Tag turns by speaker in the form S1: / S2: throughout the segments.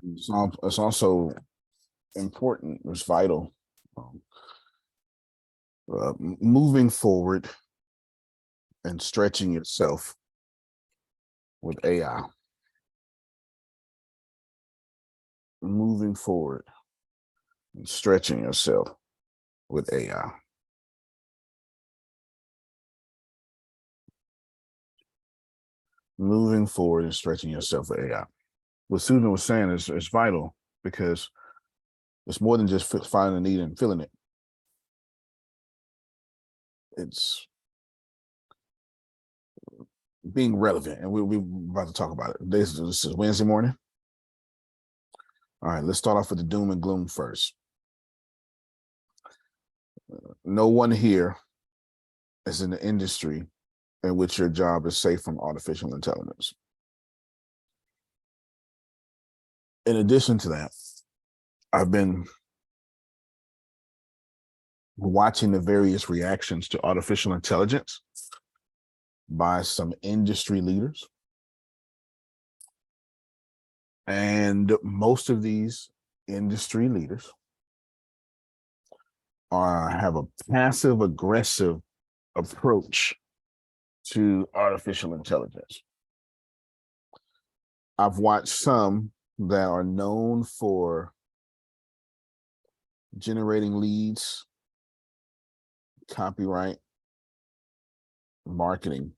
S1: It's also important. It's vital. Um, Moving forward and stretching yourself with AI. Moving forward and stretching yourself with AI. Moving forward and stretching yourself with AI. What Susan was saying is vital because it's more than just finding a need and filling it. It's being relevant, and we're about to talk about it. This is Wednesday morning. All right, let's start off with the doom and gloom first. No one here is in the industry in which your job is safe from artificial intelligence. In addition to that, I've been watching the various reactions to artificial intelligence by some industry leaders. And most of these industry leaders have a passive aggressive approach to artificial intelligence. I've watched some that are known for generating leads, copyright, marketing,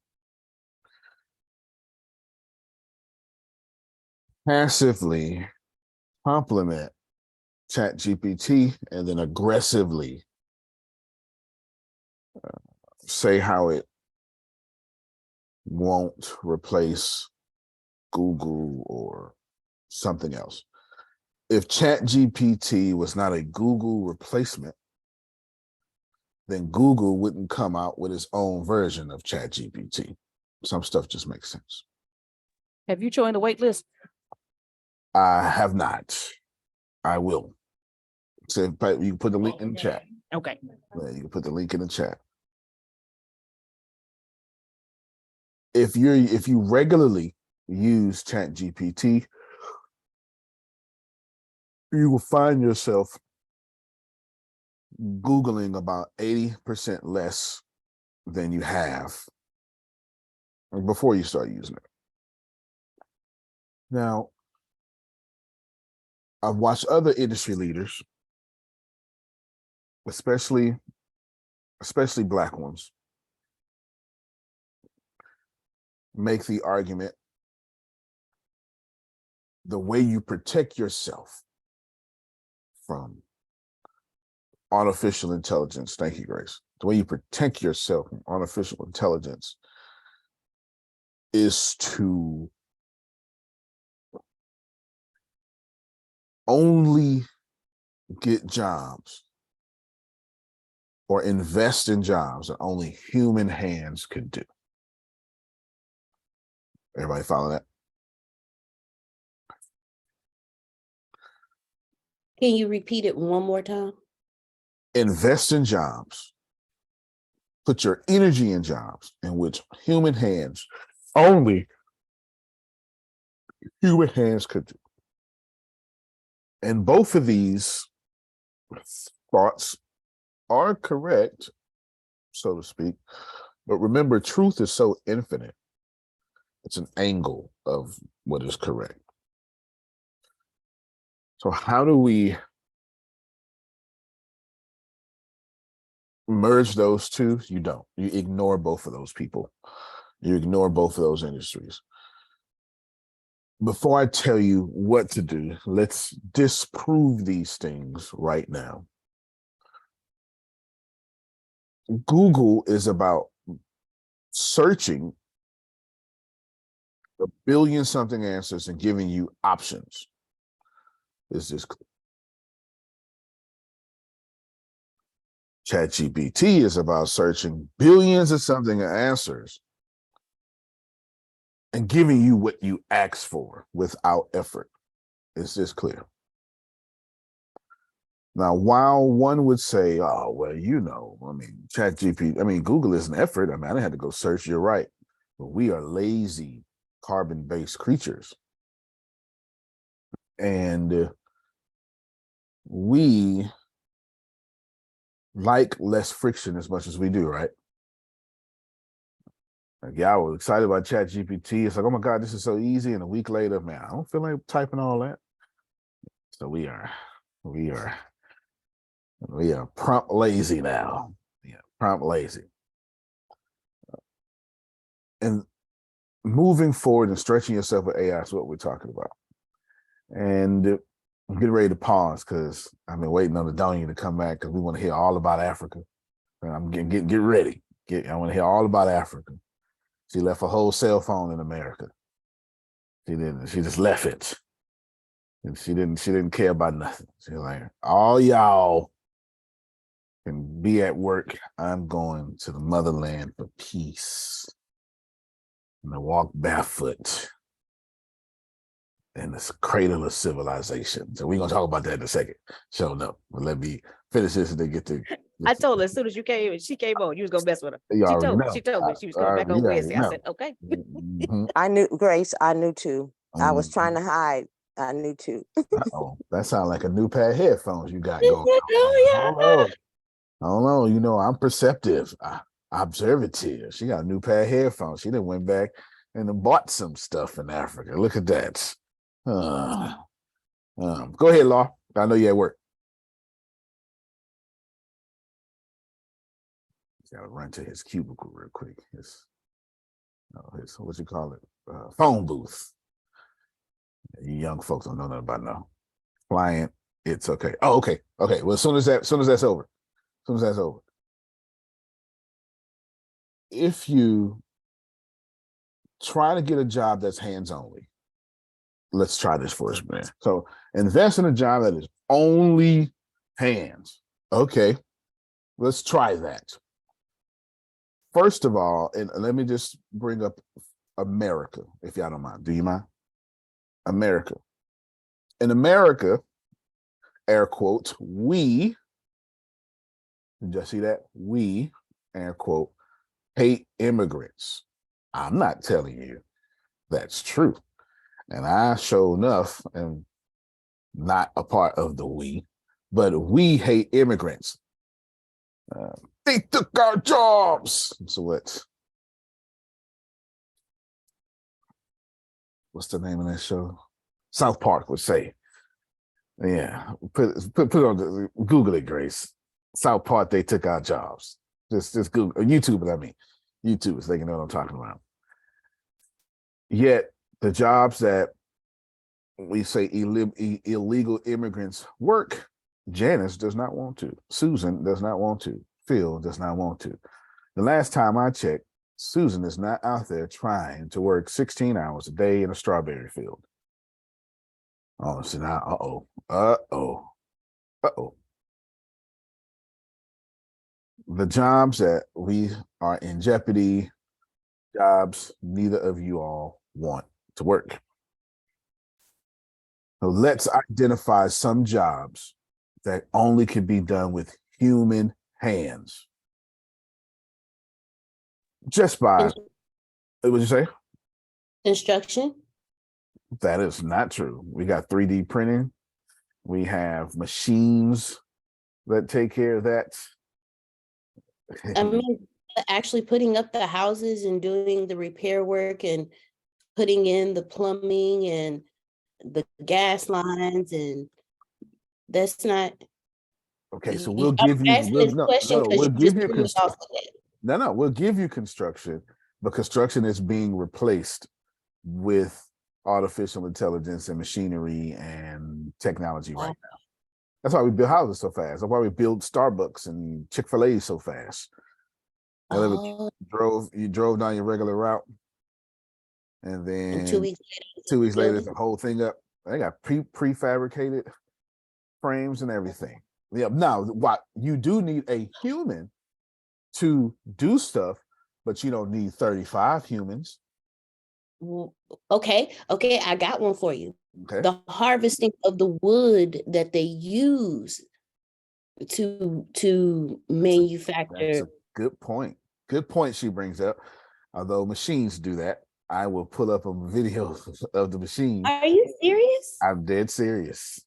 S1: passively compliment ChatGPT and then aggressively say how it won't replace Google or something else. If ChatGPT was not a Google replacement, then Google wouldn't come out with its own version of ChatGPT. Some stuff just makes sense.
S2: Have you joined the wait list?
S1: I have not. I will. So you can put the link in the chat.
S2: Okay.
S1: Yeah, you can put the link in the chat. If you regularly use ChatGPT, you will find yourself Googling about 80% less than you have before you start using it. Now, I've watched other industry leaders, especially Black ones, make the argument the way you protect yourself from artificial intelligence, thank you, Grace, the way you protect yourself from artificial intelligence is to only get jobs or invest in jobs that only human hands could do. Everybody follow that?
S3: Can you repeat it one more time?
S1: Invest in jobs. Put your energy in jobs in which only human hands could do. And both of these thoughts are correct, so to speak. But remember, truth is so infinite. It's an angle of what is correct. So how do we merge those two? You don't. You ignore both of those people. You ignore both of those industries. Before I tell you what to do, let's disprove these things right now. Google is about searching a billion something answers and giving you options. Is this clear? ChatGPT is about searching billions of something answers and giving you what you ask for without effort. Is this clear? Now, while one would say, oh, well, Google is an effort. I didn't have to go search, you're right. But we are lazy, carbon-based creatures. And we like less friction as much as we do, right? Like, yeah, I was excited about ChatGPT. It's like, oh my God, this is so easy. And a week later, man, I don't feel like typing all that. So we are prompt lazy now. Yeah, prompt lazy. And moving forward and stretching yourself with AI is what we're talking about. And I'm getting ready to pause because I've been waiting on the Donia to come back because we want to hear all about Africa. And I'm get ready. I want to hear all about Africa. She left a whole cell phone in America. She didn't. She just left it, and she didn't care about nothing. She's like, all y'all can be at work. I'm going to the motherland for peace. And I walk barefoot in this cradle of civilization. So we're gonna talk about that in a second. Show up. But let me finish this and then get to.
S2: I told her as soon as you came, she came on, you was gonna mess with her.
S1: You
S2: She
S1: already
S2: told me.
S1: know.
S2: She told me she was coming back on Wednesday. I said, okay.
S1: Mhm.
S4: I knew, Grace, I knew too. I was
S1: Mhm.
S4: trying to hide. I knew too.
S1: Uh-oh, that sounds like a new pair of headphones you got going on.
S3: Oh,
S1: I don't know. You know, I'm perceptive, observative. She got a new pair of headphones. She done went back and then bought some stuff in Africa. Look at that. Go ahead, Law. I know you at work. He's got to run to his cubicle real quick. His what you call it? Phone booth. You young folks don't know nothing about no client. It's okay. Oh, okay. Okay. Well, as soon as that's over, if you try to get a job that's hands only, let's try this first, man. So invest in a job that is only hands. Okay, let's try that. First of all, and let me just bring up America, if y'all don't mind. Do you mind? America. In America, air quote, we, did you see that? We, air quote, hate immigrants. I'm not telling you that's true. And I sure enough am not a part of the we, but we hate immigrants. They took our jobs. So what's the name of that show? South Park would say. Yeah, put it on Google it, Grace. South Park, they took our jobs. Just Google YouTube. I mean, YouTube is thinking what I'm talking about. Yet the jobs that we say illegal immigrants work, Janice does not want to. Susan does not want to. Phil does not want to. The last time I checked, Susan is not out there trying to work 16 hours a day in a strawberry field. Oh, so now, the jobs that we are in jeopardy, jobs neither of you all want to work. So let's identify some jobs that only can be done with human hands. Just by, what did you say?
S3: construction.
S1: That is not true. We got 3D printing. We have machines that take care of that.
S3: I mean, actually putting up the houses and doing the repair work and putting in the plumbing and the gas lines, and that's not.
S1: Okay, so we'll
S3: I'm
S1: give you
S3: asking this question because
S1: we'll
S3: you
S1: give
S3: just
S1: you
S3: threw me off of it.
S1: we'll give you construction, but construction is being replaced with artificial intelligence and machinery and technology right now. That's why we build houses so fast. That's why we build Starbucks and Chick-fil-A so fast.
S3: Oh,
S1: You drove down your regular route, and then
S3: and 2 weeks later,
S1: 2 weeks later,
S3: building.
S1: the whole thing up. They got prefabricated frames and everything. Yeah. Now, what you do need a human to do stuff, but you don't need 35 humans.
S3: Okay, I got one for you.
S1: Okay.
S3: The harvesting of the wood that they use to manufacture.
S1: That's a good point. Good point she brings up. Although machines do that, I will pull up a video of the machine.
S3: Are you serious?
S1: I'm dead serious.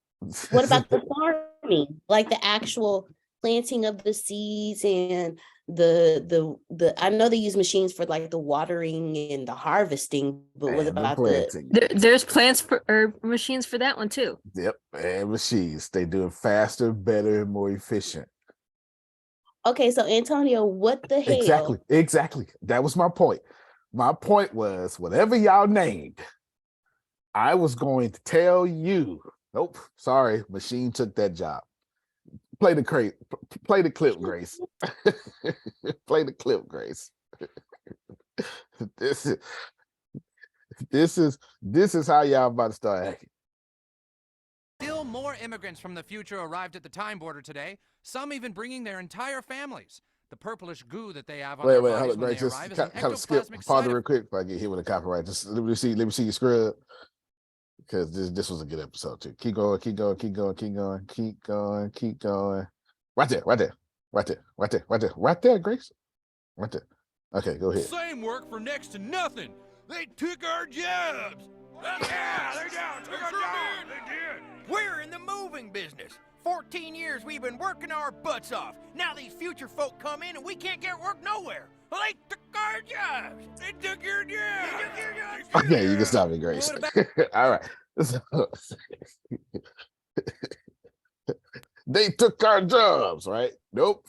S3: What about the farming? Like the actual planting of the seeds and the I know they use machines for like the watering and the harvesting, but what
S1: and the
S3: about
S1: planting?
S2: There's plants for or machines for that one too.
S1: Yep, and machines. They do it faster, better, more efficient.
S3: Okay, so Antonio, what the hell?
S1: Exactly. That was my point. My point was whatever y'all named, I was going to tell you. Nope, sorry, machine took that job. Play the clip, Grace. Play the clip, Grace. this is how y'all about to start acting.
S5: Still more immigrants from the future arrived at the time border today, some even bringing their entire families. The purplish goo that they have on their bodies
S1: Hold on,
S5: when
S1: Grace.
S5: they
S1: Just
S5: arrive is an
S1: kind of skip,
S5: ectoplasmic
S1: pause
S5: side
S1: it real quick if I get hit with a copyright. Just let me see you scrub. Because this was a good episode too. Keep going. Right there, Grace. Right there. Okay, go ahead.
S5: Same work for next to nothing. They took our jobs.
S6: Yeah, they took our jobs. They did. We're in the moving business. 14 years we've been working our butts off. Now these future folk come in and we can't get work nowhere. Well, they took our jobs. They took your jobs. They took your jobs.
S1: Okay, you can stop it, Grace. All right. They took our jobs, right? Nope.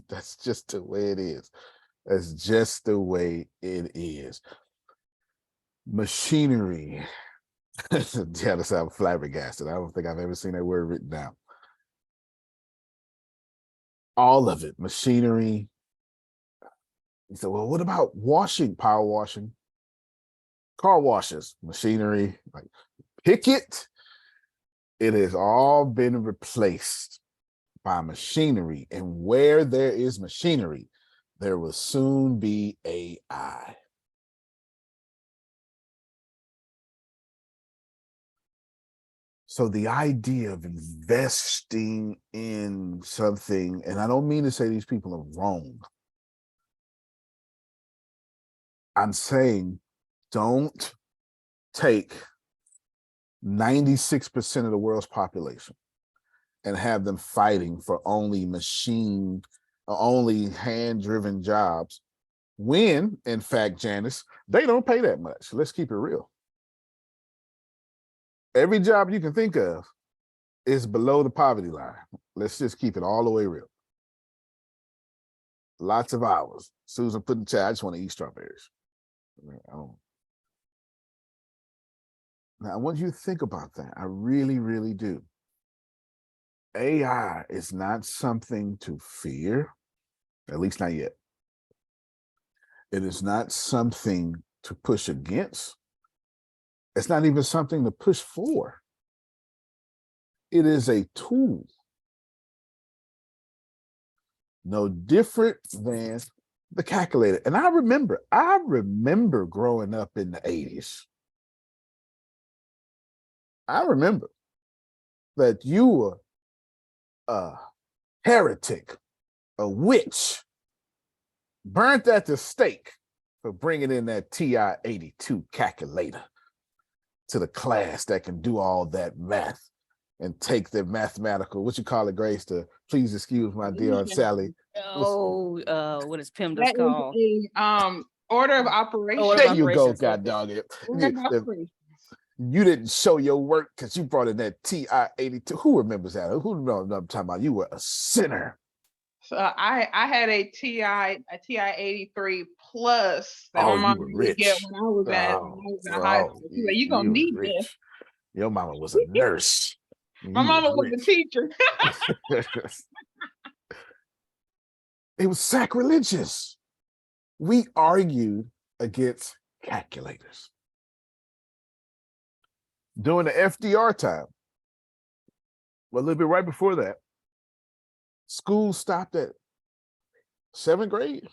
S1: That's just the way it is. That's just the way it is. Machinery. Yeah, that's how I'm flabbergasted. I don't think I've ever seen that word written down. All of it, machinery. You said, well, what about washing, power washing? Car washes, machinery, like pick it. It has all been replaced by machinery. And where there is machinery, there will soon be AI. So the idea of investing in something, and I don't mean to say these people are wrong. I'm saying don't take 96% of the world's population and have them fighting for only hand-driven jobs when, in fact, Janice, they don't pay that much. Let's keep it real. Every job you can think of is below the poverty line. Let's just keep it all the way real. Lots of hours. Susan put in the chat, I just want to eat strawberries. Now, I want you to think about that. I really, really do. AI is not something to fear, at least not yet. It is not something to push against. It's not even something to push for. It is a tool. No different than the calculator. And I remember growing up in the 80s. I remember that you were a heretic, a witch, burnt at the stake for bringing in that TI-82 calculator to the class that can do all that math and take the mathematical, what you call it, Grace, to please excuse my dear Aunt Sally.
S2: What is PIMDAS called?
S7: Order of operations.
S2: Order
S1: There
S2: of
S1: you go,
S2: operations.
S1: God dog it.
S7: Order of operations.
S1: You didn't show your work because you brought in that TI-82. Who remembers that? Who knows what I'm talking about? You were a sinner.
S7: So I had a TI-83 plus that my mom would get when I was in high school. She was like, you gonna need this.
S1: Your mama was a nurse.
S7: My mama was a teacher.
S1: It was sacrilegious. We argued against calculators. During the FDR time, well, a little bit right before that, school stopped at 7th grade.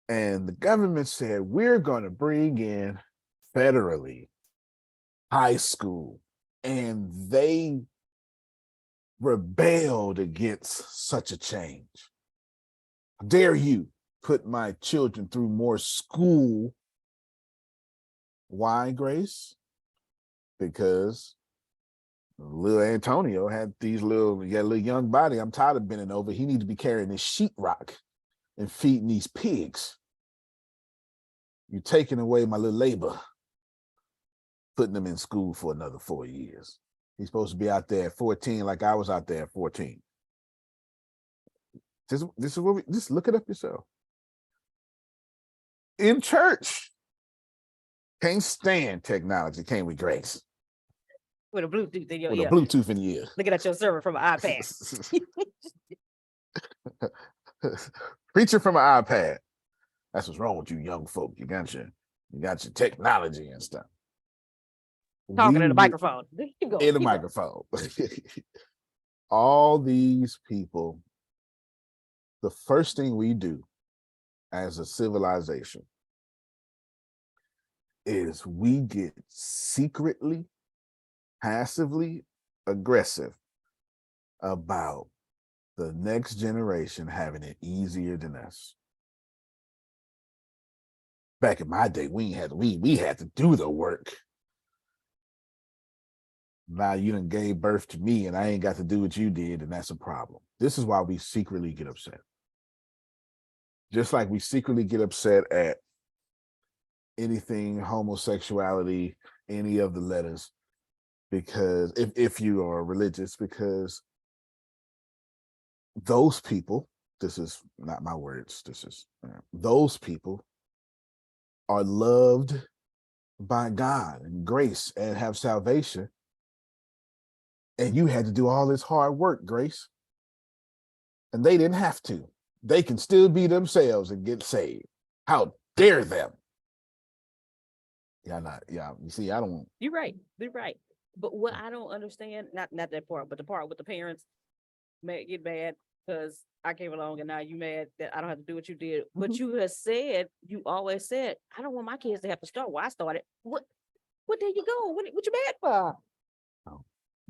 S1: And the government said, we're going to bring in federally high school. And they rebelled against such a change. How dare you put my children through more school. Why, Grace? Because little Antonio had a little young body. I'm tired of bending over. He needs to be carrying this sheetrock and feeding these pigs. You're taking away my little labor, putting him in school for another 4 years. He's supposed to be out there at 14 like I was out there at 14. This is what just look it up yourself. In church. Can't stand technology, can we, Grace?
S2: With a Bluetooth in your
S1: With
S2: ear.
S1: a Bluetooth in the ear.
S2: Looking at your server from an iPad.
S1: Preaching from an iPad. That's what's wrong with you young folk. You got your technology and stuff.
S2: Talking in the microphone. There you go.
S1: In the microphone. All these people, the first thing we do as a civilization is we get secretly, passively aggressive about the next generation having it easier than us. Back in my day, we had to do the work. Now you done gave birth to me and I ain't got to do what you did, and that's a problem. This is why we secretly get upset. Just like we secretly get upset at anything homosexuality, any of the letters, because if you are religious, because those people, this is not my words, those people are loved by God and grace and have salvation. And you had to do all this hard work, Grace. And they didn't have to. They can still be themselves and get saved. How dare them? You see, I don't.
S2: You're right. But what I don't understand, not that part, but the part with the parents get mad because I came along and now you mad that I don't have to do what you did. But you always said, I don't want my kids to have to start where I started. What there you go? What you mad for?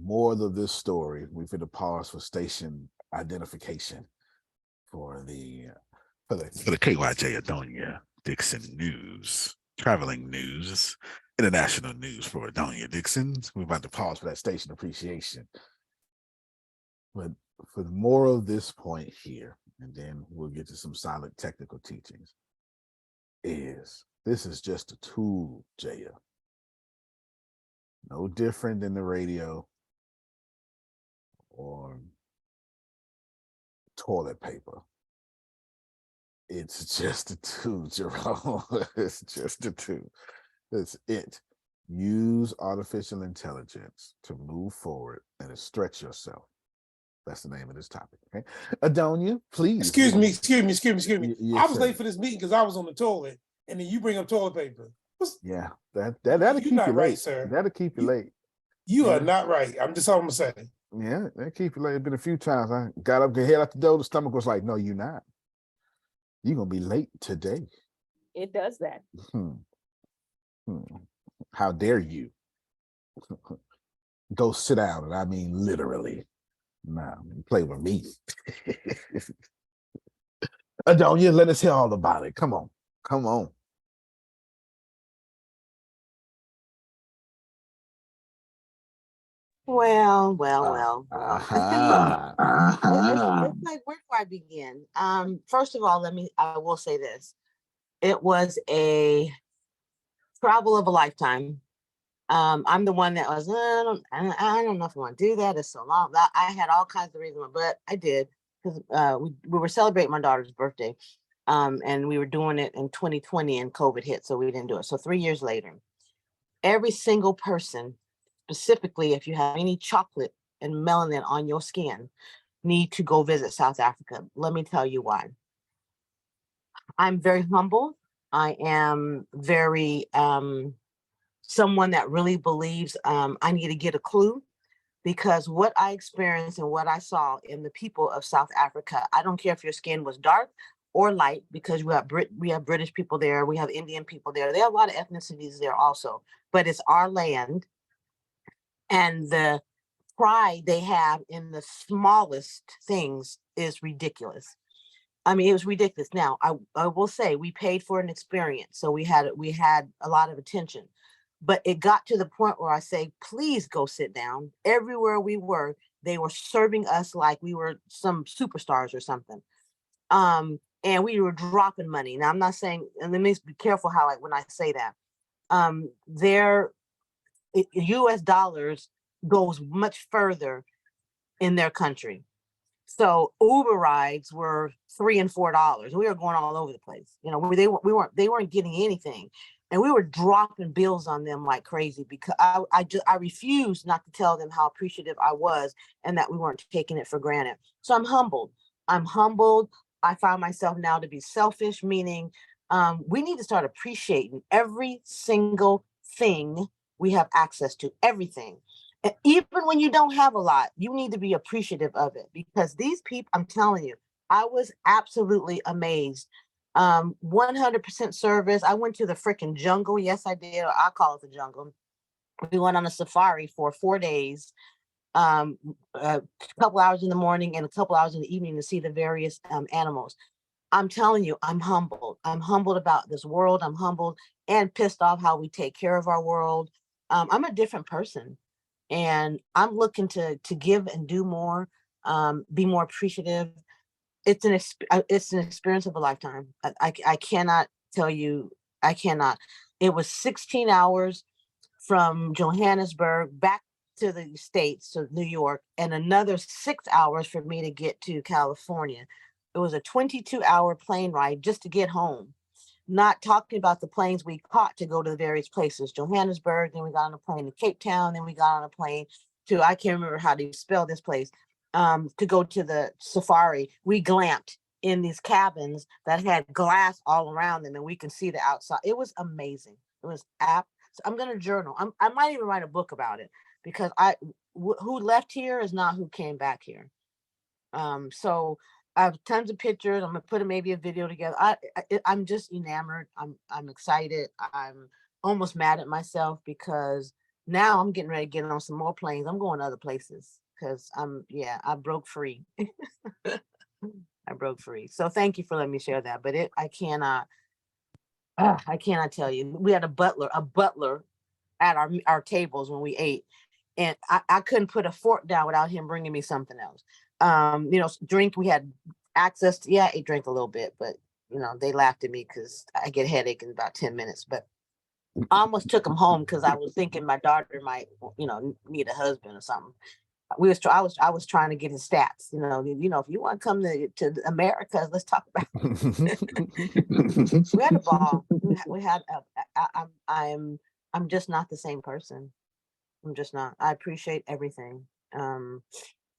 S1: More of this story, we've hit a pause for station identification for the KYJ Adonia Dixon News, traveling news, international news for Adonia Dixon. We're about to pause for that station appreciation. But for the moral of this point here, and then we'll get to some solid technical teachings, is this is just a tool, Jaya. No different than the radio or toilet paper. It's just a tool, Jerome. It's just a tool. That's it. Use artificial intelligence to move forward and to stretch yourself. That's the name of this topic. Okay, Adonia, please.
S8: Excuse me. I was
S1: sir.
S8: late for this meeting because I was on the toilet, and then you bring up toilet paper.
S1: Yeah, that'll keep you late,
S8: right, sir.
S1: That'll keep you late.
S8: You are not right. I'm just all I'm gonna say.
S1: Yeah, that keep you late. It's been a few times. I got up, head out the door. The stomach was like, "No, you're not. You're gonna be late today."
S2: It does that.
S1: How dare you? Go sit down, and I mean literally. Nah, play with me. Adonia, let us hear all about it. Come on.
S4: Well.
S1: Uh-huh.
S4: It's like, where do I begin? First of all, I will say this. It was a travel of a lifetime. I'm the one that was, I don't know if I want to do that. It's so long. I had all kinds of reasons, but I did because we were celebrating my daughter's birthday. And we were doing it in 2020 and COVID hit, so we didn't do it. So 3 years later, every single person, specifically if you have any chocolate and melanin on your skin, need to go visit South Africa. Let me tell you why. I'm very humble. I am very someone that really believes I need to get a clue, because what I experienced and what I saw in the people of South Africa, I don't care if your skin was dark or light, because we have British people there, we have Indian people there. There are a lot of ethnicities there also, but it's our land. And the pride they have in the smallest things is ridiculous. I mean, it was ridiculous. Now, I will say we paid for an experience, so we had a lot of attention, but it got to the point where I say, please go sit down. Everywhere we were, they were serving us like we were some superstars or something. And we were dropping money. Now, I'm not saying, and let me be careful how when I say that. Their U.S. dollars goes much further in their country. So Uber rides were $3 and $4. We were going all over the place. You know, they weren't getting anything, and we were dropping bills on them like crazy because I refused not to tell them how appreciative I was and that we weren't taking it for granted. So I'm humbled. I find myself now to be selfish, meaning we need to start appreciating every single thing we have access to, everything. And even when you don't have a lot, you need to be appreciative of it, because these people, I'm telling you, I was absolutely amazed. 100% service. I went to the freaking jungle. Yes, I did. I call it the jungle. We went on a safari for 4 days, a couple hours in the morning and a couple hours in the evening to see the various animals. I'm telling you, I'm humbled. I'm humbled about this world. I'm humbled and pissed off how we take care of our world. I'm a different person. And I'm looking to give and do more, be more appreciative. It's an experience of a lifetime. I cannot tell you, I cannot. It was 16 hours from Johannesburg back to the States, to New York, and another 6 hours for me to get to California. It was a 22-hour plane ride just to get home. Not talking about the planes we caught to go to the various places, Johannesburg, then we got on a plane to Cape Town, then we got on a plane to, I can't remember how to spell this place, to go to the safari. We glamped in these cabins that had glass all around them and we can see the outside. It was amazing. It was so I'm going to journal. I might even write a book about it, because who left here is not who came back here. So I have tons of pictures. I'm gonna put maybe a video together. I'm just enamored. I'm excited. I'm almost mad at myself because now I'm getting ready to get on some more planes. I'm going to other places because I broke free. I broke free. So thank you for letting me share that. But I cannot tell you. We had a butler at our tables when we ate, and I couldn't put a fork down without him bringing me something else. Drink, we had access to, I drank a little bit, but they laughed at me because I get a headache in about 10 minutes. But I almost took him home because I was thinking my daughter might, need a husband or something. I was trying to get his stats. If you want to come to America, let's talk about it. We had a ball. We had. I'm just not the same person. I'm just not. I appreciate everything.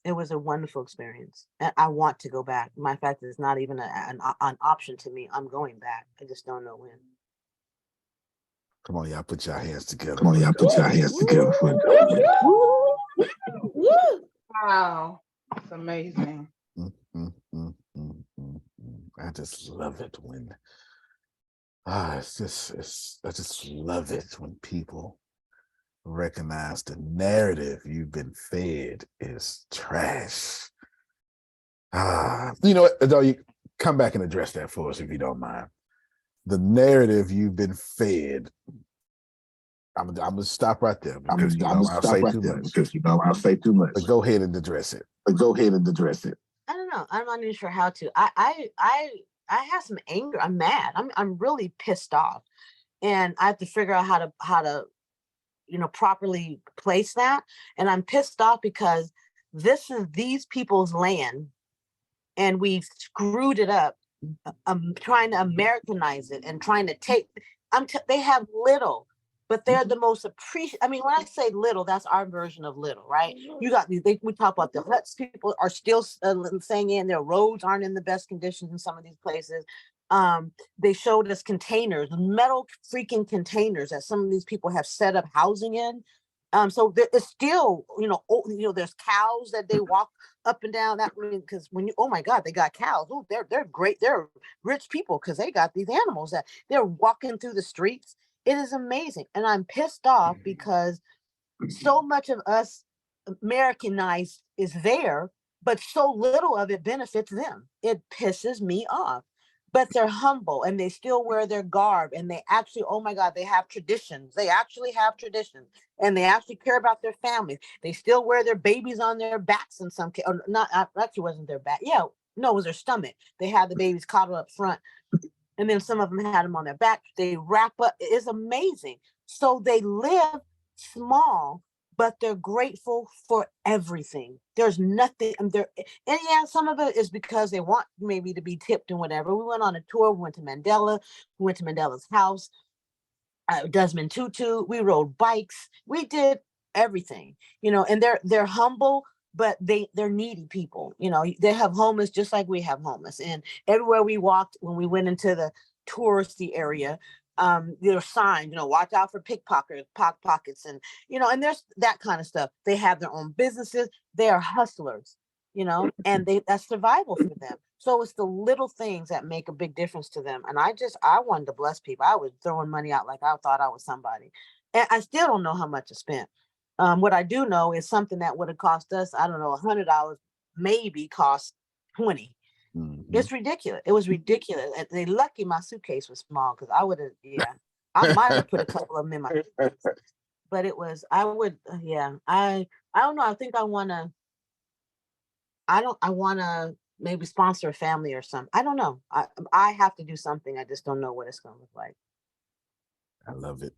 S4: It was a wonderful experience. And I want to go back. My fact, it's not even an option to me. I'm going back. I just don't know when.
S1: Come on, y'all, put your hands together.
S3: Come on, y'all, put your hands together.
S7: Wow, that's amazing.
S1: I just love it when I just love it when people recognize the narrative you've been fed is trash. You know what? Though, you come back and address that for us if you don't mind. The narrative you've been fed. I'm gonna stop right there because I'll say too much. But go ahead and address it.
S4: I don't know. I'm not even sure how to. I have some anger. I'm mad. I'm really pissed off, and I have to figure out how to properly place that. And I'm pissed off because this is these people's land, and we've screwed it up. I'm trying to Americanize it and trying to take. They have little. But they're the most appreciated. I mean, when I say little, that's our version of little, right? You got these. We talk about the huts. People are still saying in their roads aren't in the best conditions in some of these places. They showed us containers, metal freaking containers that some of these people have set up housing in. So it's still, there's cows that they walk up and down. That because when you, oh my God, they got cows. Oh, they're great. They're rich people because they got these animals that they're walking through the streets. It is amazing. And I'm pissed off because so much of us Americanized is there, but so little of it benefits them. It pisses me off. But they're humble and they still wear their garb and they actually, oh my God, they have traditions. They actually have traditions and they actually care about their families. They still wear their babies on their backs in some case. Or not, actually wasn't their back. Yeah, no, it was their stomach. They had the babies coddled up front. And then some of them had them on their back. They wrap up. It's amazing. So they live small, but they're grateful for everything. There's nothing. And yeah, some of it is because they want maybe to be tipped and whatever. We went on a tour. We went to Mandela. We went to Mandela's house. Desmond Tutu. We rode bikes. We did everything, and they're humble, but they're needy people. They have homeless just like we have homeless. And everywhere we walked, when we went into the touristy area, there are signs, watch out for pockets, and there's that kind of stuff. They have their own businesses. They are hustlers, and that's survival for them. So it's the little things that make a big difference to them. And I wanted to bless people. I was throwing money out like I thought I was somebody. And I still don't know how much I spent. What I do know is something that would have cost us, I don't know, $100 maybe cost 20.
S1: Mm-hmm.
S4: It's ridiculous. It was ridiculous. And they lucky my suitcase was small because I would have, I might have put a couple of them in my suitcase. But I don't know. I think I want to maybe sponsor a family or something. I don't know. I have to do something. I just don't know what it's going to look like.
S1: I love it.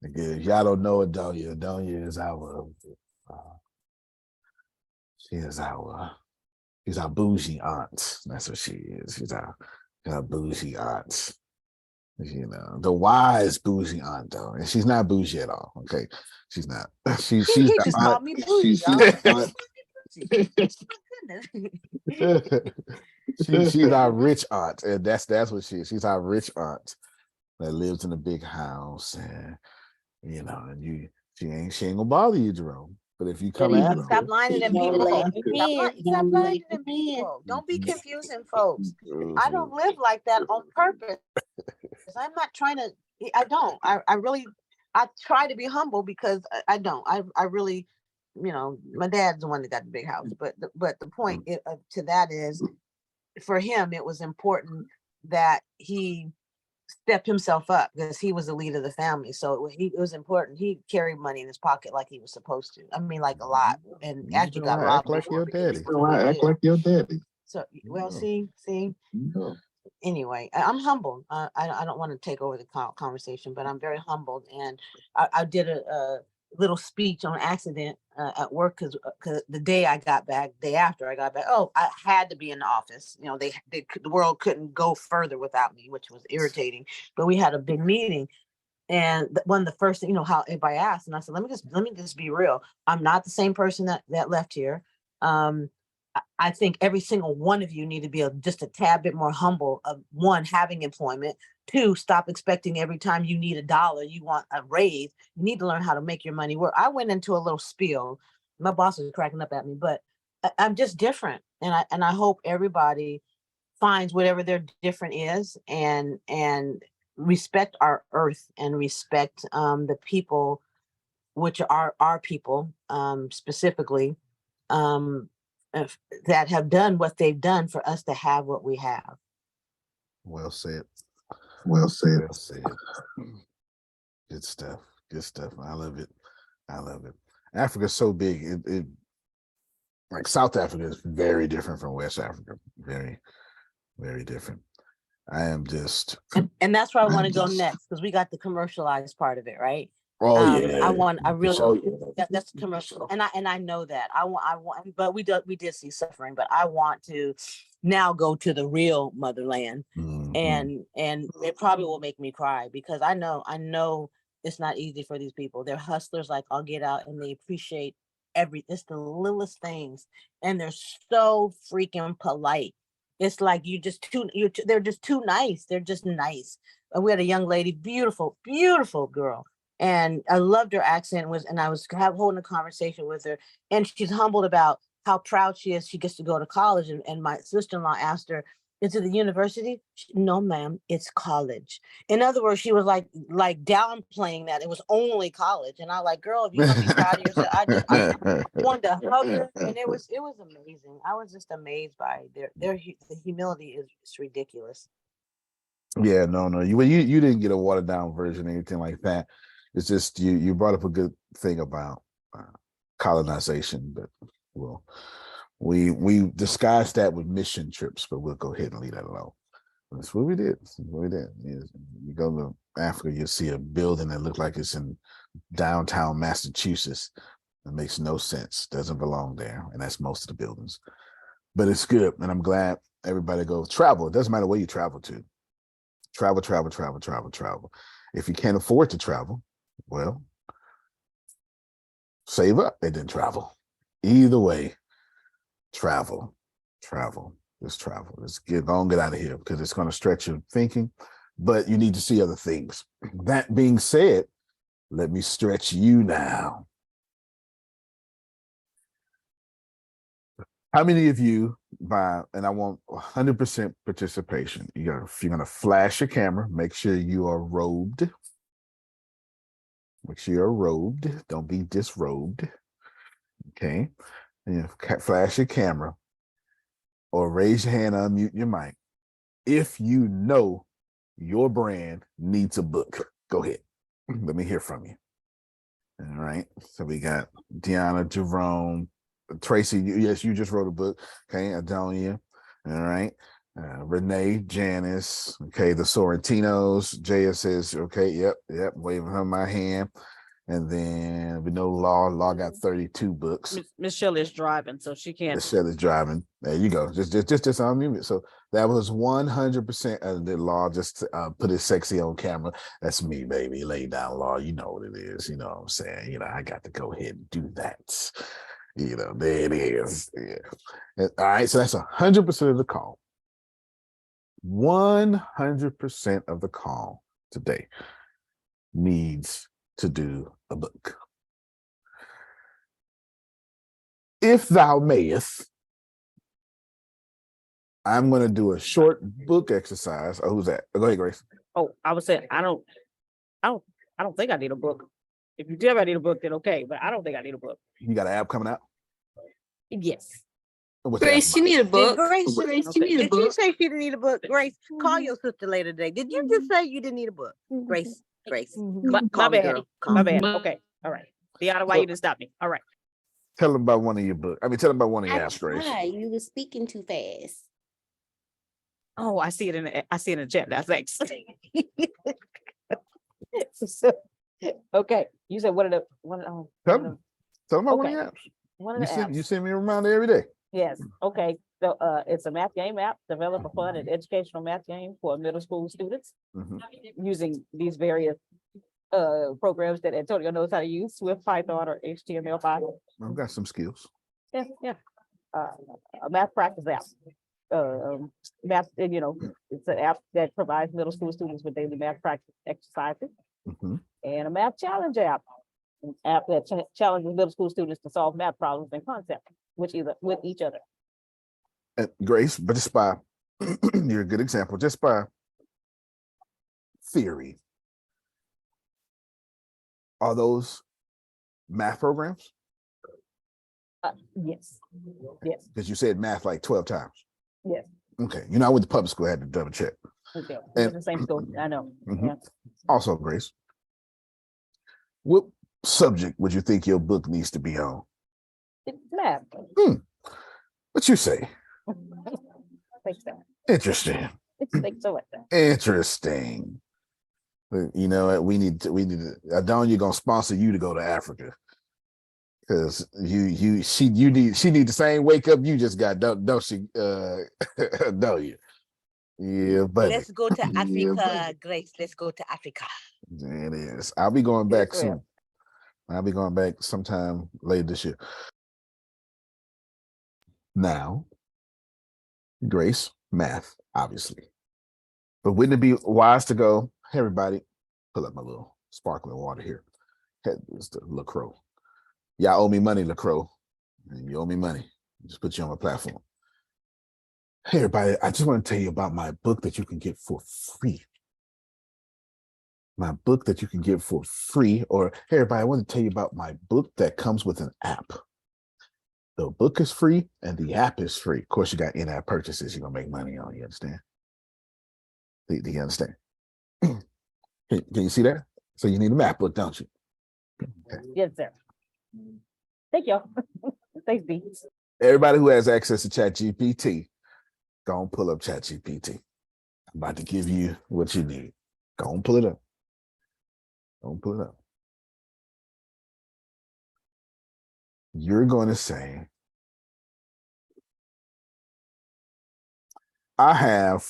S1: Again, y'all don't know it, Donya. Donya is she's our bougie aunt. That's what she is. She's our bougie aunt. The wise bougie aunt though, and she's not bougie at all. Okay, she's not. She's
S4: He
S1: the
S4: just
S1: aunt.
S4: called me bougie.
S1: She's our rich aunt, and that's what she is. She's our rich aunt that lives in a big house, and and she ain't gonna bother you, Jerome. But if you come at her,
S4: stop lying to them
S3: Don't
S4: people.
S3: let her in.
S4: Stop
S3: Don't
S4: lying
S3: let
S4: to them
S3: her in.
S4: people. Don't be confusing folks. I don't live like that on purpose. I'm not trying to. I don't. I really. I try to be humble because I don't. I really, my dad's the one that got the big house. But the point to that is, for him, it was important that he step himself up because he was the leader of the family. So it was important. He carried money in his pocket like he was supposed to. I mean, like a lot. And actually got robbed.
S1: Act like your daddy.
S4: Act like your daddy. So, well, see. Anyway, I'm humbled. I don't want to take over the conversation, but I'm very humbled. And I did a little speech on accident at work because the day after I got back, I had to be in the office. The world couldn't go further without me, which was irritating. But we had a big meeting, and one of the first thing, how everybody asked, and I said, let me just be real. I'm not the same person that left here. I think every single one of you need to be just a tad bit more humble of, one, having employment, two, stop expecting every time you need $1, you want a raise. You need to learn how to make your money work. I went into a little spiel. My boss was cracking up at me, but I'm just different. And I hope everybody finds whatever their different is and respect our earth and respect the people, which are our people specifically. That have done what they've done for us to have what we have.
S1: Well said. Good stuff. I love it. Africa's so big. It like South Africa is very different from West Africa. Very, very different. I am just,
S4: and that's where I want to go next because we got the commercialized part of it, right? That's commercial, and I know that I want, but we did see suffering, but I want to now go to the real motherland, and it probably will make me cry because I know it's not easy for these people. They're hustlers like I'll get out, and they appreciate it's the littlest things, and they're so freaking polite. It's like they're just too nice. They're just nice. We had a young lady, beautiful, beautiful girl. And I loved her accent and I was holding a conversation with her, and she's humbled about how proud she is. She gets to go to college. And my sister-in-law asked her, Is it the university? No, ma'am, it's college. In other words, she was like downplaying that it was only college. And I like, girl, if you're gonna be proud of yourself, I wanted to hug her, and it was amazing. I was just amazed by the humility is ridiculous.
S1: Yeah, no. You didn't get a watered down version or anything like that. It's just you brought up a good thing about colonization, but well, we disguised that with mission trips, but we'll go ahead and leave that alone. That's what we did. That's what we did. You go to Africa, you'll see a building that looks like it's in downtown Massachusetts. It makes no sense. Doesn't belong there, and that's most of the buildings. But it's good, and I'm glad everybody goes travel. It doesn't matter where you travel to. Travel. If you can't afford to travel, well, save up and then travel. Either way, travel. Just travel. Let's get out of here because it's going to stretch your thinking, but you need to see other things. That being said, let me stretch you now. How many of you and I want 100% participation. You're going to flash your camera, make sure you are robed. Make sure you're robed. Don't be disrobed. Okay. And flash your camera or raise your hand, unmute your mic. If you know your brand needs a book, go ahead. Let me hear from you. All right. So we got Deanna, Jerome, Tracy. Yes, you just wrote a book. Okay. Adonia. All right. Renee, Janice. Okay. The Sorrentinos. Jaya says, okay. Yep. Waving her my hand. And then we know Law got 32 books.
S2: Miss Shelley is driving, so she can't.
S1: Miss Shelley's driving. There you go. Just unmute it. So that was 100% of the Law. Just put it sexy on camera. That's me, baby. Lay down, Law. You know what it is. You know what I'm saying? I got to go ahead and do that. There it is. Yeah. All right. So that's 100% of the call. 100% of the call today needs to do a book. If thou mayest, I'm going to do a short book exercise. Oh, who's that? Go ahead, Grace.
S2: Oh, I was saying, I don't think I need a book. If you tell me I need a book, then okay, but I don't think I need a book.
S1: You got an app coming out?
S2: Yes.
S9: Grace, you need a book.
S4: Grace,
S2: Okay.
S4: you need a book. Did you say she didn't need a book? Grace, call your sister later today. Did you just say you didn't need a book? Grace.
S2: My
S4: Calm,
S2: bad.
S4: girl.
S2: My bad. Okay. All right. Deanna, why you didn't stop me? All right.
S1: Tell them about one of your books. Tell them about one of your apps, Grace.
S3: You were speaking too fast.
S2: Oh, I see it in the chat. That's thanks. So, okay. You said one of
S1: Tell them about one of your apps.
S2: One of the apps.
S1: You send me a reminder every day.
S2: Yes. Okay. So it's a math game app, develop a fun and educational math game for middle school students using these various programs that Antonio knows how to use, Swift, Python, or HTML5.
S1: I've got some skills.
S2: Yeah. A math practice app. Math, it's an app that provides middle school students with daily math practice exercises. And a math challenge app, an app that challenges middle school students to solve math problems and concepts with each other.
S1: Grace, but just by you're a good example, just by theory. Are those math programs?
S2: Yes.
S1: Because you said math like 12 times.
S2: Yes.
S1: Okay. I went to public school, I had to double check.
S2: Okay. It's the same school. I know. Yeah.
S1: Also, Grace, what subject would you think your book needs to be on?
S2: It's math.
S1: What you say?
S2: I think so.
S1: Interesting.
S2: I think so.
S1: Interesting. But you know what? We need to. Adonia gonna sponsor you to go to Africa because she need the same wake up you just got, don't she? Don't you? Yeah, but
S4: let's go to Africa, Grace. Let's go to Africa.
S1: It is. I'll be going back soon. I'll be going back sometime later this year. Now, Grace, math, obviously. But wouldn't it be wise to go, hey, everybody, pull up my little sparkling water here. It's the LaCroix. Y'all owe me money, LaCroix. You owe me money. Just put you on my platform. Hey, everybody, I just want to tell you about my book that you can get for free. My book that you can get for free. Or, hey, everybody, I want to tell you about my book that comes with an app. The book is free and the app is free. Of course, you got in-app purchases you're going to make money on. You understand? Do you understand? Can you see that? So you need a map book, don't you? Okay.
S2: Yes, sir. Thank you. Thanks, B.
S1: Everybody who has access to ChatGPT, go and pull up ChatGPT. I'm about to give you what you need. Go and pull it up. Go and pull it up. You're going to say, I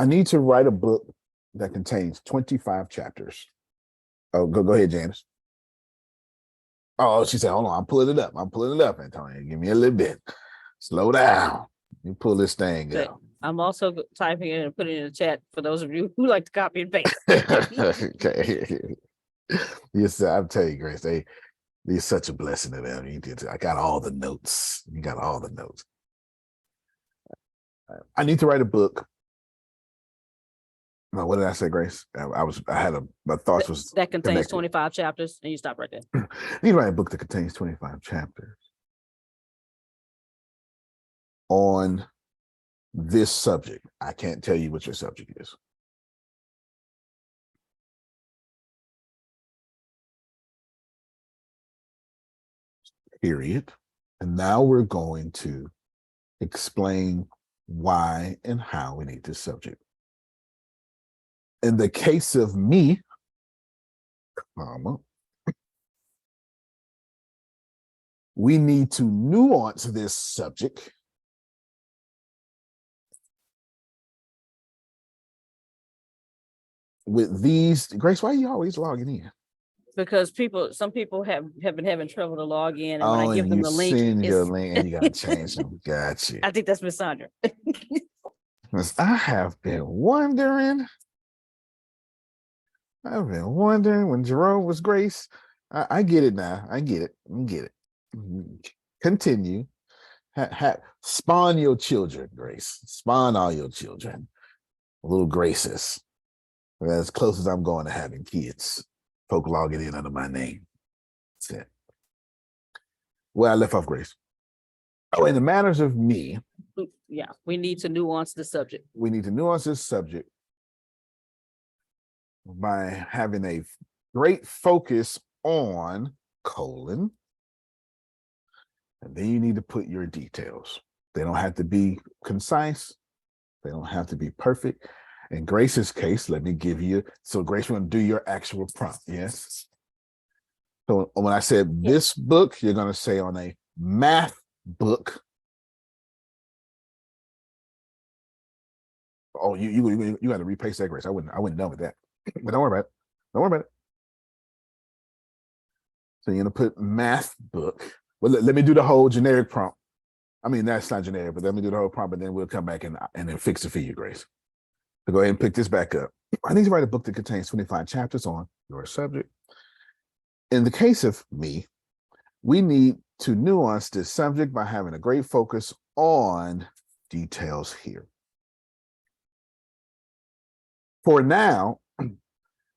S1: need to write a book that contains 25 chapters. Oh, go ahead, Janice. Oh, she said, hold on, I'm pulling it up. I'm pulling it up, Antonio. Give me a little bit. Slow down. You pull this thing up.
S2: I'm also typing it and putting it in the chat for those of you who like to copy and paste.
S1: Okay. Yes, I'm telling you, Grace, they're such a blessing to them. I got all the notes. You got all the notes. I need to write a book. No, what did I say, Grace? My thoughts was
S2: that contains
S1: connected.
S2: 25 chapters, and you stop right there.
S1: I need to write a book that contains 25 chapters on this subject. I can't tell you what your subject is. Period. And now we're going to explain why and how we need this subject. In the case of me, we need to nuance this subject with these. Grace, why are you always logging in?
S2: Because some people have been having trouble to log in, and when I give
S1: and
S2: them
S1: you
S2: the link,
S1: send your link and you gotta change them. Got you.
S2: I think that's Miss Sandra.
S1: I have been wondering. I've been wondering when Jerome was Grace. I get it now. I get it. Continue. Spawn your children, Grace. Spawn all your children. Little Graces. As close as I'm going to having kids. Folk logging in under my name. That's it. Well, I left off, Grace. Oh, in the matters of me.
S2: Yeah, we need to nuance the subject.
S1: We need to nuance this subject by having a great focus on colon. And then you need to put your details. They don't have to be concise. They don't have to be perfect. In Grace's case, let me give you, so Grace, you want to do your actual prompt, yes? So when I said this book, you're going to say on a math book. Oh, you got to repaste that, Grace. I wouldn't done with that. But don't worry about it. Don't worry about it. So you're going to put math book. Well, let me do the whole generic prompt. I mean, that's not generic, but let me do the whole prompt, and then we'll come back and then fix it for you, Grace. So go ahead and pick this back up. I need to write a book that contains 25 chapters on your subject. In the case of me, we need to nuance this subject by having a great focus on details here. For now,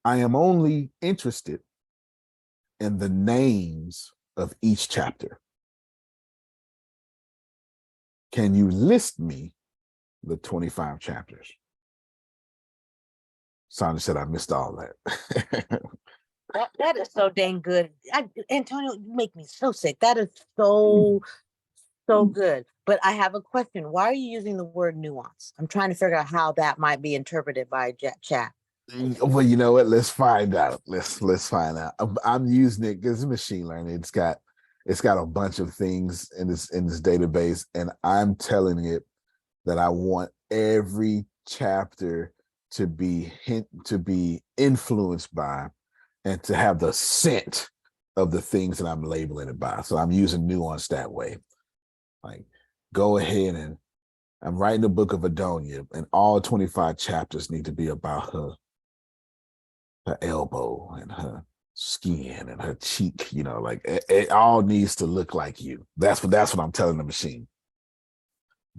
S1: I am only interested in the names of each chapter. Can you list me the 25 chapters? Sandra said I missed all that.
S4: That is so dang good. Antonio, you make me so sick. That is so good. But I have a question. Why are you using the word nuance? I'm trying to figure out how that might be interpreted by chat.
S1: Well, you know what? Let's find out. Let's find out. I'm using it because it's machine learning. It's got a bunch of things in this database, and I'm telling it that I want every chapter to be influenced by and to have the scent of the things that I'm labeling it by. So I'm using nuance that way. Like, go ahead and I'm writing the book of Adonia, and all 25 chapters need to be about her elbow and her skin and her cheek. You know, like it all needs to look like you. That's what I'm telling the machine.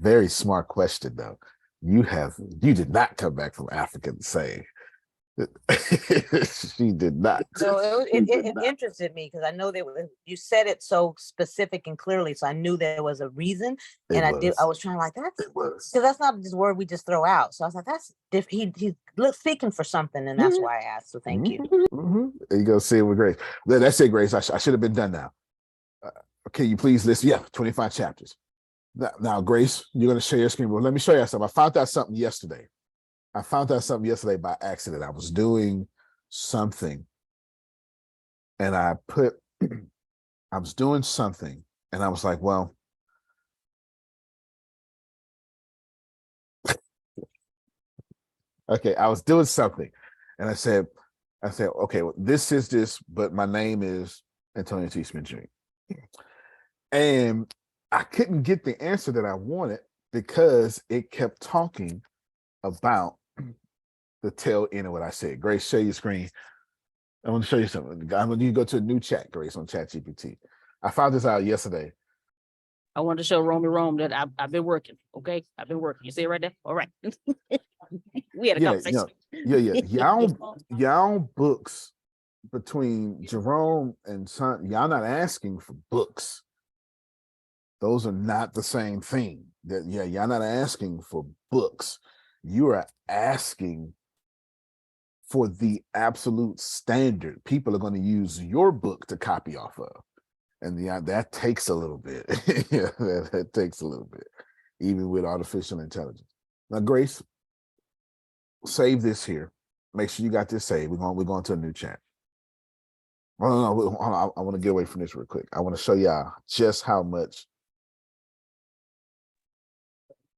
S1: Very smart question, though. You did not come back from Africa the same. She did not.
S4: So it interested me because I know that you said it so specific and clearly, so I knew there was a reason. And I was trying like that because that's not just word we just throw out. So I was like, that's he's speaking for something, and that's why I asked. So thank you.
S1: There you go. See it with Grace. That's it, Grace. I should have been done now. Can you please list? Yeah, 25 chapters. Now, Grace, you're going to share your screen. Well, let me show you something. I found out something yesterday. By accident. I was doing something and I was doing something and I was like, well, okay, I was doing something and I said, okay, well, this is this, but my name is Antonio T. Smith Jr. And I couldn't get the answer that I wanted because it kept talking about the tail end of what I said. Grace, share your screen. I want to show you something. I'm going to go to a new chat, Grace, on ChatGPT. I found this out yesterday.
S2: I wanted to show Rome that I've been working. Okay, I've been working. You see it right there? All right. We had a conversation.
S1: Y'all books between Jerome and Son, y'all not asking for books. Those are not the same thing. Y'all not asking for books. You are asking for the absolute standard. People are going to use your book to copy off of. And that takes a little bit. That takes a little bit, even with artificial intelligence. Now, Grace, save this here. Make sure you got this saved. We're going to a new chat. Oh, no, I want to get away from this real quick. I want to show y'all just how much.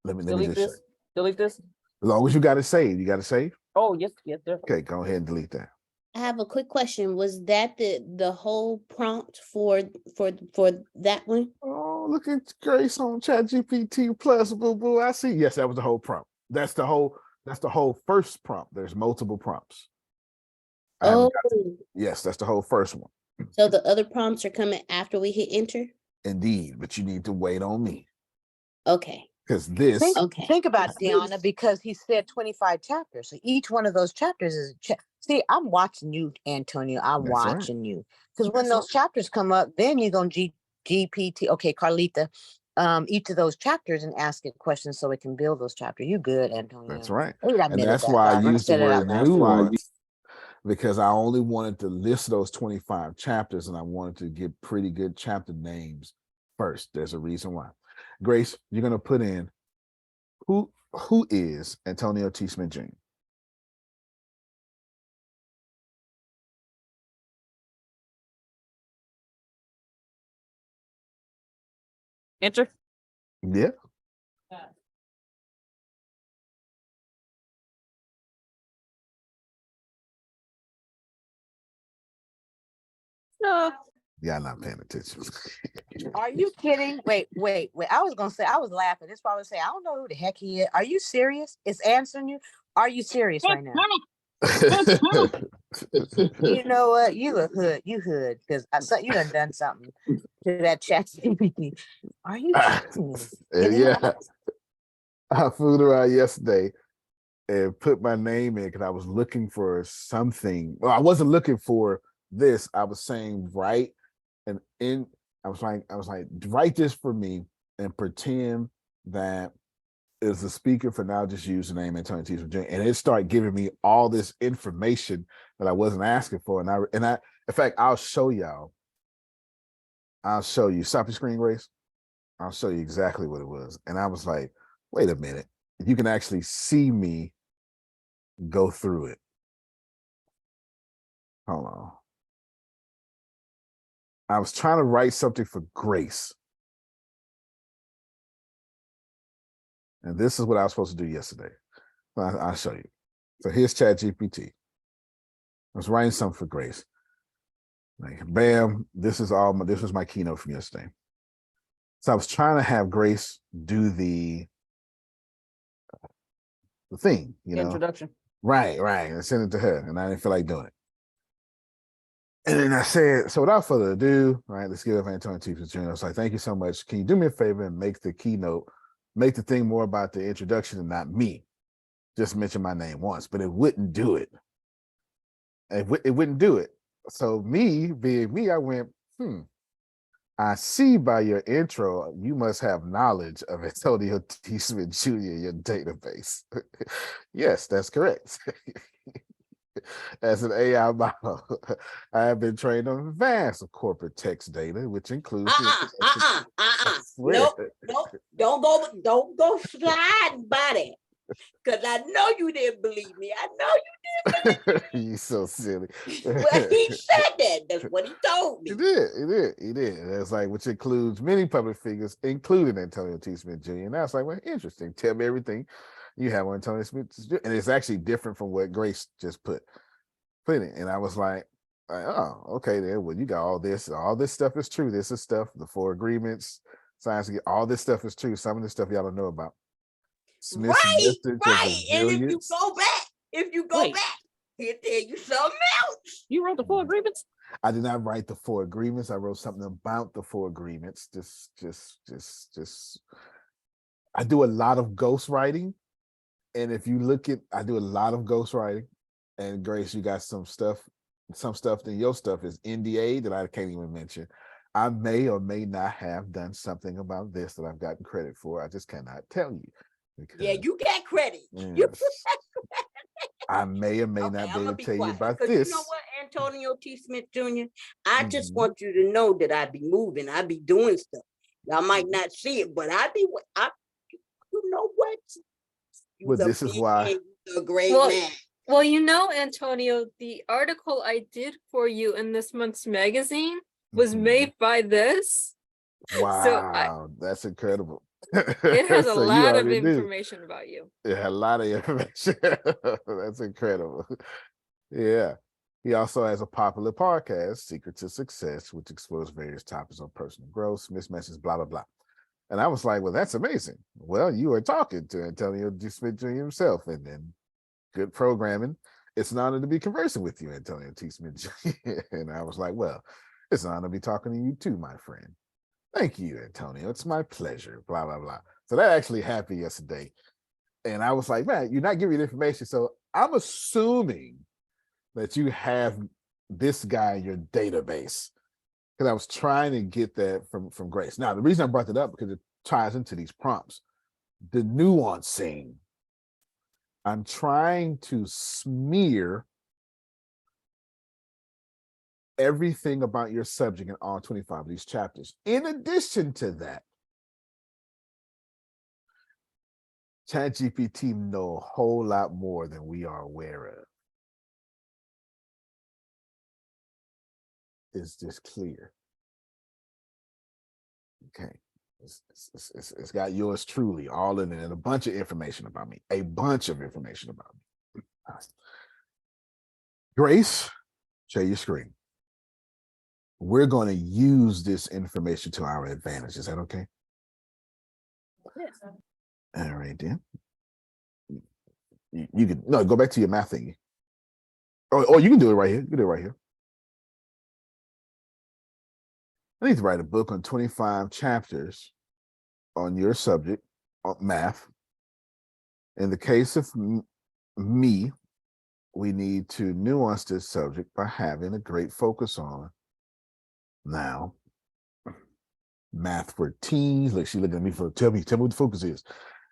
S1: Let me
S2: delete
S1: just
S2: this. Delete this.
S1: As long as you got it saved, you got it saved?
S2: Oh, yes, sir.
S1: Okay, go ahead and delete that.
S3: I have a quick question. Was that the whole prompt for that one?
S1: Oh, look at Grace on ChatGPT Plus, boo boo. I see. Yes, that was the whole prompt. That's the whole first prompt. There's multiple prompts. Yes, that's the whole first one.
S3: So the other prompts are coming after we hit enter?
S1: Indeed, but you need to wait on me.
S3: Okay.
S1: Because this.
S4: Think about it, Deanna, because he said 25 chapters. So each one of those chapters is see, I'm watching you, Antonio. I'm watching you. Because when those chapters come up, then you're gonna GPT. Okay, Carlita, each of those chapters and ask it questions so it can build those chapters. You good, Antonio?
S1: That's right.
S4: And
S1: that's why I used the word nuance, because I only wanted to list those 25 chapters and I wanted to get pretty good chapter names first. There's a reason why. Grace, you're going to put in who is Antonio T. Smith Jr.?
S2: Enter.
S1: Yeah.
S2: No.
S1: Yeah, I'm not paying attention.
S4: Are you kidding? Wait. I was gonna say I was laughing. It's probably say I don't know who the heck he is. Are you serious? It's answering you. Are you serious right now? You know what? You a hood. You hood because you done something to that ChatGPT. Are you serious?
S1: Yeah. I fooled around yesterday and put my name in because I was looking for something. Well, I wasn't looking for this. I was saying I was like, write this for me and pretend that is the speaker for now. Just use the name Antonio T. Smith, and it started giving me all this information that I wasn't asking for. And I, in fact, I'll show y'all. I'll show you. Stop your screen, Grace. I'll show you exactly what it was. And I was like, wait a minute. You can actually see me go through it. Hold on. I was trying to write something for Grace. And this is what I was supposed to do yesterday. I'll show you. So here's ChatGPT. I was writing something for Grace. Like, bam, this was my keynote from yesterday. So I was trying to have Grace do the thing,
S2: Introduction.
S1: Right. And send it to her. And I didn't feel like doing it. And then I said, so without further ado, right, let's give Antonio T. Smith Jr. I was like, thank you so much. Can you do me a favor and make the keynote make the thing more about the introduction and not me. Just mention my name once, but it wouldn't do it. It wouldn't do it. So me being me, I went, I see by your intro, you must have knowledge of Antonio T. Smith Jr. in your database. Yes, that's correct. As an AI model, I have been trained on vast corporate text data, which includes
S10: Nope. Don't go sliding by that. Because I know you didn't believe me. I know you didn't believe me.
S1: You so silly.
S10: Well, he said that. That's what he told me.
S1: He did. It's like, which includes many public figures, including Antonio T. Smith Jr. And I was like, well, interesting. Tell me everything you have on Antonio Smith Jr. And it's actually different from what Grace just put in it. And I was like, oh, okay, then. Well, you got all this. All this stuff is true. This is stuff, the 4 agreements, science, all this stuff is true. Some of this stuff y'all don't know about. Smith's
S10: right. And if you go back, he'll tell you something else.
S2: You wrote the 4 agreements?
S1: I did not write the 4 agreements. I wrote something about the 4 agreements. Just. I do a lot of ghostwriting, and if you look at, I do a lot of ghostwriting. And Grace, you got some stuff in your stuff is NDA that I can't even mention. I may or may not have done something about this that I've gotten credit for. I just cannot tell you.
S10: Yeah, you got credit.
S1: Yes. I may or may not be able to tell you about this.
S10: You know what, Antonio T. Smith Jr.? I just want you to know that I be moving. I be doing stuff. Y'all might not see it, but you know what?
S1: Well, this is why.
S10: A great man.
S9: Well, you know, Antonio, the article I did for you in this month's magazine was made by this.
S1: Wow, so that's incredible.
S9: It has a lot of information about you.
S1: It had a lot of information. That's incredible. Yeah. He also has a popular podcast, Secret to Success, which explores various topics on personal growth, mismatches, blah, blah, blah. And I was like, well, that's amazing. Well, you are talking to Antonio T. Smith Jr. himself, and then good programming. It's an honor to be conversing with you, Antonio T. Smith Jr. And I was like, well, it's an honor to be talking to you too, my friend. Thank you, Antonio. It's my pleasure, blah, blah, blah. So that actually happened yesterday. And I was like, man, you're not giving me the information. So I'm assuming that you have this guy in your database. Because I was trying to get that from Grace. Now, the reason I brought that up because it ties into these prompts. The nuancing. I'm trying to smear everything about your subject in all 25 of these chapters. In addition to that, ChatGPT know a whole lot more than we are aware of. It's just clear. Okay. It's got yours truly all in it and a bunch of information about me. A bunch of information about me. Grace, share your screen. We're going to use this information to our advantage. Is that okay?
S2: Yes.
S1: All right, then. You can go back to your math thingy. Or you can do it right here. You can do it right here. I need to write a book on 25 chapters on your subject, on math. In the case of me, we need to nuance this subject by having a great focus on now math for teens. Look, she looking at me for tell me what the focus is.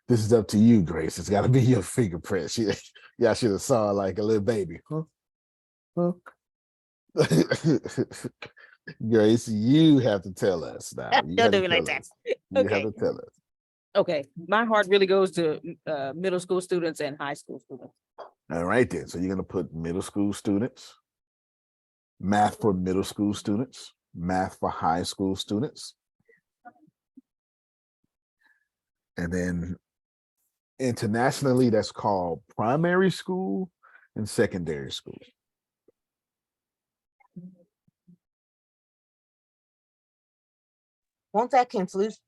S1: This is up to you, Grace. It's got to be your fingerprint. I should have saw like a little baby. Huh? Grace, you have to tell us now.
S2: Don't do me like that.
S1: You have to tell us.
S2: Okay, my heart really goes to middle school students and high school students.
S1: All right, then. So you're going to put middle school students, math for middle school students, math for high school students. And then internationally, that's called primary school and secondary school.
S4: Won't that confuse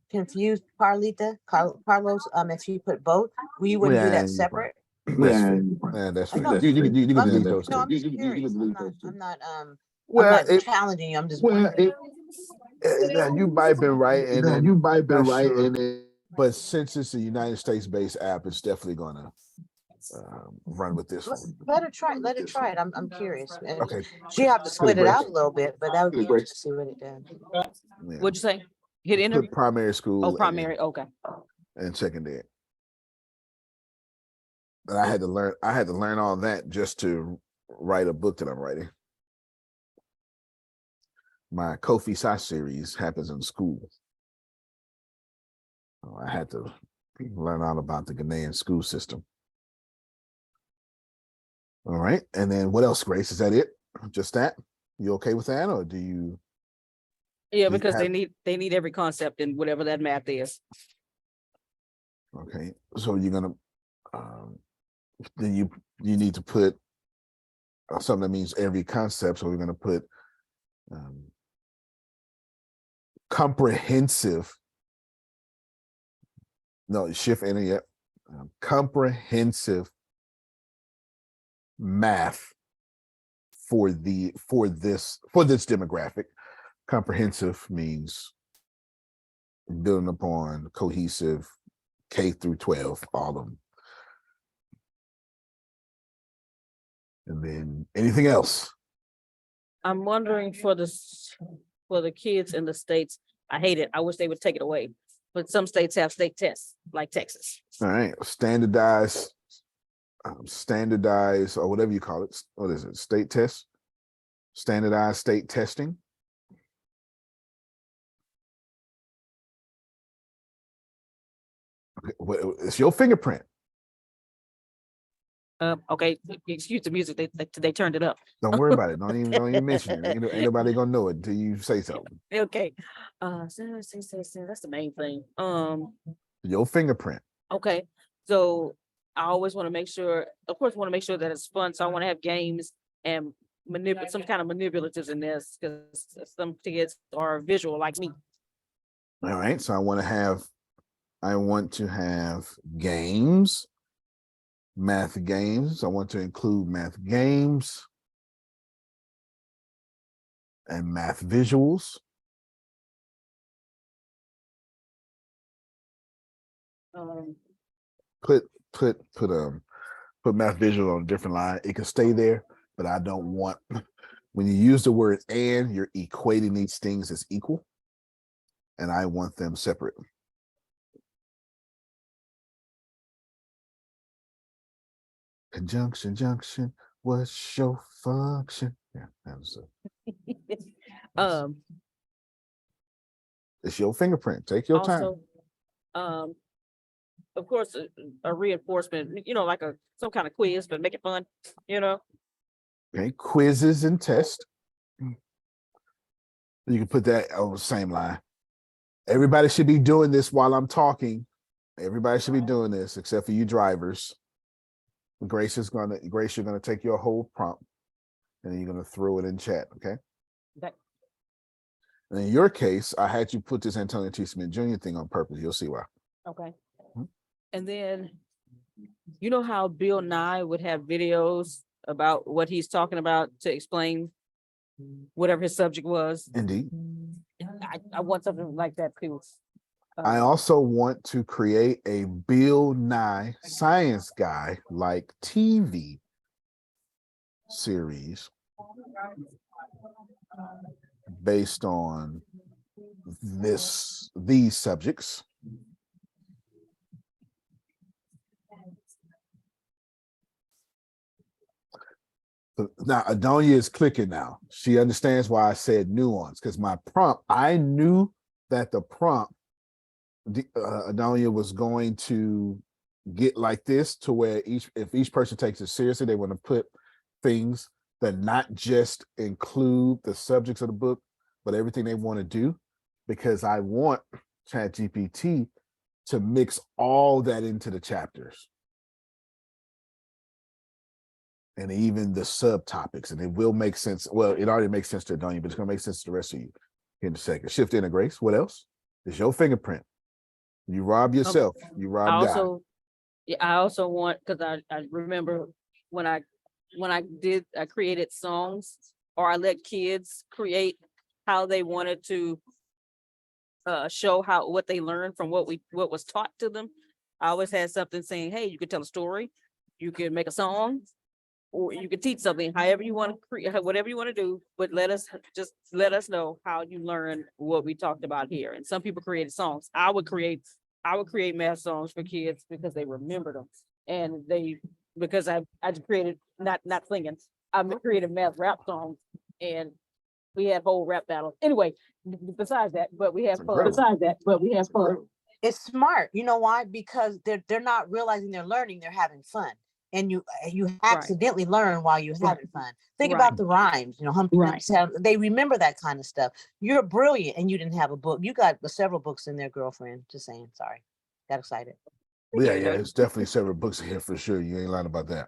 S4: Carlita, Carlos? If you put both, you wouldn't do that separate.
S1: That's fine. You can delete those.
S4: No, I'm just curious. I'm not challenging you. I'm just wondering.
S1: You might have been right, and then
S8: you might have been right, and
S1: But since it's a United States-based app, it's definitely going to run with this one.
S4: Let her try. Let her try it. I'm curious. And
S1: Okay.
S4: she have to split it
S1: Grace.
S4: out a little bit, but that would be great to see what it does.
S1: Yeah.
S2: What'd you say? Hit enter?
S1: Put primary school.
S2: Oh, primary. Okay.
S1: And secondary. And I had to learn all that just to write a book that I'm writing. My Kofi Sai series happens in school. So I had to learn all about the Ghanaian school system. All right. And then what else, Grace? Is that it? Just that? You okay with that? Or do you?
S2: Yeah, because they need every concept in whatever that math is.
S1: Okay. So you're gonna then you need to put something that means every concept. So we're gonna put comprehensive. No, shift enter yet. Comprehensive math for this demographic. Comprehensive means building upon cohesive K through 12, all of them. And then anything else?
S2: I'm wondering for the kids in the states, I hate it. I wish they would take it away. But some states have state tests, like Texas.
S1: All right, standardized, or whatever you call it. What is it? State test? Standardized state testing. Okay, it's your fingerprint.
S2: Okay, excuse the music. They turned it up.
S1: Don't worry about it. Don't even mention it. Ain't nobody gonna know it until you say something.
S2: Okay. That's the main thing.
S1: Your fingerprint.
S2: Okay. So I always want to make sure, of course, want to make sure that it's fun. So I want to have games and some kind of manipulatives in this because some kids are visual like me.
S1: All right. So I want to have games, math games. I want to include math games and math visuals. Put math visual on a different line. It can stay there, but I don't want, when you use the word and, you're equating these things as equal, and I want them separate. Conjunction, junction, what's your function? Yeah, that was it. It's your fingerprint. Take your time.
S2: Of course, a reinforcement, like some kind of quiz, but make it fun,
S1: Okay, quizzes and tests. You can put that on the same line. Everybody should be doing this while I'm talking. Everybody should be doing this except for you drivers. Grace, you're gonna take your whole prompt and then you're gonna throw it in chat, okay?
S2: Okay.
S1: And in your case, I had you put this Antonio T. Smith Jr. thing on purpose. You'll see why.
S2: Okay. And then, you know how Bill Nye would have videos about what he's talking about to explain whatever his subject was?
S1: Indeed.
S2: I want something like that too.
S1: I also want to create a Bill Nye Science Guy like TV series based on these subjects. Now Adonia is clicking now. She understands why I said nuance, because my prompt, I knew that the prompt Adonia was going to get like this, to where if each person takes it seriously, they want to put things that not just include the subjects of the book, but everything they want to do, because I want ChatGPT to mix all that into the chapters. And even the subtopics, and it will make sense. Well, it already makes sense to Adonia, but it's going to make sense to the rest of you in a second. Shift enter, Grace. What else? It's your fingerprint. You rob yourself. You rob God.
S2: I also want, because I remember when I created songs, or I let kids create how they wanted to show what they learned from what was taught to them. I always had something saying, hey, you could tell a story, you can make a song, or you can teach something, however you want to create, whatever you want to do, but let us know how you learn what we talked about here. And some people created songs. I would create math songs for kids because they remembered them. And because I created, not singing, I created math rap songs, and we had whole rap battles. Anyway, besides that, but we have fun.
S4: It's smart. You know why? Because they're not realizing they're learning, they're having fun. And you accidentally learn while you're having fun. Think about the rhymes, Humpty Dumpty, they remember that kind of stuff. You're brilliant and you didn't have a book. You got several books in there, girlfriend. Just saying, sorry. Got excited.
S1: Yeah, it's definitely several books here for sure. You ain't lying about that.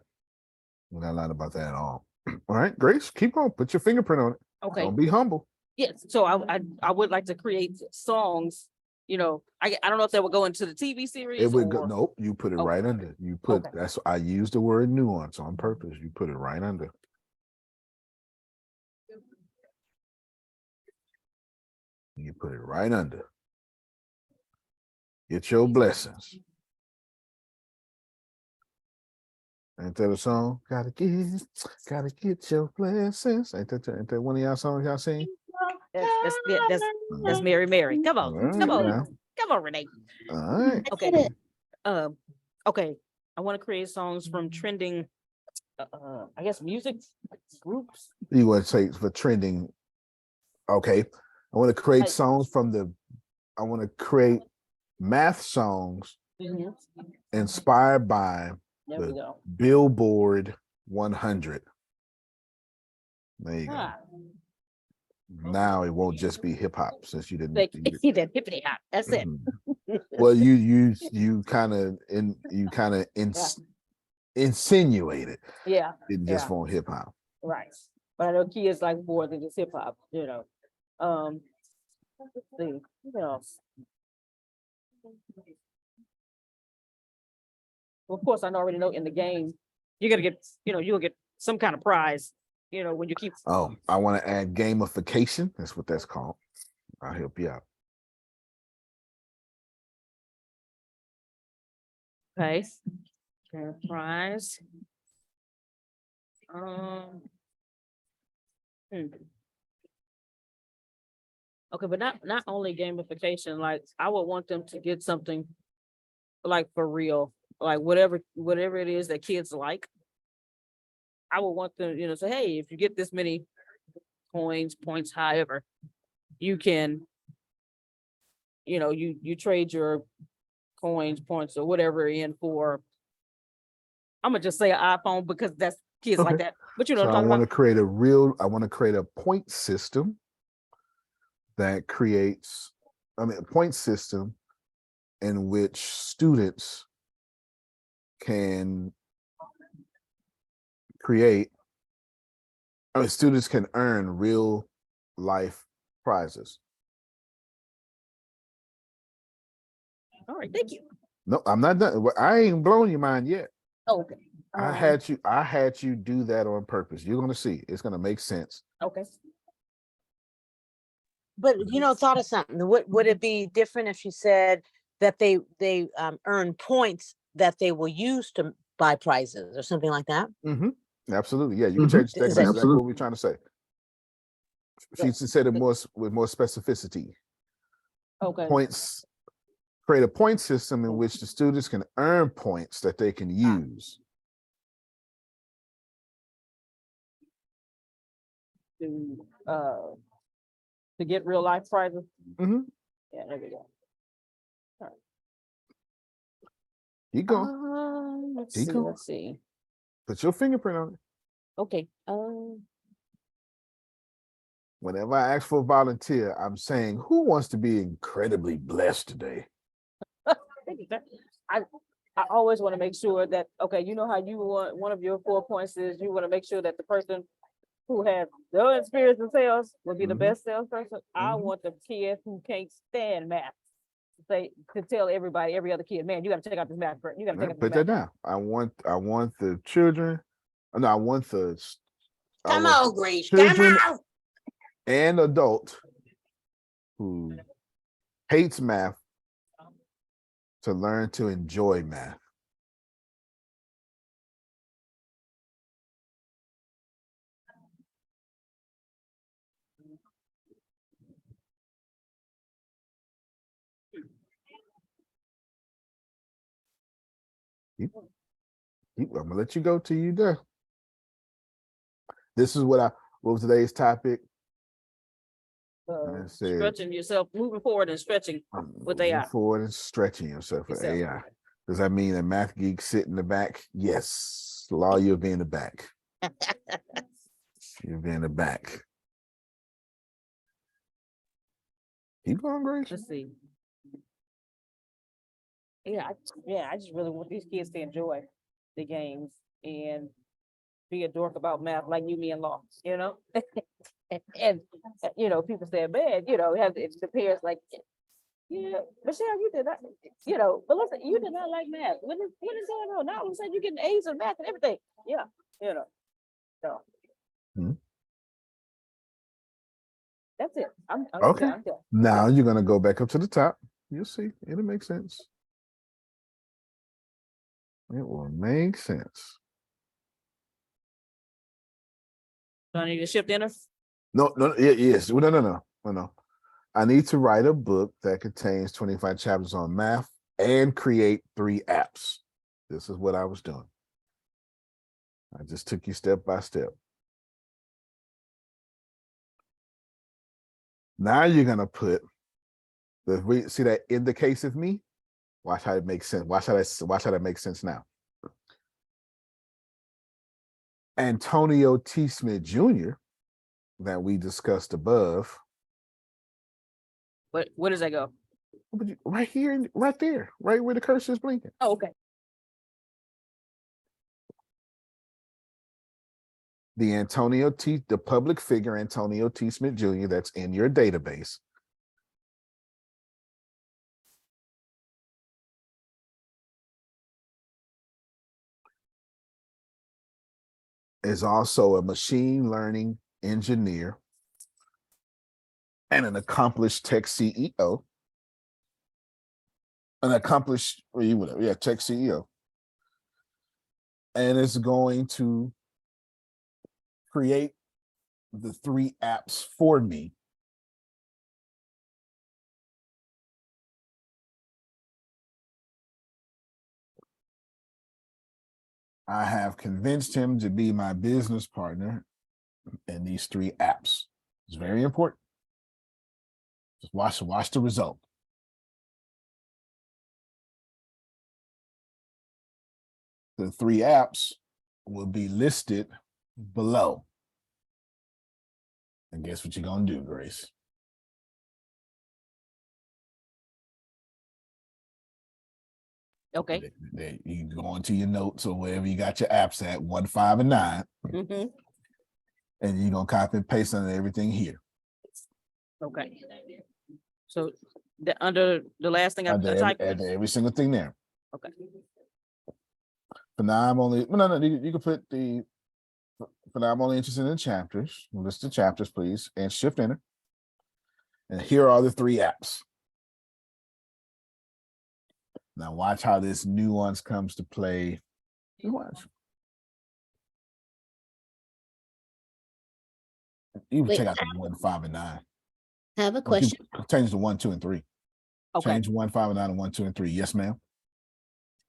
S1: You're not lying about that at all. All right, Grace, keep going. Put your fingerprint on it.
S2: Okay.
S1: Don't be humble.
S2: Yes. So I would like to create songs. I don't know if that would go into the TV series.
S1: It would go. Nope. You put it right under. You put.
S2: Okay.
S1: That's. I used the word nuance on purpose. You put it right under. You put it right under. Get your blessings. Ain't that a song? Gotta get your blessings. Ain't that one of y'all songs y'all sing?
S2: That's Mary. Come on,
S1: right,
S2: come on, Renee.
S1: All right.
S2: Okay. Okay. I want to create songs from trending, I guess, music groups.
S1: You want to say for trending? Okay. I want to create songs I want to create math songs inspired by the Billboard 100. There you go. Now it won't just be hip hop, since you didn't.
S2: You did hippity hop. That's it.
S1: Well, you kind of insinuated.
S2: Yeah.
S1: It just won't hip hop.
S2: Right. But I know kids like more than just hip hop. Let's see. Well, of course, I already know in the game, you're gonna get, you'll get some kind of prize. When you keep.
S1: Oh, I want to add gamification. That's what that's called. I'll help you out.
S2: Okay. Prize. Okay, but not only gamification. Like, I would want them to get something, like, for real, like whatever it is that kids like. I would want them, say, hey, if you get this many coins, points, however, you can, you trade your coins, points, or whatever in for, I'm gonna just say an iPhone because that's kids like that. But
S1: So I want to create a point system that creates, a point system in which students can students can earn real life prizes.
S2: All right, thank you.
S1: No, I'm not done. I ain't blown your mind yet.
S2: Oh, okay.
S1: I had you do that on purpose. You're gonna see. It's gonna make sense.
S2: Okay.
S4: But thought of something. Would it be different if you said that they earn points that they will use to buy prizes or something like that?
S1: Mm-hmm. Absolutely. Yeah, you can change that. That's exactly what we're trying to say. She said it with more specificity.
S2: Okay.
S1: Points. Create a point system in which the students can earn points that they can use.
S2: To get real life prizes.
S1: Mm-hmm.
S2: Yeah, there we go. All right.
S1: Keep going.
S2: Let's see.
S1: Put your fingerprint on it.
S2: Okay.
S1: Whenever I ask for a volunteer, I'm saying, who wants to be incredibly blessed today?
S2: I always want to make sure that, okay, you know how you want, one of your 4 points is you want to make sure that the person who has no experience in sales will be the best salesperson. I want the kid who can't stand math to tell every other kid, man, you got to check out this math. You got to check out this
S1: Put that down. I want the children. No, I want the.
S10: Come on, Grace. Come on.
S1: And adult who hates math to learn to enjoy math. I'm gonna let you go till you done. This is what was today's topic? I said,
S2: Stretching yourself, moving forward and stretching with
S1: moving
S2: AI.
S1: forward and stretching yourself with AI. Does that mean that math geeks sit in the back? Yes. Law, you'll be in the back. You'll be in the back. Keep going, Grace.
S2: Let's see. Yeah, I just really want these kids to enjoy the games and be a dork about math like you, me, and law, you know? and you know, people say, man, you know, have the parents like, yeah, Michelle, you did not, you know, but listen, you did not like math. What is going on? Now all of a sudden you're getting A's in math and everything. Yeah, you know. So that's it. I'm
S1: Okay.
S2: done.
S1: Now you're gonna go back up to the top. You'll see. It'll make sense. It will make sense.
S2: Do I need to shift enter?
S1: No, yes. No. I need to write a book that contains 25 chapters on math and create 3 apps. This is what I was doing. I just took you step by step. Now you're gonna put see that in the case of me. Watch how it makes sense. Watch how that makes sense now. Antonio T. Smith Jr. that we discussed above.
S2: Where does that go?
S1: Right here, right there, right where the cursor is blinking.
S2: Oh, okay.
S1: The public figure Antonio T. Smith Jr. that's in your database is also a machine learning engineer and an accomplished tech CEO. Tech CEO. And is going to create the 3 apps for me. I have convinced him to be my business partner in these 3 apps. It's very important. Just watch the result. The 3 apps will be listed below. And guess what you're gonna do, Grace?
S2: Okay.
S1: You go into your notes or wherever you got your apps at, 1, 5, and 9.
S2: Mm-hmm.
S1: And you're gonna copy and paste on everything here.
S2: Okay. So under the last thing I typed.
S1: Every single thing there.
S2: Okay.
S1: For now, I'm only you can put for now I'm only interested in the chapters. List the chapters, please, and shift enter. And here are the 3 apps. Now watch how this nuance comes to play. Watch. You can check out the 1, 5, and 9.
S3: I have a question.
S1: Change the 1, 2, and 3.
S2: Okay.
S1: Change 1, 5, and 9 and 1, 2, and 3. Yes, ma'am.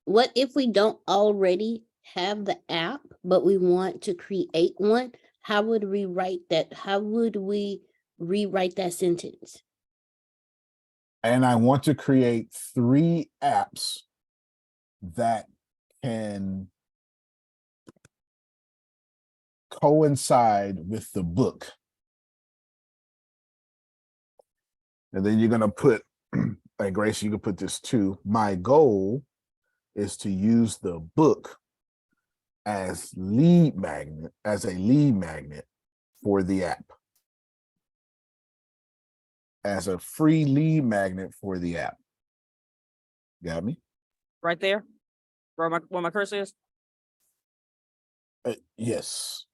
S3: What if we don't already have the app, but we want to create one? How would we write that? How would we rewrite that sentence?
S1: And I want to create 3 apps that can coincide with the book. And then you're gonna put, like Grace, you can put this too. My goal is to use the book as a lead magnet for the app. As a free lead magnet for the app. Got me?
S2: Right there, where my cursor is.
S1: Yes.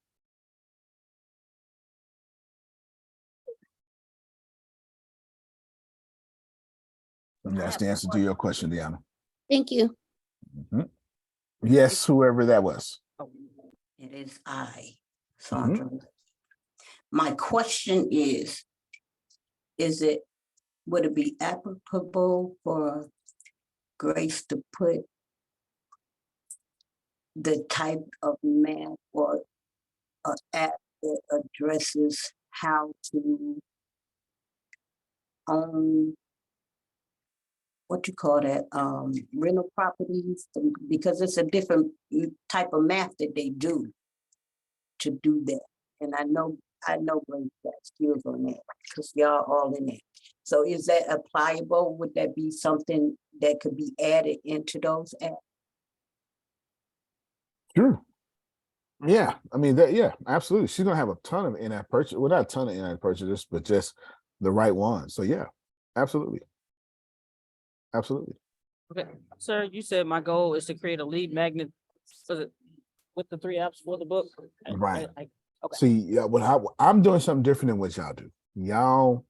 S1: And that's the answer to your question, Deanna.
S3: Thank you.
S1: Mhm. Yes, whoever that was.
S10: It is I, Sandra. My question is would it be applicable for Grace to put the type of math or app that addresses how to own, what you call that, rental properties? Because it's a different type of math that they do to do that. And I know Grace got skills on that because y'all all in it. So is that applicable? Would that be something that could be added into those apps?
S1: Sure. Yeah, I mean that. Yeah, absolutely. She's gonna have a ton of in-app purchase. Well, not a ton of in-app purchases, but just the right one. So yeah, absolutely, absolutely.
S2: Okay, sir, you said my goal is to create a lead magnet with the 3 apps for the book.
S1: Right.
S2: Okay.
S1: See, yeah, I'm doing something different than what y'all do. Y'all,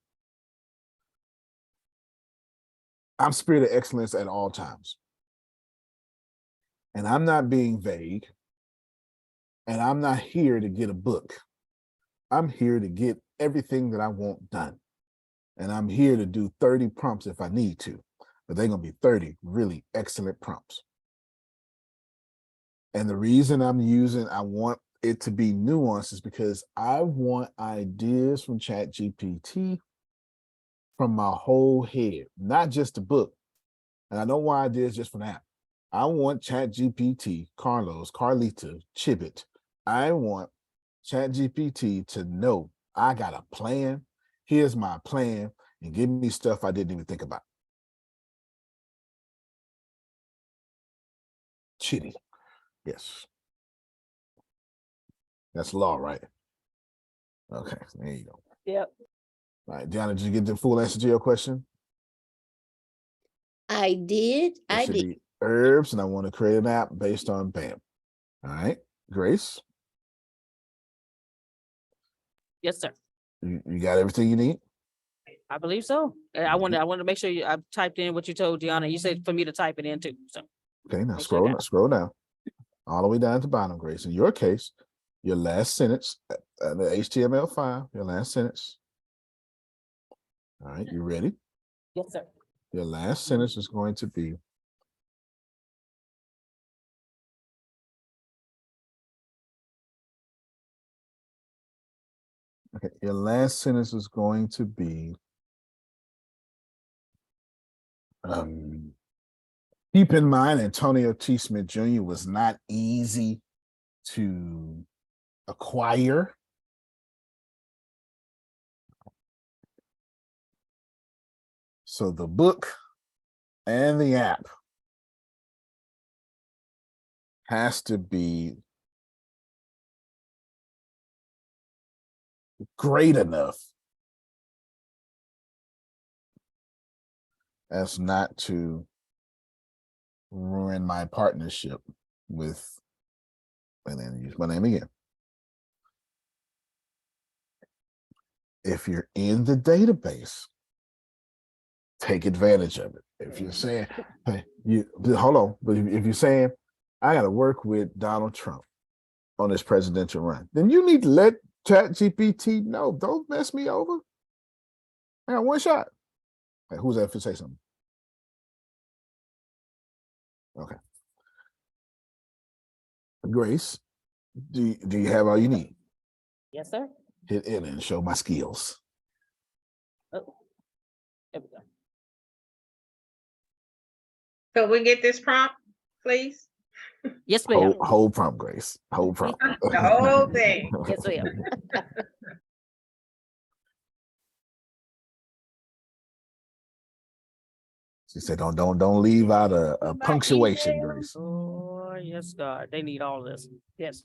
S1: I'm spirit of excellence at all times, and I'm not being vague. And I'm not here to get a book. I'm here to get everything that I want done. And I'm here to do 30 prompts if I need to, but they're going to be 30 really excellent prompts. And the reason I want it to be nuanced is because I want ideas from ChatGPT from my whole head, not just the book. And I don't want ideas just for that. I want ChatGPT, Carlos, Carlita, Chibit. I want ChatGPT to know I got a plan. Here's my plan, and give me stuff I didn't even think about. Chitty. Yes. That's law, right? Okay, there you go.
S2: Yep.
S1: All right, Deanna, did you get the full answer to your question?
S3: I did.
S1: It should be herbs, and I want to create an app based on BAM. All right, Grace?
S2: Yes, sir.
S1: You got everything you need?
S2: I believe so. I wanted to make sure I typed in what you told Gianna. You said for me to type it in too. So
S1: Okay, now
S2: make sure I
S1: scroll down. All the way down to the bottom, Grace. In your case, your last sentence, the HTML5, your last sentence. All right, you ready?
S2: Yes, sir.
S1: Your last sentence is going to be, okay, your last sentence is going to be, keep in mind, Antonio T. Smith Jr. was not easy to acquire. So the book and the app has to be great enough as not to ruin my partnership with, and then use my name again. If you're in the database, take advantage of it. If you're saying, hey, hold on, but if you're saying, I got to work with Donald Trump on this presidential run, then you need to let ChatGPT know, don't mess me over. I got one shot. Hey, who's that to say something? Okay. Grace, do you have all you need?
S2: Yes, sir.
S1: Hit enter and show my skills.
S2: Oh, there we go.
S7: So we get this prompt, please?
S2: Yes, ma'am.
S1: Whole prompt, Grace. Whole prompt.
S7: The whole thing.
S2: Yes, ma'am.
S1: She said, don't leave out a punctuation, Grace.
S2: Oh, yes, God. They need all this. Yes.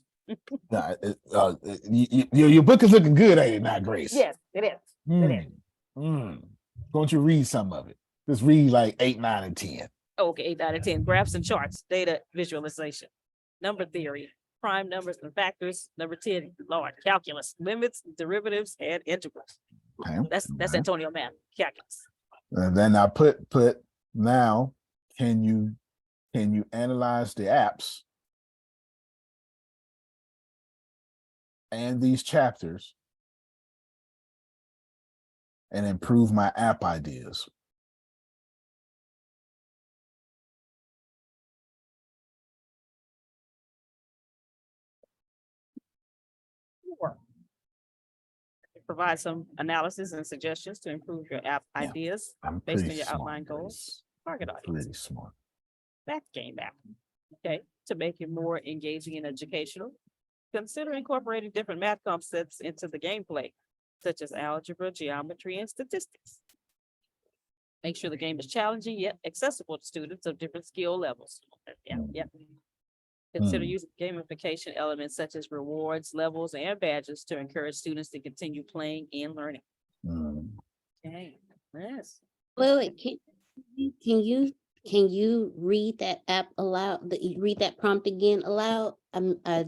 S1: Your book is looking good, ain't it, not Grace?
S2: Yes, it is. It is.
S1: Don't you read some of it? Just read like 8, 9, and 10.
S2: Okay, 8 out of 10. Graphs and charts, data visualization, number theory, prime numbers and factors. Number 10, Lord, calculus, limits, derivatives, and integrals.
S1: Okay.
S2: That's Antonio math, calculus.
S1: And then I put Now, can you analyze the apps and these chapters and improve my app ideas?
S2: Sure. Provide some analysis and suggestions to improve your app
S1: Yeah,
S2: ideas
S1: I'm
S2: based
S1: pretty
S2: on your
S1: smart,
S2: outline
S1: Grace.
S2: goals, target
S1: I'm
S2: audience.
S1: pretty smart.
S2: That game app. Okay, to make it more engaging and educational, consider incorporating different math concepts into the gameplay, such as algebra, geometry, and statistics. Make sure the game is challenging yet accessible to students of different skill levels. Yeah. Consider using gamification elements such as rewards, levels, and badges to encourage students to continue playing and learning. Okay, yes.
S3: Wait, can you read that app aloud? Read that prompt again aloud? I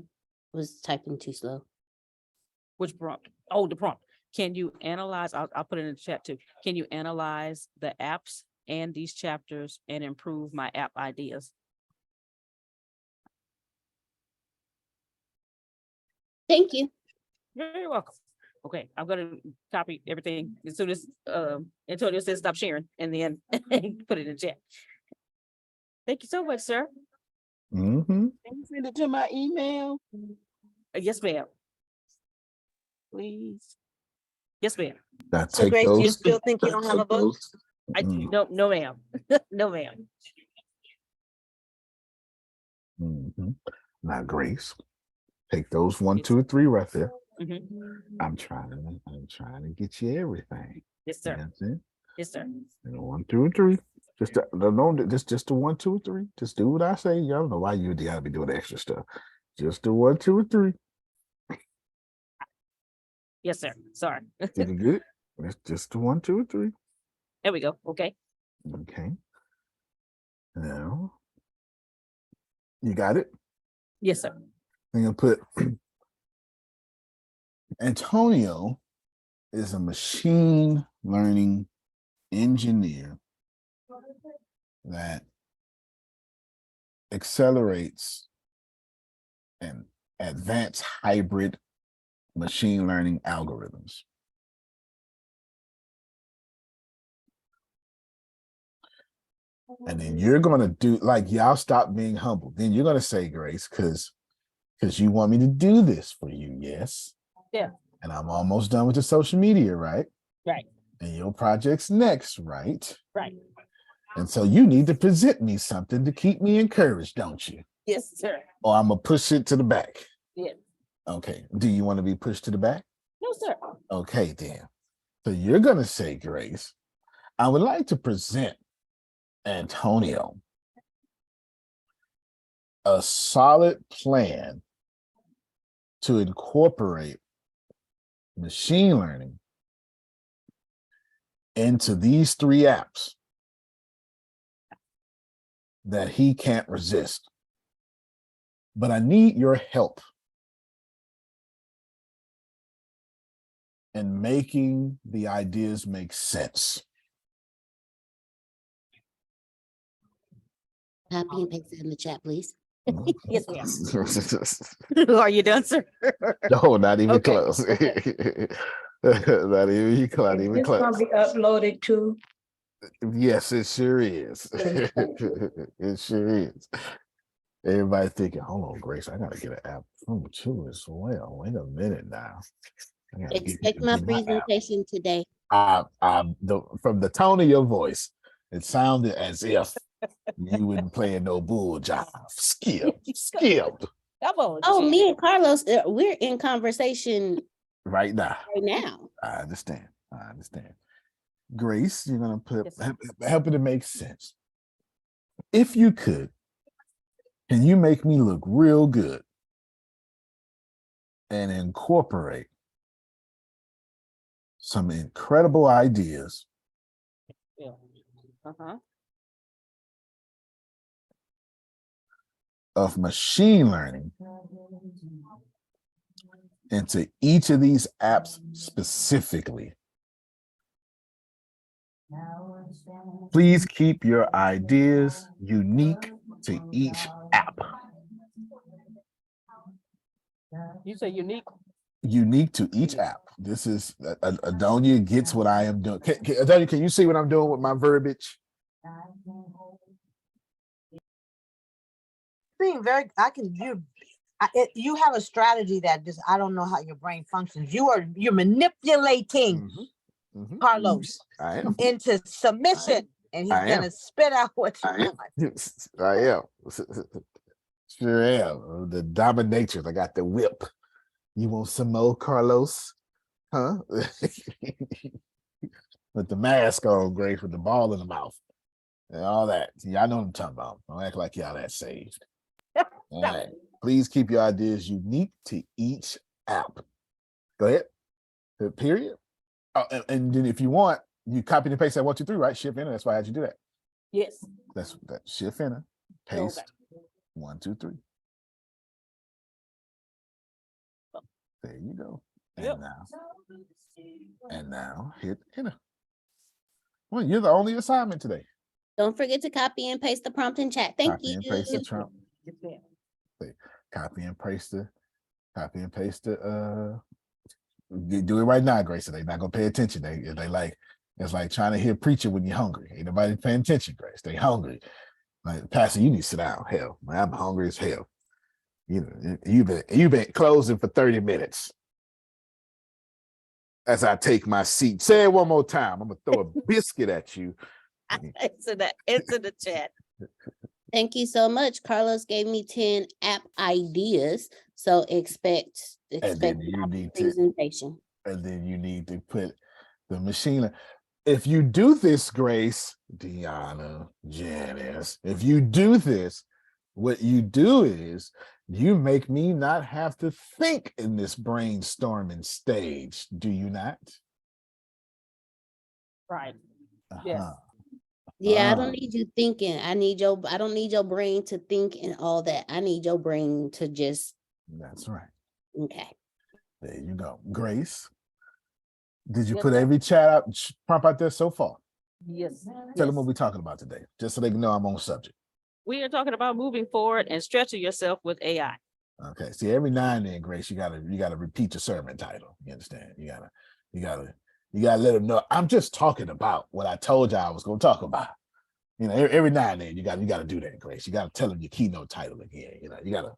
S3: was typing too slow.
S2: Which prompt? Oh, the prompt. Can you analyze? I'll put it in the chat too. Can you analyze the apps and these chapters and improve my app ideas?
S3: Thank you.
S2: You're very welcome. Okay, I'm gonna copy everything as soon as Antonio says stop sharing, and then put it in chat. Thank you so much, sir.
S1: Mm-hmm.
S4: Can you send it to my email,
S2: Yes, ma'am.
S4: please?
S2: Yes, ma'am.
S1: Now
S4: So
S1: take
S4: Grace, you
S1: those.
S4: still think you don't have a book?
S2: No, ma'am. No, ma'am.
S1: Mhm. Now, Grace, take those 1, 2, and 3 right there.
S2: Mhm.
S1: I'm trying to get you everything.
S2: Yes, sir.
S1: That's it.
S2: Yes, sir.
S1: And 1, 2, and 3. Just the, just the 1, 2, and 3. Just do what I say. Y'all don't know why you gotta be doing the extra stuff. Just the 1, 2, and 3.
S2: Yes, sir. Sorry.
S1: Did you get it? It's just the 1, 2, and 3.
S2: There we go. Okay.
S1: Okay. Now, you got it?
S2: Yes, sir.
S1: I'm gonna put Antonio is a machine learning engineer that accelerates and advanced hybrid machine learning algorithms. And then you're going to do, like, y'all stop being humble. Then you're going to say, Grace, because you want me to do this for you. Yes.
S2: Yeah.
S1: And I'm almost done with the social media, right?
S2: Right.
S1: And your project's next, right?
S2: Right.
S1: And so you need to present me something to keep me encouraged, don't you?
S2: Yes, sir.
S1: Or I'm going to push it to the back.
S2: Yeah.
S1: Okay. Do you want to be pushed to the back?
S2: No, sir.
S1: Okay, then. So you're going to say, Grace, I would like to present Antonio a solid plan to incorporate machine learning into these 3 apps that he can't resist. But I need your help in making the ideas make sense.
S3: Copy and paste it in the chat, please.
S2: Yes, ma'am. Are you done, sir?
S1: No, not even
S2: Okay,
S1: close.
S2: okay.
S1: Not even
S10: It's
S1: close.
S10: gonna be uploaded too.
S1: Yes, it sure is. It sure is. Everybody thinking, hold on, Grace, I gotta get an app from you as well. Wait a minute now. I gotta
S3: Expect my
S1: get app.
S3: presentation today.
S1: From the tone of your voice, it sounded as if you wouldn't play no bull job. Skip.
S2: Come on.
S3: Oh,
S2: Jen.
S3: me and Carlos, we're in conversation
S1: Right now.
S3: right now.
S1: I understand. Grace, you're gonna put
S2: Yes,
S1: help it to make sense. If you could, can you make me look real good and incorporate some incredible ideas
S2: Yeah. Uh-huh.
S1: of machine learning into each of these apps specifically? Please keep your ideas unique to each app.
S2: You say unique.
S1: Unique to each app. This is Adonia gets what I am doing. Adonia, can you see what I'm doing with my verbiage?
S4: Being very, you have a strategy that just, I don't know how your brain functions. You're manipulating Carlos
S1: I am.
S4: into submission, and he's gonna spit out what you want.
S1: I am. Sure am. The dominatrix. I got the whip. You want some more, Carlos? Huh? With the mask on, Grace, with the ball in the mouth and all that. Y'all know what I'm talking about. Don't act like y'all that saved. All right. Please keep your ideas unique to each app. Go ahead. Period. Oh, and then if you want, you copy and paste that 1, 2, 3, right? Shift enter. That's why I had you do that.
S2: Yes.
S1: That's that. Shift enter. Paste. 1, 2, 3. There you go. And now hit enter. Well, you're the only assignment today.
S3: Don't forget to copy and paste the prompt in chat. Thank you.
S1: And paste the Trump. Copy and paste the. Do it right now, Grace. They're not gonna pay attention. They like, it's like trying to hear preacher when you're hungry. Ain't nobody paying attention, Grace. They hungry. Like, Pastor, you need to sit down. Hell, man, I'm hungry as hell. You know, you've been closing for 30 minutes. As I take my seat. Say it one more time. I'm gonna throw a biscuit at you.
S2: It's in the chat.
S3: Thank you so much. Carlos gave me 10 app ideas. So expect presentation.
S1: And then you need to put the machine. If you do this, Grace, Deanna, Janice, if you do this, what you do is you make me not have to think in this brainstorming stage. Do you not?
S2: Right. Yes.
S3: Yeah, I don't need you thinking. I don't need your brain to think and all that. I need your brain to just.
S1: That's right.
S3: Okay.
S1: There you go. Grace, did you put every prompt out there so far?
S2: Yes.
S1: Tell them what we're talking about today, just so they can know I'm on subject.
S2: We are talking about moving forward and stretching yourself with AI.
S1: Okay. See, every now and then, Grace, you gotta repeat your sermon title. You understand? You gotta let them know I'm just talking about what I told you I was gonna talk about. You know, every now and then you gotta do that, Grace. You gotta tell them your keynote title again. You know, you gotta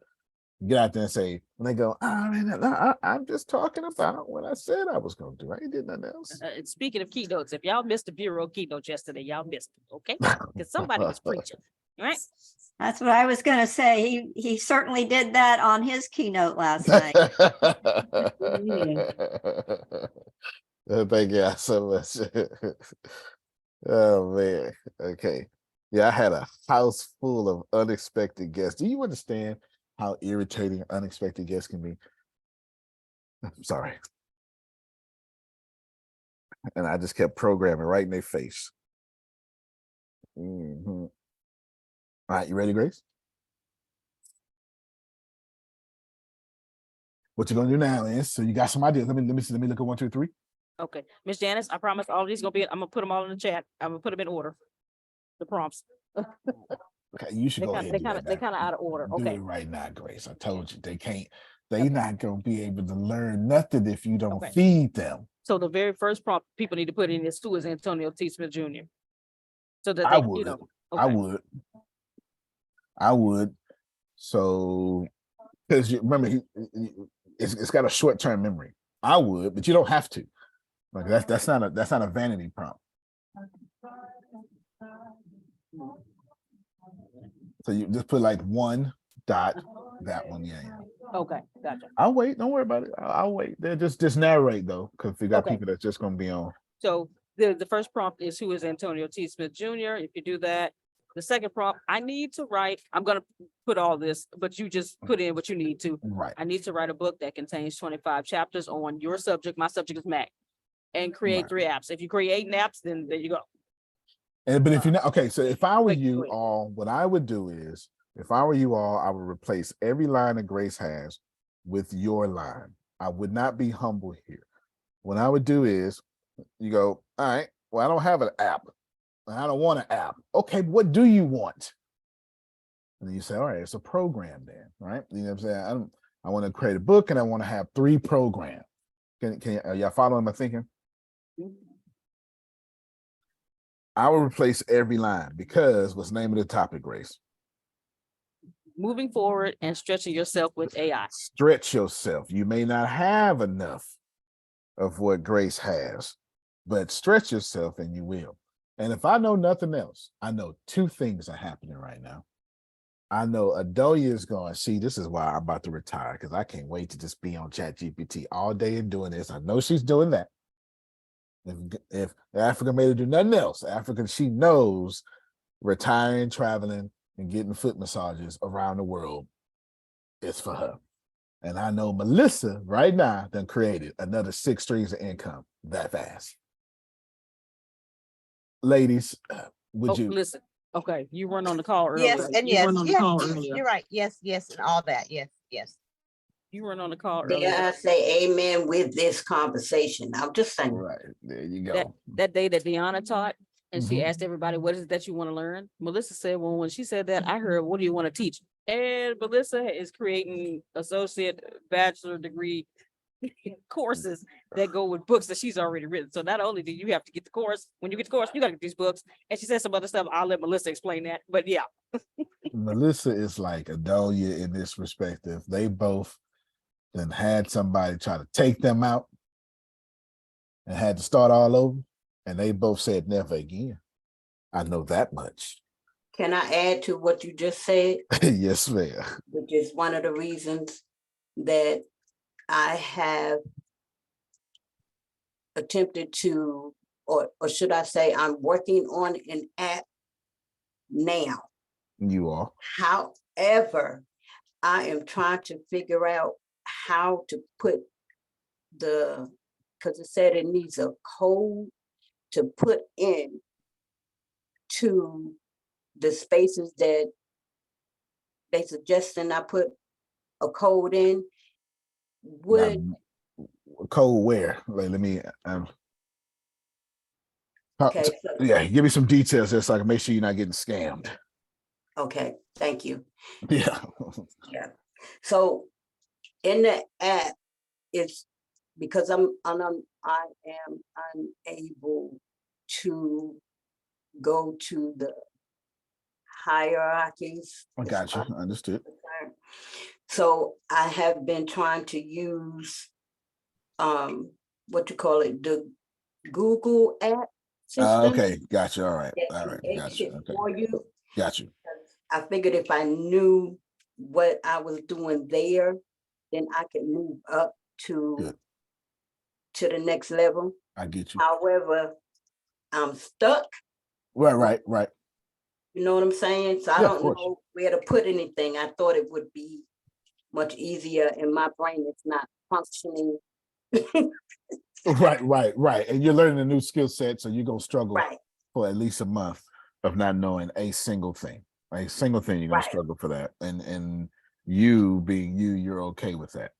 S1: get out there and say, when they go, oh man, I'm just talking about what I said I was gonna do. I ain't did nothing else.
S2: Speaking of keynotes, if y'all missed the Bureau keynote yesterday, y'all missed it, okay? Because somebody was preaching, right?
S11: That's what I was gonna say. He certainly did that on his keynote last night.
S1: Thank you so much. Oh man. Okay. Yeah, I had a house full of unexpected guests. Do you understand how irritating unexpected guests can be? I'm sorry. And I just kept programming right in their face. All right, you ready, Grace? What you're gonna do now is, so you got some ideas. Let me see. Let me look at 1, 2, 3.
S2: Okay, Miss Janice, I promise all these gonna be. I'm gonna put them all in the chat. I'm gonna put them in order. The prompts.
S1: Okay, you should go ahead.
S2: They kind of out of order.
S1: Do
S2: Okay,
S1: it right now, Grace. I told you they can't. They're not gonna be able to learn nothing if you don't feed them.
S2: so the very first prompt people need to put in is who is Antonio T. Smith Jr. So that
S1: I
S2: they,
S1: would.
S2: you know,
S1: I would. So, because you remember, it's got a short-term memory. I would, but you don't have to. Like that's not a vanity prompt. So you just put like 1 dot that one. Yeah.
S2: Okay, gotcha.
S1: I'll wait. Don't worry about it. I'll wait. They're just narrate though, because we got people that's just gonna be on.
S2: So the first prompt is who is Antonio T. Smith Jr. If you do that, the second prompt, I need to write. I'm gonna put all this, but you just put in what you need to.
S1: Right.
S2: I need to write a book that contains 25 chapters on your subject. My subject is Mac, and create 3 apps. If you create apps, then there you go.
S1: But if you're not okay, so if I were you all, what I would do is, if I were you all, I would replace every line that Grace has with your line. I would not be humble here. What I would do is, you go, all right, well, I don't have an app. I don't want an app. Okay, what do you want? And then you say, all right, it's a program then, right? You know what I'm saying? I want to create a book and I want to have 3 programs. Are y'all following my thinking? I will replace every line because what's the name of the topic, Grace?
S2: Moving forward and stretching yourself with AI.
S1: Stretch yourself. You may not have enough of what Grace has, but stretch yourself and you will. And if I know nothing else, I know 2 things are happening right now. I know Adonia is going, see, this is why I'm about to retire, because I can't wait to just be on ChatGPT all day and doing this. I know she's doing that. If Africa made her do nothing else, Africa, she knows retiring, traveling, and getting foot massages around the world is for her. And I know Melissa right now done created another 6 streams of income that fast. Ladies, would you
S2: listen? Okay, you weren't on the call earlier.
S4: Yes, and
S2: You
S4: yes,
S2: weren't on the
S4: yes,
S2: call
S4: yes,
S2: earlier.
S4: you're right. Yes, yes, and all that. Yes, yes.
S2: You weren't on the call
S10: May
S2: earlier.
S10: I say amen with this conversation? I'm just saying.
S1: right there you go.
S2: That day that Deanna taught, and she
S1: Mhm.
S2: asked everybody, what is it that you want to learn? Melissa said, well, when she said that, I heard, what do you want to teach? And Melissa is creating associate bachelor degree courses that go with books that she's already written. So not only do you have to get the course, when you get the course, you got to get these books. And she said some other stuff. I'll let Melissa explain that. But yeah.
S1: Melissa is like Adonia in this perspective. They both then had somebody try to take them out and had to start all over. And they both said never again. I know that much.
S10: Can I add to what you just said?
S1: Yes, ma'am.
S10: Which is one of the reasons that I have attempted to, or should I say, I'm working on an app now.
S1: You are.
S10: However, I am trying to figure out how to put because it said it needs a code to put in to the spaces that they suggesting I put a code in. Would
S1: Code where? Like, let me
S10: okay, so,
S1: yeah, give me some details there so I can make sure you're not getting scammed.
S10: okay, thank you.
S1: Yeah.
S10: Yeah. So in the app, it's because I am unable to go to the hierarchies.
S1: I got you. Understood.
S10: So I have been trying to use what you call it, the Google app system.
S1: Okay, got you. All right. All right. Got you. Okay.
S10: For you.
S1: Got you.
S10: I figured if I knew what I was doing there, then I could move up to the next level.
S1: I get you.
S10: However, I'm stuck.
S1: Right.
S10: You know what I'm saying? So I
S1: Yeah,
S10: don't know where to put anything. I thought it would be much easier, and my brain is not functioning.
S1: Right. And you're learning a new skill set, so you're gonna struggle
S10: Right.
S1: for at least a month of not knowing a single thing. A single thing you're gonna struggle for that. And you being you, you're okay with that.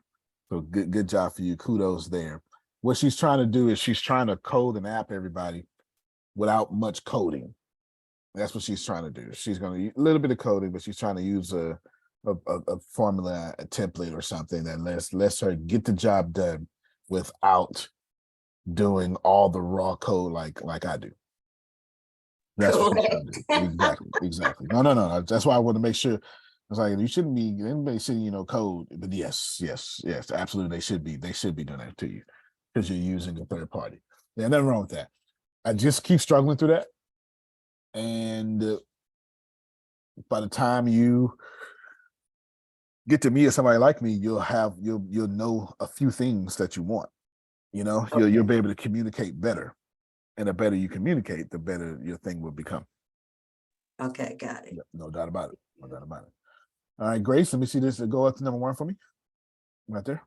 S1: So good job for you. Kudos there. What she's trying to do is she's trying to code an app, everybody, without much coding. That's what she's trying to do. She's going to use a little bit of coding, but she's trying to use a formula, a template or something that lets her get the job done without doing all the raw code like I do. That's what she's trying to do. Exactly. No. That's why I want to make sure. It's like you shouldn't be anybody saying code, but yes, absolutely they should be doing that to you because you're using a third party. Yeah, nothing wrong with that. I just keep struggling through that. And by the time you get to me or somebody like me, you'll know a few things that you want. You'll be able to communicate better, and the better you communicate, the better your thing will become.
S10: Okay, got it.
S1: No doubt about it. All right, Grace, let me see this. Go up to number 1 for me. Right there.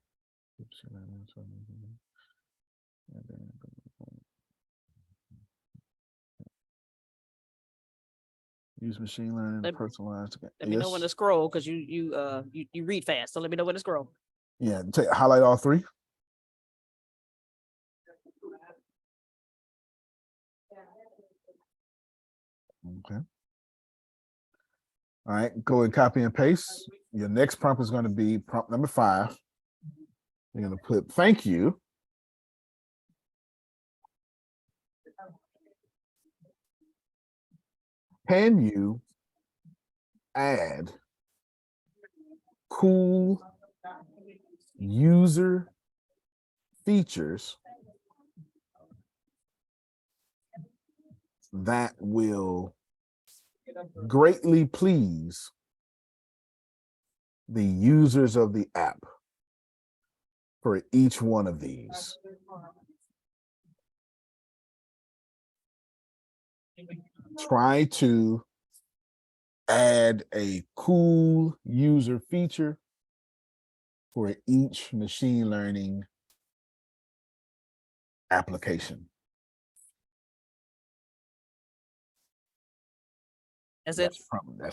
S1: Use machine learning to personalize.
S2: Let me know when to scroll because you read fast. So let me know when to scroll.
S1: Yeah, highlight all 3. Okay. All right, go and copy and paste. Your next prompt is going to be prompt number 5. You're going to put thank you. Can you add cool user features that will greatly please the users of the app for each one of these? Try to add a cool user feature for each machine learning application. That's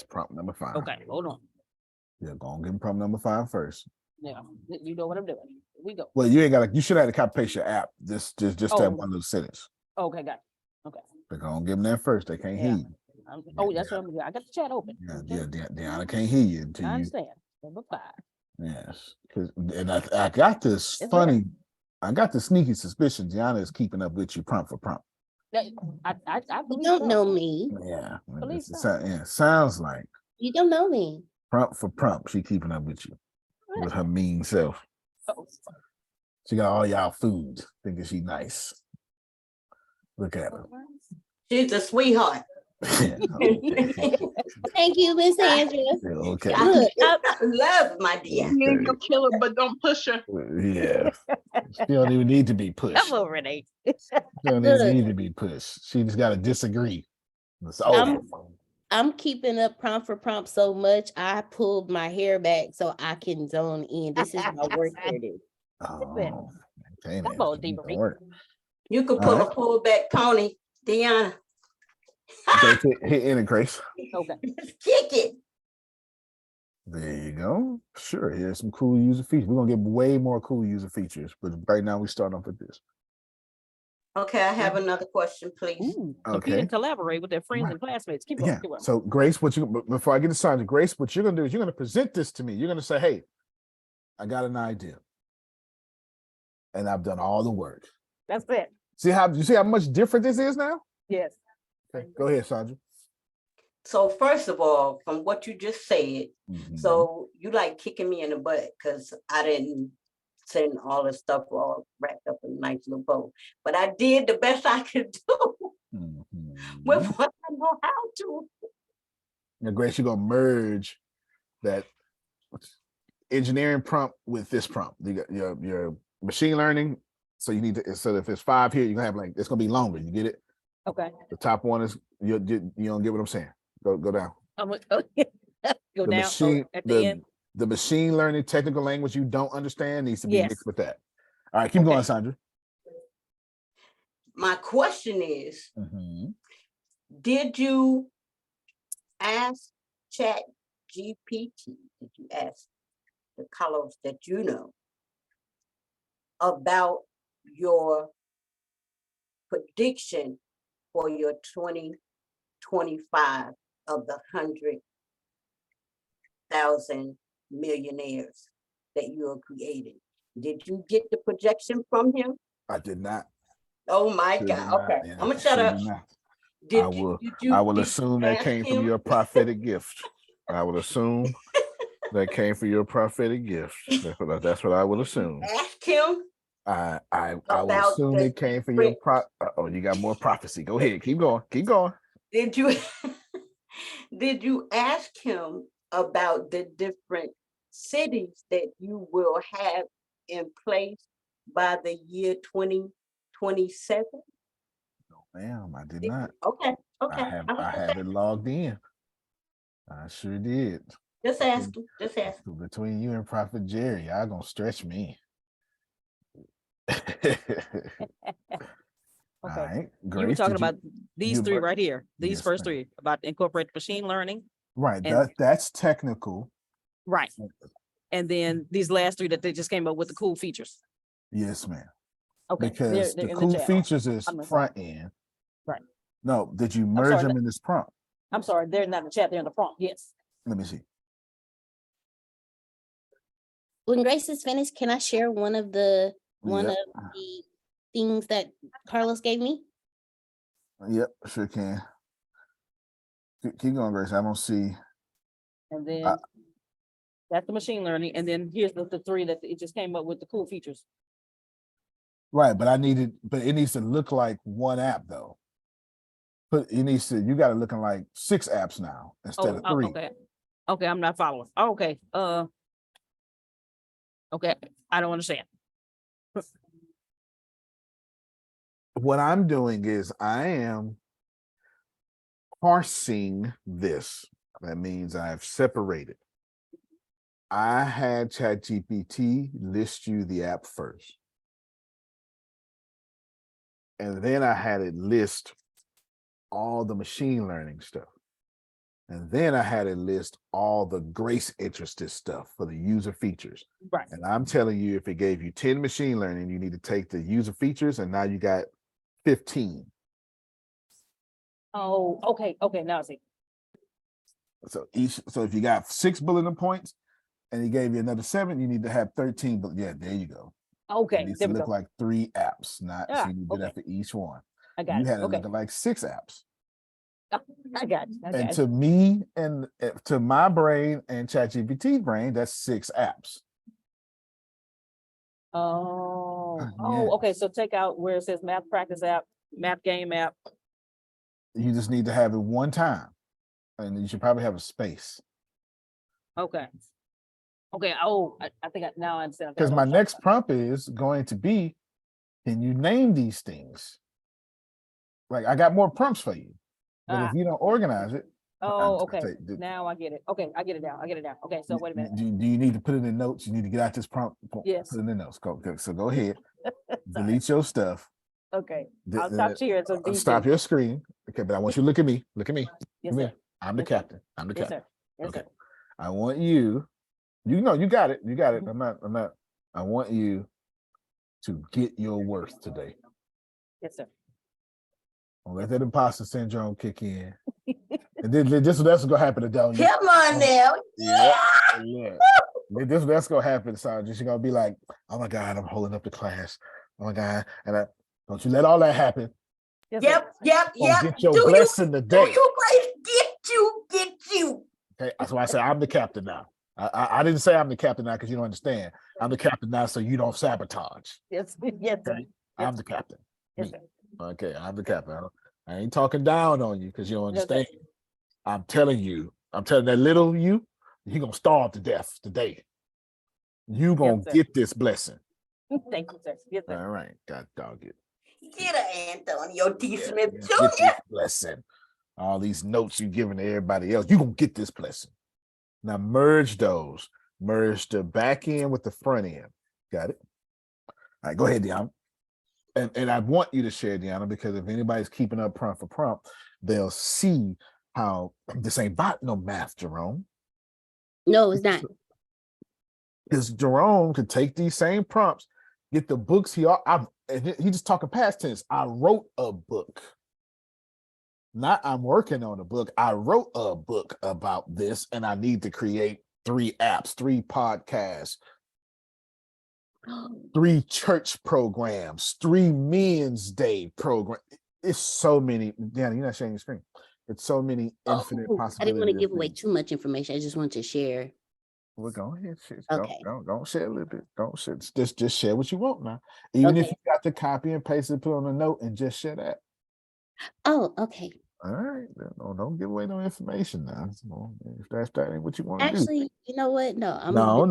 S1: prompt number 5.
S2: Okay, hold on.
S1: Yeah, go on, give him prompt number 5 first.
S2: Yeah, you know what I'm doing. We go.
S1: Well, you ain't got you should have to copy paste your app. Just that
S2: Oh.
S1: one little sentence.
S2: Okay, got it. Okay.
S1: They're gonna give them that first. They can't hear you.
S2: That's what I'm doing. I got the chat open.
S1: Yeah, Deanna can't hear you until
S2: I
S1: you.
S2: understand. Number 5.
S1: Yes, and I got this
S2: It's
S1: funny. I got the sneaky suspicion Deanna is keeping up with you prompt for prompt.
S2: I
S3: You
S2: believe
S3: don't
S2: so.
S3: know me.
S1: Yeah,
S2: Believe so.
S1: sounds like
S3: You don't know me.
S1: prompt for prompt. She keeping up with you with her mean self.
S2: Oh,
S1: She got all y'all food, thinking she nice. Look at her.
S10: She's a sweetheart.
S3: Thank you, Miss Angela.
S1: Okay.
S3: Look,
S10: I love my dear.
S7: You ain't gonna kill her, but don't push her.
S1: Yeah. She don't even need to be pushed.
S2: Come over, Renee.
S1: She don't even need to be pushed. She just got to disagree. It's over.
S3: I'm keeping up prompt for prompt so much, I pulled my hair back so I can zone in. This is my work area.
S1: Oh, okay,
S2: Come on, Deepery.
S10: You could pull a pullback pony, Deanna.
S1: Hit enter, Grace.
S2: Okay.
S10: Kick it.
S1: There you go. Sure, here's some cool user features. We're gonna get way more cool user features, but right now we start off with this.
S10: Okay, I have another question, please.
S2: Ooh, compete and collaborate with their friends and classmates. Keep
S1: Yeah.
S2: going.
S1: So, Grace, before I get started, Grace, what you're gonna do is you're gonna present this to me. You're gonna say, "Hey, I got an idea, and I've done all the work."
S2: That's it.
S1: You see how much different this is now?
S2: Yes.
S1: Okay, go ahead, Sandra.
S10: So first of all, from what you just said, so you like kicking me in the butt because I didn't send all the stuff all wrapped up in a nice little bow. But I did the best I could do with what I know how to.
S1: Now, Grace, you're gonna merge that engineering prompt with this prompt. You got your machine learning. So you need to. So if it's 5 here, you're gonna have it's gonna be longer. You get it?
S2: Okay.
S1: The top one is you don't get what I'm saying. Go down.
S2: Go down at the end.
S1: The machine learning technical language you don't understand needs to be
S2: Yes.
S1: mixed with that. All right, keep going, Sandra.
S10: My question is, did you ask ChatGPT? Did you ask the colors that you know about your prediction for your 2025 of the 100,000 millionaires that you are creating? Did you get the projection from him?
S1: I did not.
S10: Oh my God. Okay. I'm gonna shut up.
S1: I will assume that came from your prophetic gift. I will assume that came from your prophetic gift. That's what I will assume.
S10: Ask him.
S1: I will assume it came from your oh, you got more prophecy. Go ahead. Keep going. Keep going.
S10: Did you did you ask him about the different cities that you will have in place by the year 2027?
S1: No, ma'am, I did not.
S10: Okay.
S1: I have it logged in. I sure did.
S10: Just ask him. Just ask him.
S1: Between you and Prophet Jerry, y'all gonna stretch me. All right, Grace,
S2: you were talking about these 3 right here. These first 3 about incorporate machine learning.
S1: Right. That's technical.
S2: Right. And then these last 3 that they just came up with the cool features.
S1: Yes, ma'am.
S2: Okay.
S1: Because the cool features is front end.
S2: Right.
S1: No, did you merge them in this prompt?
S2: I'm sorry, they're not in the chat, they're in the prompt, yes.
S1: Let me see.
S3: When Grace is finished, can I share one of the
S1: Yep.
S3: things that Carlos gave me?
S1: Yep, sure can. Keep going, Grace. I don't see.
S2: And then that's the machine learning, and then here's the three that it just came up with the cool features.
S1: Right, but it needs to look like one app though. But you got it looking like 6 apps now instead of 3.
S2: Okay, I'm not following. Okay, okay, I don't understand.
S1: What I'm doing is I am parsing this. That means I've separated. I had ChatGPT list you the app first. And then I had it list all the machine learning stuff. And then I had it list all the Grace interested stuff for the user features.
S2: Right.
S1: And I'm telling you, if it gave you 10 machine learning, you need to take the user features, and now you got 15.
S2: Oh, okay, now I see.
S1: So if you got 6 bullet points and he gave you another 7, you need to have 13. But yeah, there you go.
S2: Okay,
S1: It needs
S2: there
S1: to
S2: we
S1: look
S2: go.
S1: like 3 apps, not so you do that for each one.
S2: I got
S1: You
S2: it.
S1: had it
S2: Okay,
S1: looking like 6 apps.
S2: I got it.
S1: And to me and to my brain and ChatGPT brain, that's 6 apps.
S2: Oh,
S1: Yeah.
S2: okay. So take out where it says math practice app, math game app.
S1: You just need to have it one time, and you should probably have a space.
S2: Okay. Okay. Oh, I think now I understand.
S1: Because my next prompt is going to be, can you name these things? Like, I got more prompts for you, but if you don't organize it.
S2: Okay. Now I get it. Okay, I get it now. Okay, so wait a minute.
S1: Do you need to put it in notes? You need to get out this prompt.
S2: Yes.
S1: Put it in notes. Go. So go ahead. Delete your stuff.
S2: Okay. I'll stop cheering. So
S1: Stop your screen. Okay, but I want you to look at me. Look at me.
S2: Yes, sir.
S1: I'm the captain. I'm the
S2: Yes,
S1: captain.
S2: sir. Yes,
S1: Okay.
S2: sir.
S1: I want you. You know, you got it. You got it. I'm not. I want you to get your worth today.
S2: Yes, sir.
S1: Don't let that imposter syndrome kick in. And then that's what's gonna happen to Down.
S10: Come on now.
S1: Yeah. That's gonna happen, Sergeant. She's gonna be like, "Oh my God, I'm holding up the class. Oh my God!" And don't you let all that happen.
S2: Yes,
S10: Yep.
S1: Get your blessing today.
S10: Get you.
S1: Okay, that's why I say I'm the captain now. I didn't say I'm the captain now because you don't understand. I'm the captain now, so you don't sabotage.
S2: Yes, yes, sir.
S1: Okay? I'm the captain.
S2: Yes, sir.
S1: Okay, I'm the captain. I ain't talking down on you because you don't understand.
S2: Yes,
S1: I'm telling that little you're gonna starve to death today. You gonna get this blessing.
S2: Thank you, sir. Yes, sir.
S1: All right, God dog it.
S10: Get a Antonio T. Smith
S1: Get
S10: Jr.
S1: this blessing. All these notes you giving to everybody else, you gonna get this blessing. Now merge those. Merge the back end with the front end. Got it? All right, go ahead, Deanna. And I want you to share, Deanna, because if anybody's keeping up prompt for prompt, they'll see how this ain't about no math, Jerome.
S3: No, it's not.
S1: Because Jerome could take these same prompts, get the books he just talking past tense. I wrote a book. Not I'm working on a book. I wrote a book about this, and I need to create 3 apps, 3 podcasts, 3 church programs, 3 Men's Day program. It's so many. Deanna, you're not sharing your screen. It's so many infinite possibilities.
S3: I didn't want to give away too much information. I just wanted to share.
S1: Well, go ahead.
S3: Okay.
S1: Don't share a little bit. Don't share. Just share what you want now. Even if you got to copy and paste it, put on a note, and just share that.
S3: Oh, okay.
S1: All right. Don't give away no information now. If that ain't what you want to do.
S3: Actually, you know what? No, I'm
S1: No.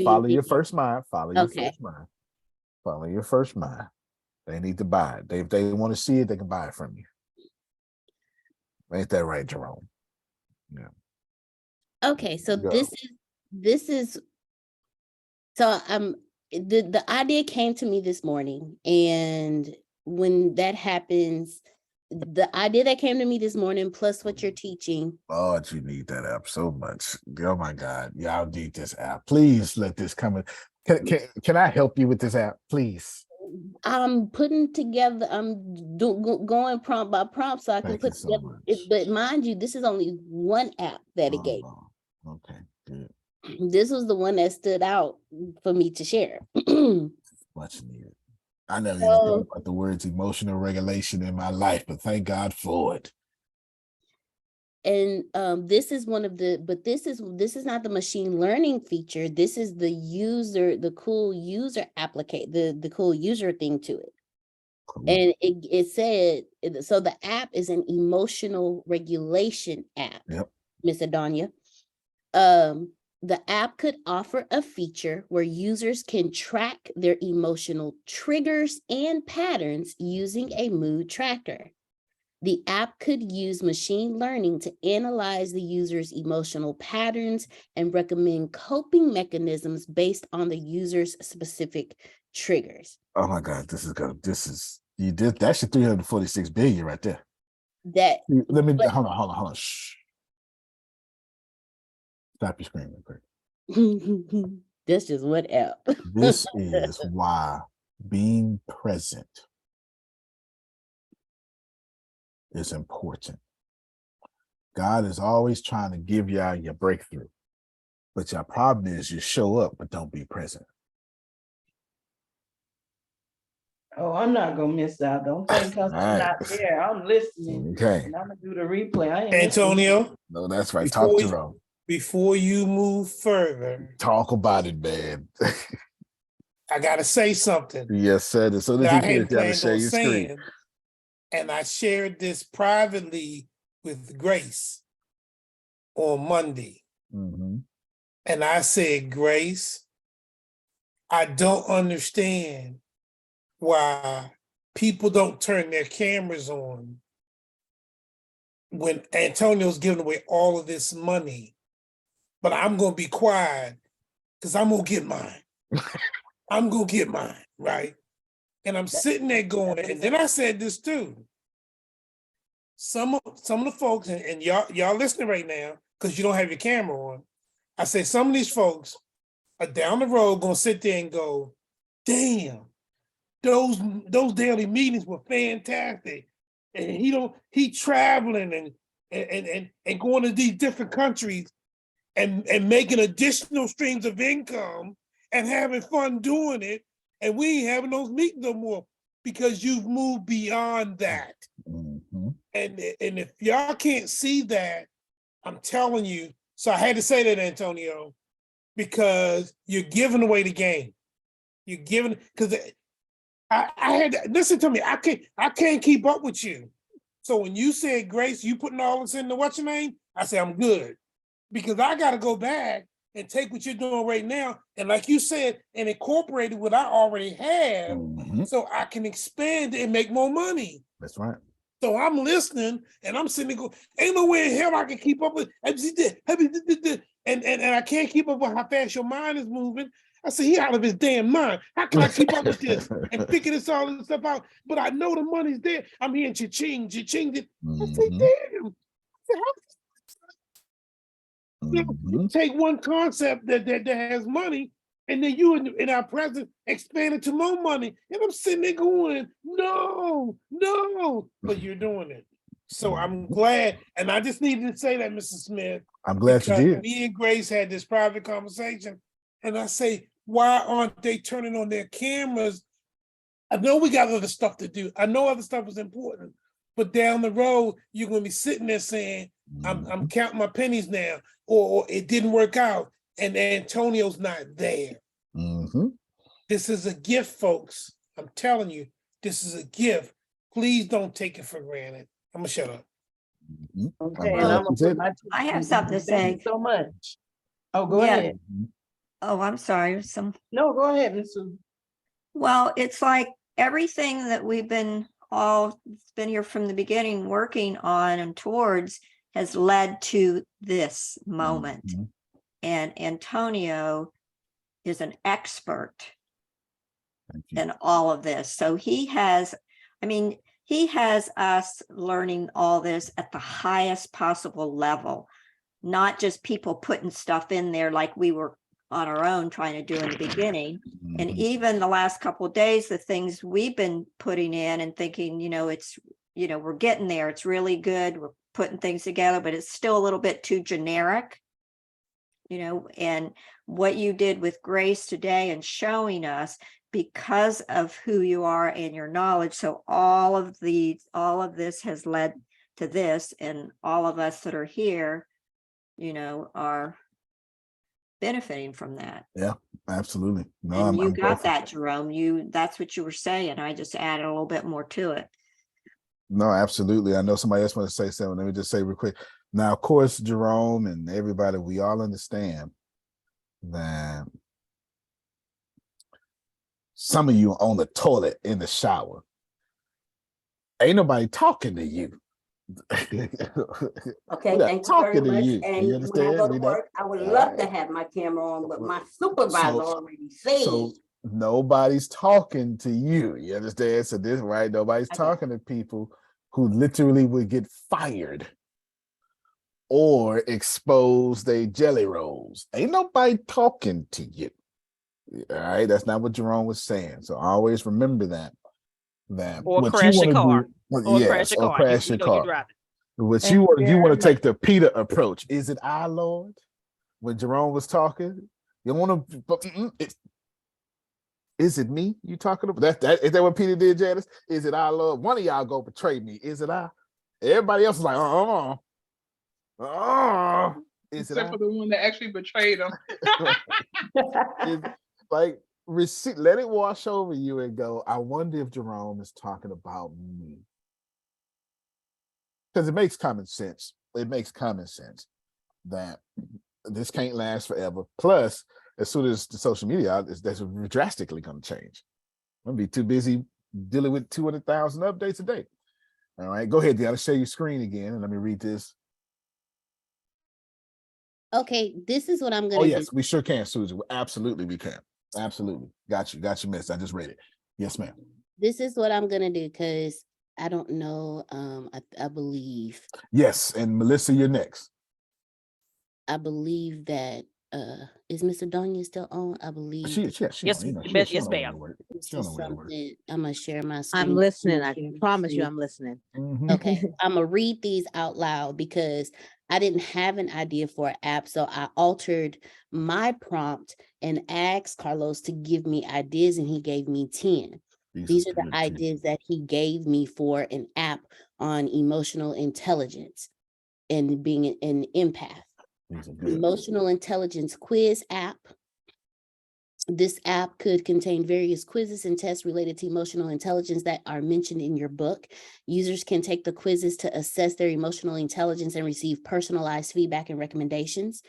S1: Follow your first mind. Follow your first mind. Follow your first mind. They need to buy it. If they want to see it, they can buy it from you. Ain't that right, Jerome? Yeah.
S3: Okay, so this is so the idea came to me this morning, and when that happens, the idea that came to me this morning plus what you're teaching.
S1: Oh, you need that app so much. Oh my God, y'all need this app. Please let this come in. Can I help you with this app, please?
S3: I'm putting together, going prompt by prompt so I can
S1: Thank you
S3: put
S1: so
S3: together
S1: much.
S3: but mind you, this is only one app that it
S1: Oh,
S3: gave.
S1: Lord. Okay, good.
S3: This was the one that stood out for me to share.
S1: Much needed. I never even
S3: So-
S1: thought about the words emotional regulation in my life, but thank God for it.
S3: And this is one of the, but this is not the machine learning feature. This is the user, the cool user the cool user thing to it.
S1: Cool.
S3: And it said, so the app is an emotional regulation app.
S1: Yep.
S3: Miss Adonia. The app could offer a feature where users can track their emotional triggers and patterns using a mood tracker. The app could use machine learning to analyze the user's emotional patterns and recommend coping mechanisms based on the user's specific triggers.
S1: Oh my God, you did that's your 346 billion right there. Let me hold on. Shh. Stop your screen real quick.
S3: That's just one app.
S1: This is why being present is important. God is always trying to give y'all your breakthrough, but your problem is you show up but don't be present.
S12: Oh, I'm not gonna miss out. Don't think because I'm not there. I'm listening.
S1: Okay.
S12: And I'm gonna do the replay. I ain't
S8: Antonio.
S1: No, that's right. Talk to them.
S8: Before you move further,
S1: talk about it, man.
S8: I gotta say something.
S1: Yes, sir. As soon as
S8: that
S1: you
S8: I hadn't
S1: finish, you gotta
S8: planned
S1: share
S8: on
S1: your screen.
S8: saying, and I shared this privately with Grace on Monday.
S1: Mm-hmm.
S8: And I said, Grace, I don't understand why people don't turn their cameras on when Antonio's giving away all of this money. But I'm gonna be quiet because I'm gonna get mine. I'm gonna get mine, right? And I'm sitting there going, and then I said this too. Some of the folks, and y'all listening right now, because you don't have your camera on. I said some of these folks are down the road gonna sit there and go, damn, those daily meetings were fantastic. And he traveling and going to these different countries and making additional streams of income and having fun doing it. And we ain't having those meetings no more because you've moved beyond that.
S1: Mm-hmm.
S8: And if y'all can't see that, I'm telling you. So I had to say that, Antonio, because you're giving away the game. You're giving, because I had, listen to me, I can't keep up with you. So when you said, Grace, you putting all this in the what's your name? I said, I'm good. Because I got to go back and take what you're doing right now. And like you said, and incorporate what I already have so I can expand it and make more money.
S1: That's right.
S8: So I'm listening and I'm sitting there going, ain't no way in hell I can keep up with, and I can't keep up with how fast your mind is moving. I said, he out of his damn mind. How can I keep up with this and figure all this stuff out? But I know the money's there. I'm hearing cha-ching, cha-ching. I say, damn. You take one concept that has money, and then you in our present expand it to more money. And I'm sitting there going, no, but you're doing it. So I'm glad, and I just needed to say that, Mrs. Smith.
S1: I'm glad you did.
S8: Me and Grace had this private conversation, and I say, why aren't they turning on their cameras? I know we got other stuff to do. I know other stuff is important, but down the road, you're gonna be sitting there saying, I'm counting my pennies now, or it didn't work out, and Antonio's not there.
S1: Mm-hmm.
S8: This is a gift, folks. I'm telling you, this is a gift. Please don't take it for granted. I'm gonna shut up.
S12: Okay, and I'm gonna put my
S11: I have something to
S12: Thank you
S11: say.
S12: so much. Oh, go
S11: Yeah.
S12: ahead.
S11: Oh, I'm sorry.
S12: No, go ahead, Ms. Susan.
S11: Well, it's like everything that we've been been here from the beginning working on and towards has led to this moment. And Antonio is an expert in all of this. So he has us learning all this at the highest possible level, not just people putting stuff in there like we were on our own trying to do in the beginning. And
S1: Mhm.
S11: even the last couple of days, the things we've been putting in and thinking, it's, we're getting there. It's really good. We're putting things together, but it's still a little bit too generic, and what you did with Grace today and showing us because of who you are and your knowledge. So all of this has led to this, and all of us that are here, are benefiting from that.
S1: Yeah, absolutely. No,
S11: And you
S1: I'm
S11: got
S1: grateful.
S11: that, Jerome. That's what you were saying. I just added a little bit more to it.
S1: No, absolutely. I know somebody else want to say something. Let me just say real quick. Now, of course, Jerome and everybody, we all understand that some of you on the toilet in the shower. Ain't nobody talking to you.
S10: Okay, thank you very much.
S1: You
S10: And when I
S1: understand?
S10: go to work, I would love to have my camera on, but my supervisor already said.
S1: So nobody's talking to you. You understand? So this, right? Nobody's talking to people who literally would get fired or expose their jelly rolls. Ain't nobody talking to you. All right, that's not what Jerome was saying. So always remember that.
S2: Or
S1: what
S2: crash
S1: you
S2: your car.
S1: do, well,
S2: Or
S1: yes,
S2: crash your
S1: or
S2: car.
S1: crash
S2: You
S1: your
S2: know
S1: car.
S2: you drive it.
S1: What
S12: Thank
S1: you want
S12: you
S1: to
S12: very
S1: take the Peter approach. Is it our Lord? When Jerome was talking, you want to. Is it me you talking about? Is that what Peter did, Janice? Is it our Lord? One of y'all go betray me. Is it I? Everybody else is like, is it
S7: Except
S1: I?
S7: for the one that actually betrayed him.
S1: Like, let it wash over you and go, I wonder if Jerome is talking about me. Because it makes common sense. It makes common sense that this can't last forever. Plus, as soon as the social media that's drastically going to change. I'm going to be too busy dealing with 200,000 updates a day. All right, go ahead, Deanna. Share your screen again and let me read this.
S3: Okay, this is what I'm going
S1: Oh,
S3: to
S1: yes,
S3: do.
S1: we sure can, Susan. Absolutely, we can. Absolutely. Got you, miss. I just read it. Yes, ma'am.
S3: This is what I'm going to do because I don't know. I believe.
S1: Yes, and Melissa, you're next.
S3: I believe that is Miss Adonia still on? I believe.
S1: She
S2: yes,
S1: on,
S2: yes, ma'am.
S3: I'm gonna share my screen.
S4: I'm listening. I promise you I'm listening.
S3: Okay, I'm gonna read these out loud because I didn't have an idea for an app, so I altered my prompt and asked Carlos to give me ideas, and he gave me 10. These are the ideas that he gave me for an app on emotional intelligence and being an empath. Emotional intelligence quiz app. This app could contain various quizzes and tests related to emotional intelligence that are mentioned in your book. Users can take the quizzes to assess their emotional intelligence and receive personalized feedback and recommendations.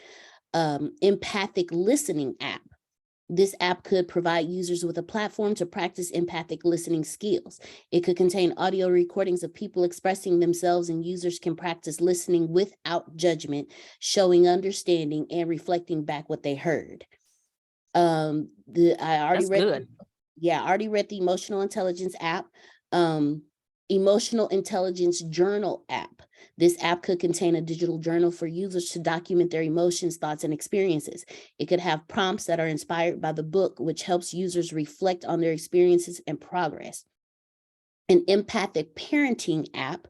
S3: Empathic listening app. This app could provide users with a platform to practice empathic listening skills. It could contain audio recordings of people expressing themselves, and users can practice listening without judgment, showing understanding and reflecting back what they heard. I already read the emotional intelligence app. Emotional intelligence journal app. This app could contain a digital journal for users to document their emotions, thoughts, and experiences. It could have prompts that are inspired by the book, which helps users reflect on their experiences and progress. An empathic parenting app,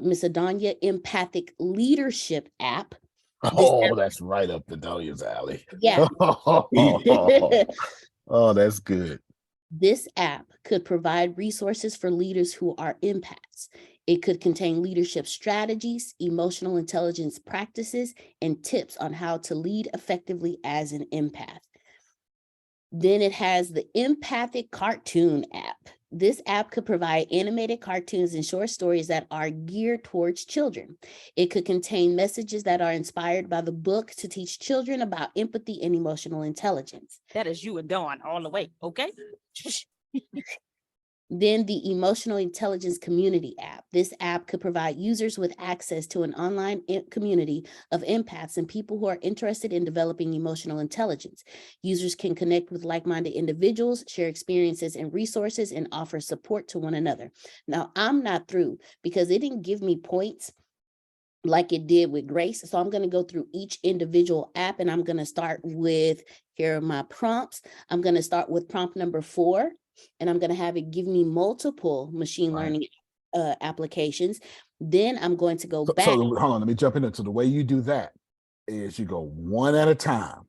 S3: Miss Adonia, empathic leadership app.
S1: That's right up the Dahlia's alley.
S3: Yeah.
S1: Oh, that's good.
S3: This app could provide resources for leaders who are empaths. It could contain leadership strategies, emotional intelligence practices, and tips on how to lead effectively as an empath. Then it has the empathic cartoon app. This app could provide animated cartoons and short stories that are geared towards children. It could contain messages that are inspired by the book to teach children about empathy and emotional intelligence.
S2: That is you and Dawn all the way, okay?
S3: Then the Emotional Intelligence Community app. This app could provide users with access to an online community of empaths and people who are interested in developing emotional intelligence. Users can connect with like-minded individuals, share experiences and resources, and offer support to one another. Now, I'm not through because it didn't give me points like it did with Grace. So I'm going to go through each individual app, and I'm going to start with, here are my prompts. I'm going to start with prompt number 4, and I'm going to have it give me multiple machine learning applications. Then I'm going to go back.
S1: So hold on, let me jump in there. So the way you do that is you go one at a time.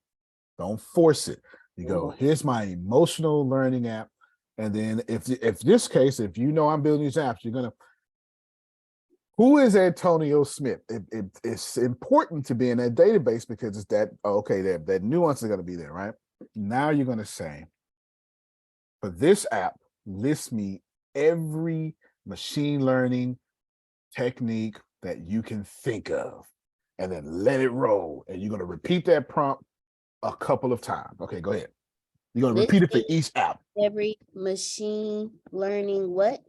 S1: Don't force it. You go, here's my emotional learning app. And then if this case, if you know I'm building these apps, you're gonna, who is Antonio Smith? It's important to be in that database because it's that, okay, that nuance is gonna be there, right? Now you're gonna say, for this app, list me every machine learning technique that you can think of, and then let it roll. And you're gonna repeat that prompt a couple of times. Okay, go ahead. You're gonna repeat it for each app.
S3: Every machine learning what?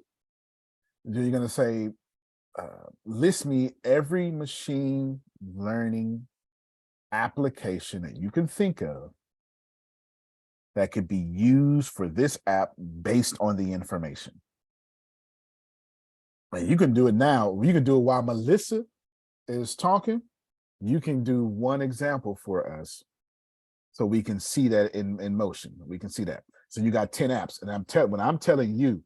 S1: You're gonna say, list me every machine learning application that you can think of that could be used for this app based on the information. And you can do it now. You can do it while Melissa is talking. You can do one example for us so we can see that in motion. We can see that. So you got 10 apps, and what I'm telling you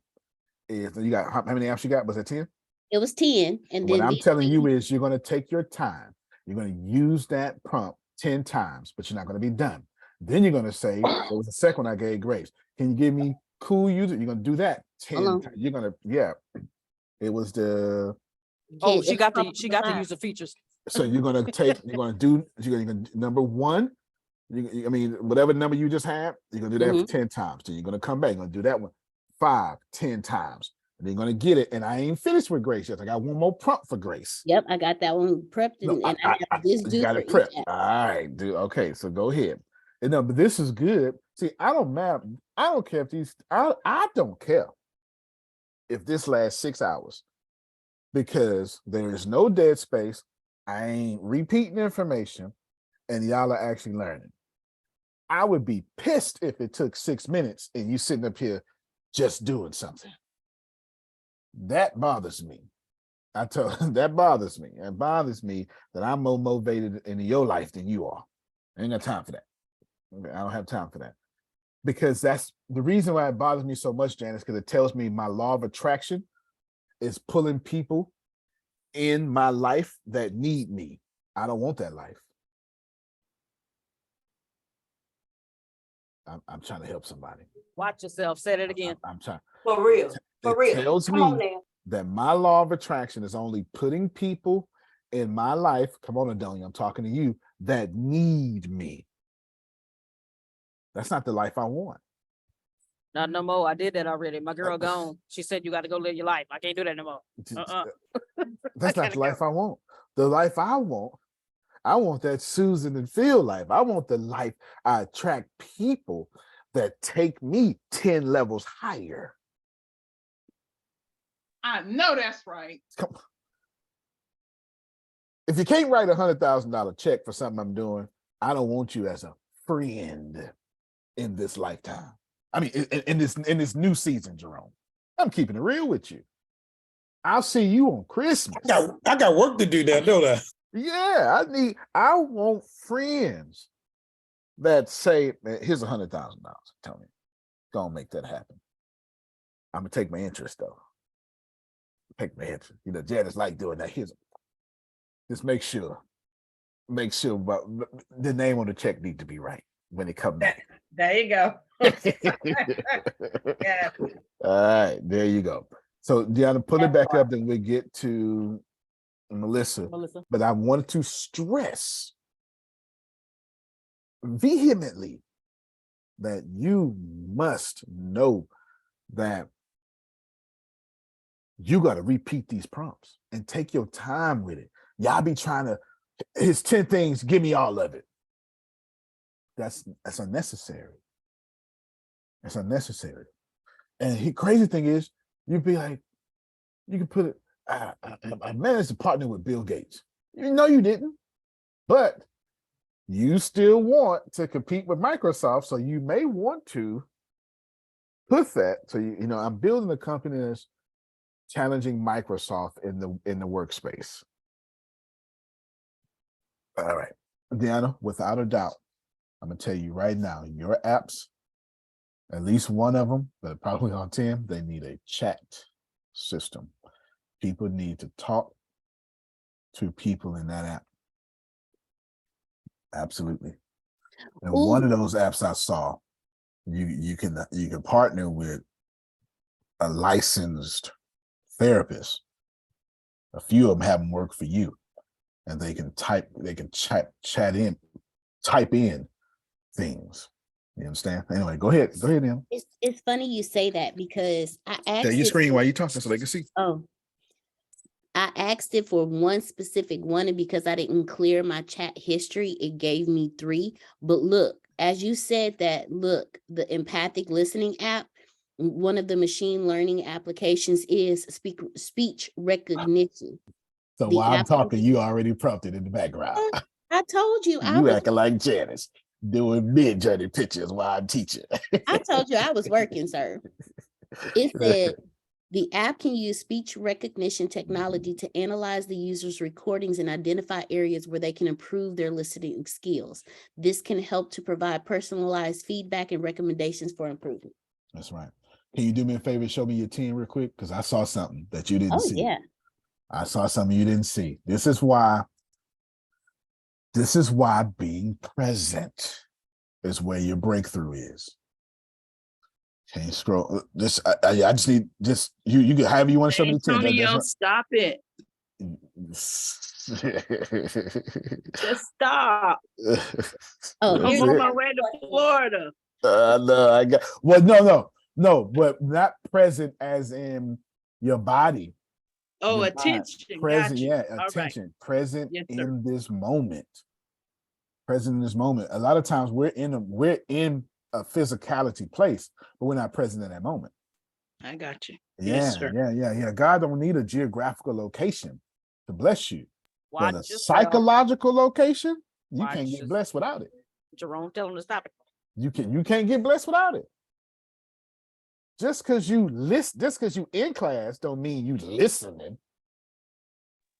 S1: is, you got how many apps you got? Was it 10?
S3: It was 10. And
S1: What
S3: then
S1: I'm telling you is you're going to take your time. You're going to use that prompt 10 times, but you're not going to be done. Then you're going to say, what was the second one I gave Grace? Can you give me cool user? You're going to do that 10 times. You're going to, yeah. It was the,
S2: oh, she got to use the features.
S1: so you're going to take, you're going to do number 1. I mean, whatever number you just had, you're going to do that for 10 times. So you're going to come back, you're going to do that one 5, 10 times. And you're going to get it. And I ain't finished with Grace yet. I got one more prompt for Grace.
S3: Yep, I got that one prepped.
S1: No,
S3: And I have this due
S1: got
S3: for
S1: it prepped.
S3: each app.
S1: All right, dude. Okay, so go ahead. And no, but this is good. See, I don't matter. I don't care if these, I don't care if this lasts 6 hours, because there is no dead space. I ain't repeating information, and y'all are actually learning. I would be pissed if it took 6 minutes and you sitting up here just doing something. That bothers me. That bothers me. It bothers me that I'm more motivated in your life than you are. I ain't got time for that. I don't have time for that. Because that's the reason why it bothers me so much, Janice, because it tells me my law of attraction is pulling people in my life that need me. I don't want that life. I'm trying to help somebody.
S2: Watch yourself. Say it again.
S1: I'm trying.
S10: For real. For real.
S1: It tells me that my law of attraction is only putting people in my life, come on, Adonia, I'm talking to you, that need me. That's not the life I want.
S2: Not no more. I did that already. My girl gone. She said, you got to go live your life. I can't do that no more.
S1: That's not the life I want. The life I want that Susan and Phil life. I want the life I attract people that take me 10 levels higher.
S7: I know that's right.
S1: Come on. If you can't write $100,000 check for something I'm doing, I don't want you as a friend in this lifetime. I mean, in this new season, Jerome. I'm keeping it real with you. I'll see you on Christmas.
S8: I got work to do now, don't I?
S1: Yeah, I want friends that say, here's $100,000, Tony. Go and make that happen. I'm gonna take my interest though. Take my interest. You know, Janice like doing that. Just make sure about the name on the check need to be right when it comes back.
S12: There you go. Yeah.
S1: All right, there you go. So Deanna, put it back up, then we get to Melissa. But I wanted to stress vehemently that you must know that you got to repeat these prompts and take your time with it. Y'all be trying to, here's 10 things, give me all of it. That's unnecessary. That's unnecessary. And the crazy thing is, you'd be like, you can put it, I managed to partner with Bill Gates. No, you didn't. But you still want to compete with Microsoft, so you may want to put that. So you know, I'm building a company that's challenging Microsoft in the workspace. All right, Deanna, without a doubt, I'm gonna tell you right now, your apps, at least one of them, but probably all 10, they need a chat system. People need to talk to people in that app. Absolutely. And one of those apps I saw, you can partner with a licensed therapist. A few of them have them work for you, and they can type in things. You understand? Anyway, go ahead, Em.
S3: It's funny you say that because I asked
S1: Share your screen while you talking so they can see.
S3: Oh, I asked it for one specific one, and because I didn't clear my chat history, it gave me 3. But look, as you said that, look, the empathic listening app, one of the machine learning applications is speech recognition.
S1: So
S3: The
S1: while I'm
S3: app-
S1: talking, you already prompted in the background.
S3: I told you I
S1: You
S3: was
S1: acting like Janice doing mid-journey pictures while I'm teaching.
S3: I told you I was working, sir. It said the app can use speech recognition technology to analyze the user's recordings and identify areas where they can improve their listening skills. This can help to provide personalized feedback and recommendations for improvement.
S1: That's right. Can you do me a favor? Show me your 10 real quick, because I saw something that you didn't see.
S3: Yeah.
S1: I saw something you didn't see. This is why being present is where your breakthrough is. Can you scroll? This I just need you can however you want to show me the 10.
S12: Antonio, stop it. Just stop.
S3: Oh,
S12: I'm on my way to Florida.
S1: No, I got no, but not present as in your body.
S12: Oh,
S1: your
S12: attention.
S1: mind. Present,
S12: Got you.
S1: yeah,
S12: All
S1: attention.
S12: right.
S1: Present
S12: Yes,
S1: in this moment. Present in this moment. A lot of times we're in a physicality place, but we're not present in that moment.
S12: I got you.
S1: Yeah,
S12: Yes, sir.
S1: yeah. God don't need a geographical location to bless you.
S2: Watch
S1: But a
S2: yourself.
S1: psychological location, you
S2: Watch
S1: can't get
S2: yourself.
S1: blessed without it.
S2: Jerome, tell him to stop it.
S1: You can't get blessed without it. Just because you in class don't mean you listening.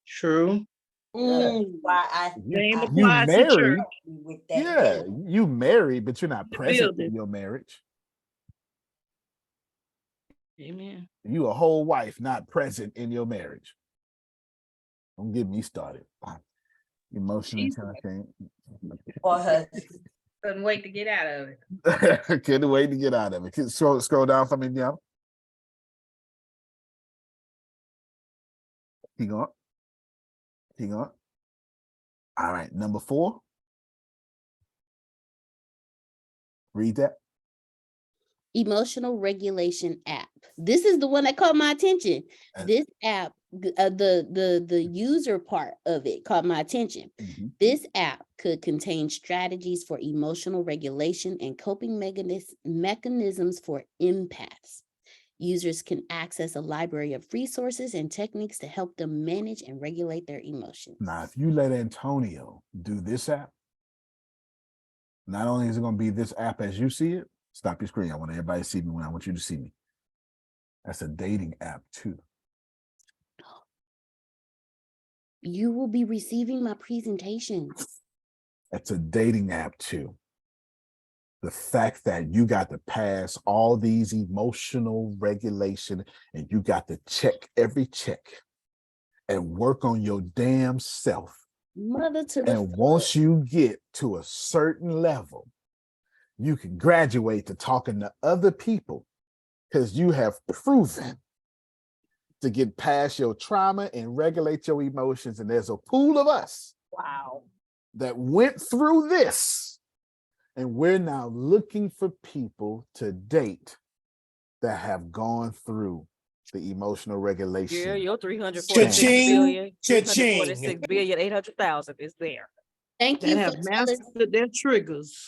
S12: True.
S10: Why I
S12: Same
S10: I-
S1: You
S12: applies to
S1: married.
S12: church.
S10: with that
S1: Yeah,
S10: too.
S1: you married, but you're not
S12: The
S1: present
S12: building.
S1: in your marriage.
S12: Amen.
S1: You a whole wife, not present in your marriage. Don't get me started. Emotionally
S12: Jesus.
S1: intelligent.
S10: Or her
S12: Couldn't wait to get out of it.
S1: Couldn't wait to get out of it. Scroll down for me, Deanna. Keep going. All right, number 4. Read that.
S3: Emotional regulation app. This is the one that caught my attention. This app, the user part of it caught my attention. This app could contain strategies for emotional regulation and coping mechanisms for empaths. Users can access a library of resources and techniques to help them manage and regulate their emotions.
S1: Now, if you let Antonio do this app, not only is it going to be this app as you see it, stop your screen. I want everybody to see me when I want you to see me. That's a dating app too.
S3: You will be receiving my presentations.
S1: That's a dating app too. The fact that you got to pass all these emotional regulation and you got to check every check and work on your damn self.
S3: Mother to the
S1: And once you get to a certain level, you can graduate to talking to other people because you have proven to get past your trauma and regulate your emotions. And there's a pool of us that went through this. And we're now looking for people to date that have gone through the emotional regulation.
S2: Yeah, your 346 billion, 800,000 is there.
S3: Thank you
S12: have mastered their triggers.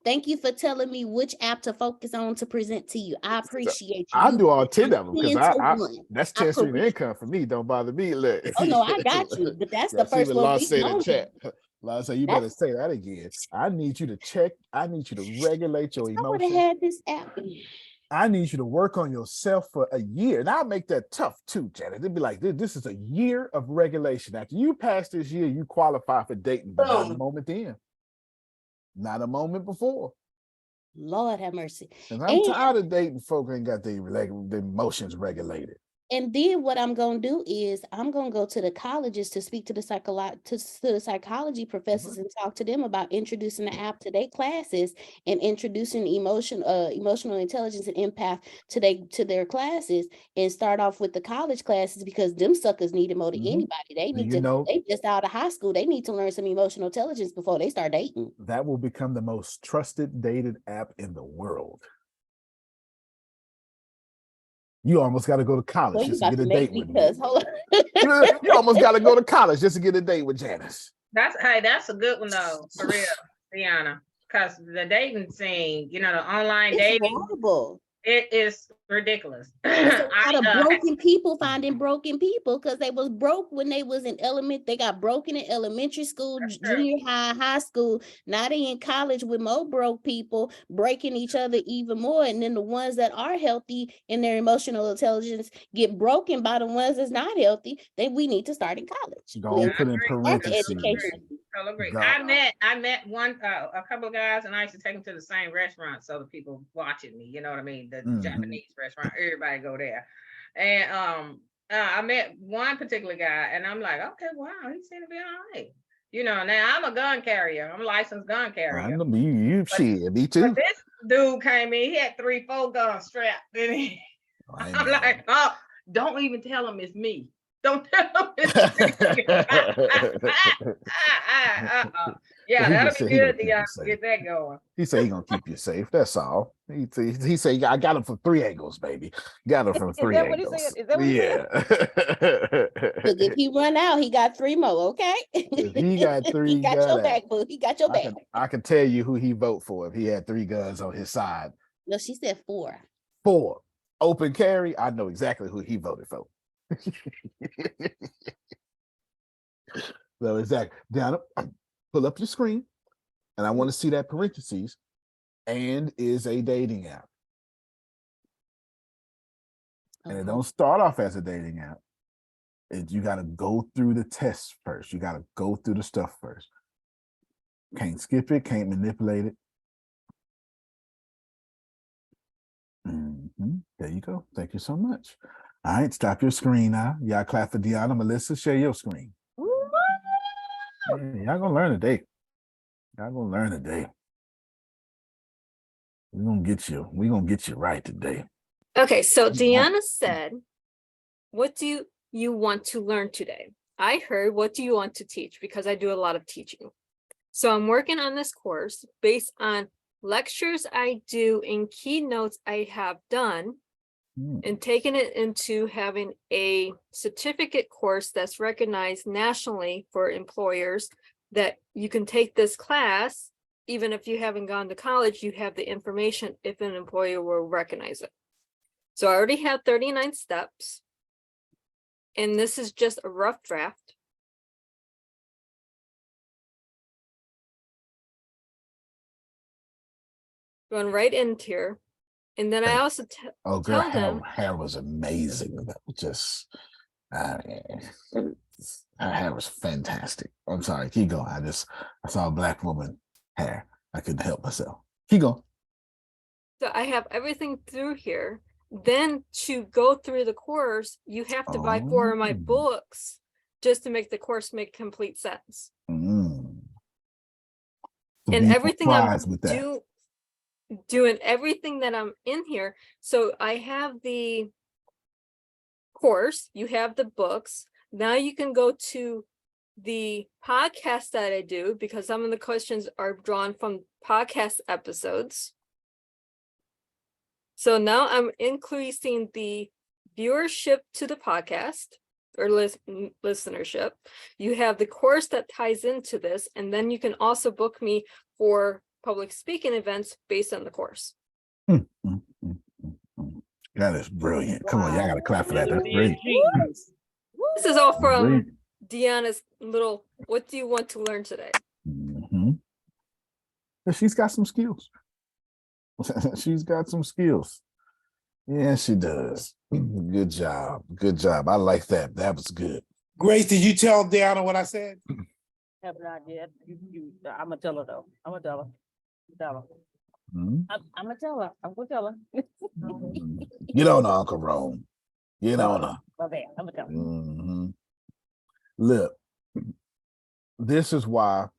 S3: Thank you for telling me which app to focus on to present to you. I appreciate you.
S1: I'll do all 10 of them because
S3: 10 to 1.
S1: that's 10 stream income for me. Don't bother me. Look.
S3: Oh no, I got you. But that's the first one.
S1: Law said in chat. Law said, you better say that again. I need you to check. I need you to regulate your
S3: I would
S1: emotions.
S3: have had this app.
S1: I need you to work on yourself for a year. And I'll make that tough too, Janet. It'd be like, this is a year of regulation. After you pass this year, you qualify for dating, but not a moment then. Not a moment before.
S3: Lord have mercy.
S1: And I'm tired of dating folk who ain't got their emotions regulated.
S3: And then what I'm going to do is I'm going to go to the colleges to speak to the psychology professors and talk to them about introducing the app to their classes and introducing emotional intelligence and empath to their classes, and start off with the college classes, because them suckers need it more than anybody. They need they just out of high school. They need to learn some emotional intelligence before they start dating.
S1: That will become the most trusted dated app in the world. You almost got to go to college just to get a date with me. You almost got to go to college just to get a date with Janice.
S13: That's a good one though, for real, Deanna. Because the dating scene, the online dating,
S3: horrible.
S13: It is ridiculous.
S3: It's a lot of broken people finding broken people because they was broke when they was in they got broken in elementary school, junior high, high school. Now they in college with more broke people breaking each other even more. And then the ones that are healthy in their emotional intelligence get broken by the ones that's not healthy. We need to start in college.
S1: Don't put in parentheses.
S13: I agree. I met a couple of guys, and I used to take them to the same restaurant so the people watching me, you know what I mean? The Japanese restaurant, everybody go there. And I met one particular guy, and I'm like, okay, wow, he seemed to be all right. Now I'm a gun carrier. I'm a licensed gun carrier.
S1: I know me too.
S13: But this dude came in, he had 3-4 guns strapped. And I'm like, oh, don't even tell him it's me. Don't tell him it's me. Yeah, that'll be good to get that going.
S1: He said he's gonna keep you safe. That's all. He said I got him from 3 angles, baby. Got him from 3 angles.
S2: Is that what he said?
S3: Because if he run out, he got 3 more. Okay.
S1: If he got 3,
S3: he got your back, boo. He got your back.
S1: I can tell you who he vote for if he had 3 guns on his side.
S3: No, she said 4.
S1: 4 open carry. I know exactly who he voted for. So exactly. Down, pull up your screen, and I want to see that parentheses. And is a dating app. And it don't start off as a dating app. You got to go through the tests first. You got to go through the stuff first. Can't skip it. Can't manipulate it. There you go. Thank you so much. All right, stop your screen now. Y'all clap for Deanna. Melissa, share your screen. Yeah, y'all gonna learn today. Y'all gonna learn today. We're gonna get you right today.
S9: Okay, so Deanna said, what do you want to learn today? I heard, what do you want to teach? Because I do a lot of teaching. So I'm working on this course based on lectures I do and keynotes I have done, and taking it into having a certificate course that's recognized nationally for employers, that you can take this class, even if you haven't gone to college, you have the information if an employer will recognize it. So I already have 39 steps, and this is just a rough draft. Going right into here. And then I also
S1: tell them,
S9: her
S1: hair was amazing. That was just, her hair was fantastic. I'm sorry, keep going. I saw a Black woman hair. I couldn't help myself. Keep going.
S9: So I have everything through here. Then to go through the course, you have to buy 4 of my books just to make the course make complete sense.
S1: And
S9: everything I'm doing everything that I'm in here. So I have the course, you have the books. Now you can go to the podcast that I do, because some of the questions are drawn from podcast episodes. So now I'm increasing the viewership to the podcast, or listenership. You have the course that ties into this, and then you can also book me for public speaking events based on the course.
S1: That is brilliant. Come on, y'all gotta clap for that. That's great.
S9: This is all from Deanna's little, what do you want to learn today?
S1: She's got some skills. She's got some skills. Yeah, she does. Good job. Good job. I like that. That was good.
S8: Grace, did you tell Deanna what I said?
S2: Have not yet. I'm gonna tell her though. I'm gonna tell her. Tell her.
S1: Hmm?
S2: I'm gonna tell her. I'm gonna tell her.
S1: Get on her, Uncle Rome. Get on her.
S2: My bad. I'm gonna tell her.
S1: Mhm. Look, this is why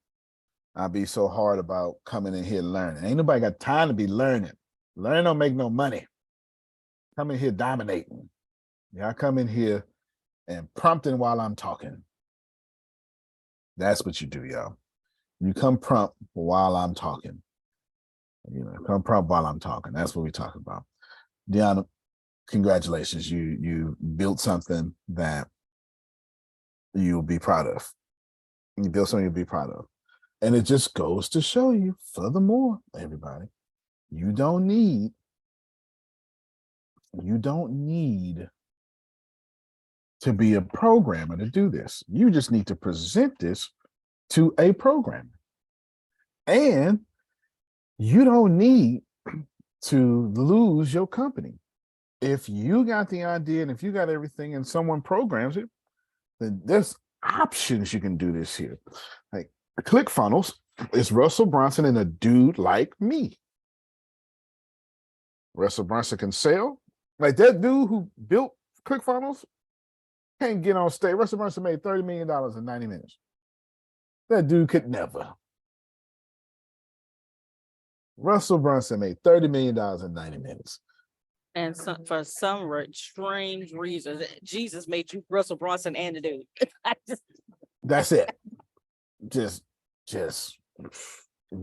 S1: I be so hard about coming in here learning. Ain't nobody got time to be learning. Learning don't make no money. Come in here dominating. Yeah, I come in here and prompting while I'm talking. That's what you do, y'all. You come prompt while I'm talking. You know, come prompt while I'm talking. That's what we're talking about. Deanna, congratulations. You built something that you'll be proud of. You built something you'll be proud of. And it just goes to show you, furthermore, everybody, you don't need to be a programmer to do this. You just need to present this to a programmer. And you don't need to lose your company. If you got the idea and if you got everything and someone programs it, then there's options you can do this here. Like ClickFunnels is Russell Brunson and a dude like me. Russell Brunson can sell. Like that dude who built ClickFunnels can't get on stage. Russell Brunson made $30 million in 90 minutes. That dude could never. Russell Brunson made $30 million in 90 minutes.
S2: And for some strange reason, Jesus made you Russell Brunson and the dude.
S1: That's it. Just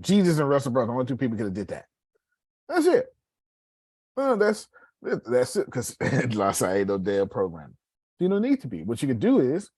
S1: Jesus and Russell Brunson, only two people could have did that. That's it. That's it. Because I ain't no damn programmer. You don't need to be. What you can do is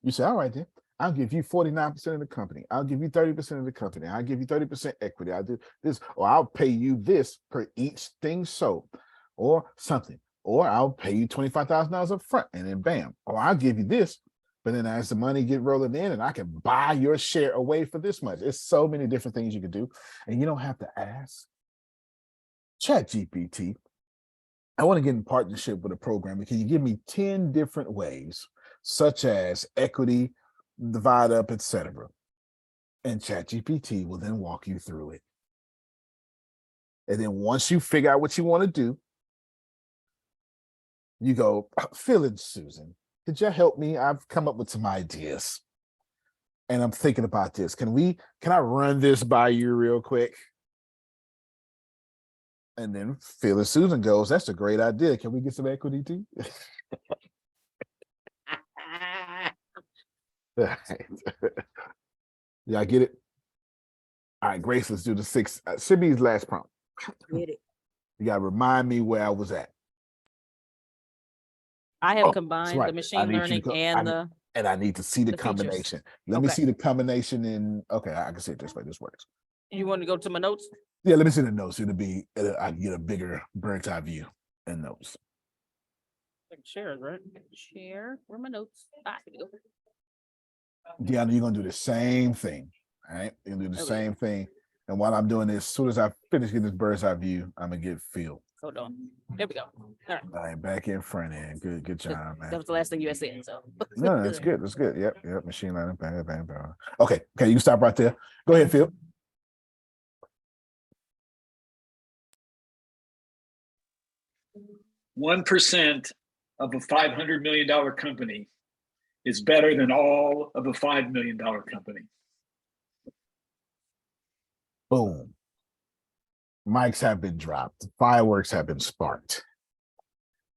S1: you say, all right, then I'll give you 49% of the company. I'll give you 30% of the company. I'll give you 30% equity. I'll do this, or I'll pay you this per each thing sold, or something. Or I'll pay you $25,000 up front, and then bam. Or I'll give you this, but then as the money get rolling in, and I can buy your share away for this much. There's so many different things you can do, and you don't have to ask ChatGPT. I want to get in partnership with a program. Can you give me 10 different ways, such as equity, divide up, etc.? And ChatGPT will then walk you through it. And then once you figure out what you want to do, you go, Phil, Susan, could you help me? I've come up with some ideas. And I'm thinking about this. Can I run this by you real quick? And then Phil and Susan goes, that's a great idea. Can we get some equity too? Yeah, I get it. All right, Grace, let's do the six. Sibby's last prompt.
S2: Get it.
S1: You got to remind me where I was at.
S2: I have combined
S1: right.
S2: the machine learning and
S1: I need to see the combination. Let me see the combination in. Okay, I can see it this way. This works.
S2: You want to go to my notes?
S1: Yeah, let me see the notes. I can get a bigger bird's eye view in notes.
S2: Share, right? Share. Where are my notes?
S1: Deanna, you're gonna do the same thing. All right, you're gonna do the same thing. And while I'm doing this, as soon as I finish getting this bird's eye view, I'm gonna get Phil.
S2: Hold on. There we go. All
S1: right, back in front end. Good job, man.
S2: That was the last thing you had said. So
S1: no, that's good. That's good. Yep. Machine learning. Bang. Okay, you can stop right there. Go ahead, Phil.
S14: %1 of a $500 million company is better than all of a $5 million company.
S1: Boom. Mics have been dropped. Fireworks have been sparked.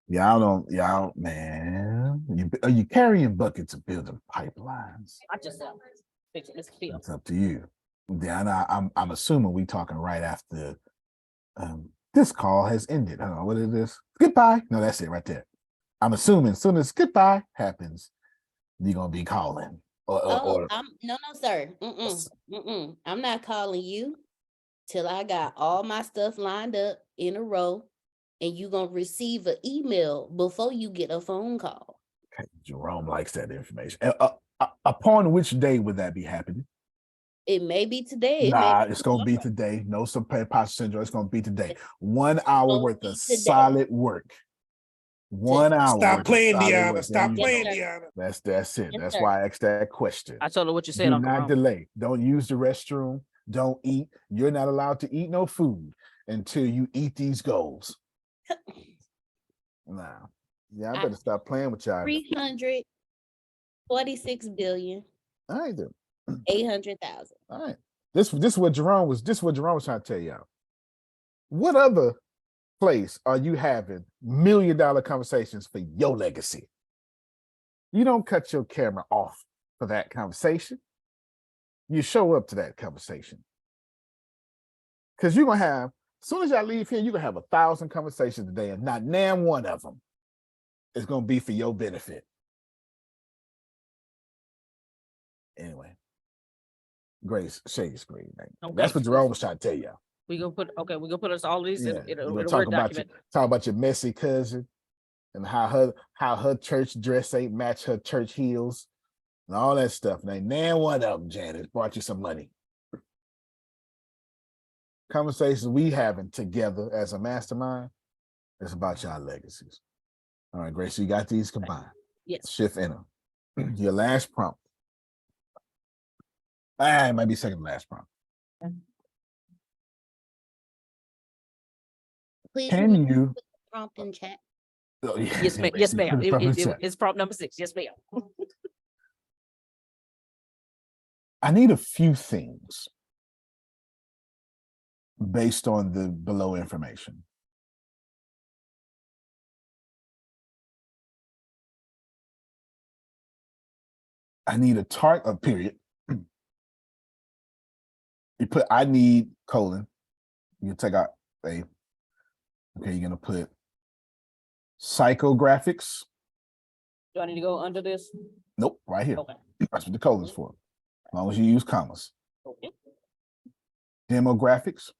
S1: Y'all, man. Are you carrying buckets of building pipelines?
S2: I just
S1: It's up to you. Deanna, I'm assuming we talking right after this call has ended. I don't know what it is. Goodbye. No, that's it right there. I'm assuming as soon as goodbye happens, you're gonna be calling.
S3: No, sir. I'm not calling you till I got all my stuff lined up in a row, and you're gonna receive an email before you get a phone call.
S1: Okay, Jerome likes that information. Upon which day would that be happening?
S3: It may be today. It may
S1: Nah,
S3: be
S1: it's gonna be
S3: tomorrow.
S1: today. No imposter syndrome. It's gonna be today. 1 hour
S3: gonna
S1: worth
S3: be
S1: of
S3: today.
S1: solid work. 1 hour
S8: Stop
S1: worth
S8: playing,
S1: of solid
S8: Deanna.
S1: work. There
S8: Stop
S1: you
S8: playing,
S1: go.
S8: Deanna.
S1: That's it.
S3: Yes,
S1: That's
S3: sir.
S1: why I asked that question.
S2: I told her what you said,
S1: Do
S2: Uncle
S1: not
S2: Ron.
S1: delay. Don't use the restroom. Don't eat. You're not allowed to eat no food until you eat these goals. Nah. Yeah, I better stop playing with y'all.
S3: 346 billion.
S1: All right, then.
S3: 800,000.
S1: All right. This is what Jerome was trying to tell y'all. What other place are you having $1 million conversations for your legacy? You don't cut your camera off for that conversation. You show up to that conversation. Because you're going to have, as soon as y'all leave here, you're going to have 1,000 conversations today, and not damn one of them is going to be for your benefit. Anyway, Grace, share your screen. Man.
S2: Okay.
S1: That's what Jerome was trying to tell y'all.
S2: We're gonna put us all these
S1: Yeah,
S2: in
S1: we're
S2: a
S1: gonna talk
S2: Word
S1: about
S2: document.
S1: talk about your messy cousin and how her church dress ain't match her church heels and all that stuff. And ain't nan one of them, Janet, brought you some money. Conversations we having together as a mastermind is about y'all legacies. All right, Grace, you got these combined.
S2: Yes.
S1: Shift enter. Your last prompt. It might be second to last prompt.
S3: Please
S1: Can
S3: remember to
S1: you?
S3: put the prompt in chat.
S1: Oh, yeah.
S2: Yes, ma'am. Yes, ma'am.
S1: Prompt in chat.
S2: It's prompt number 6. Yes, ma'am.
S1: I need a few things based on the below information. I need a period. You put, I need colon. You take out a, okay, you're gonna put psychographics.
S2: Do I need to go under this?
S1: Nope, right here.
S2: Okay.
S1: That's what the colon's for. As long as you use commas.
S2: Okay.
S1: Demographics.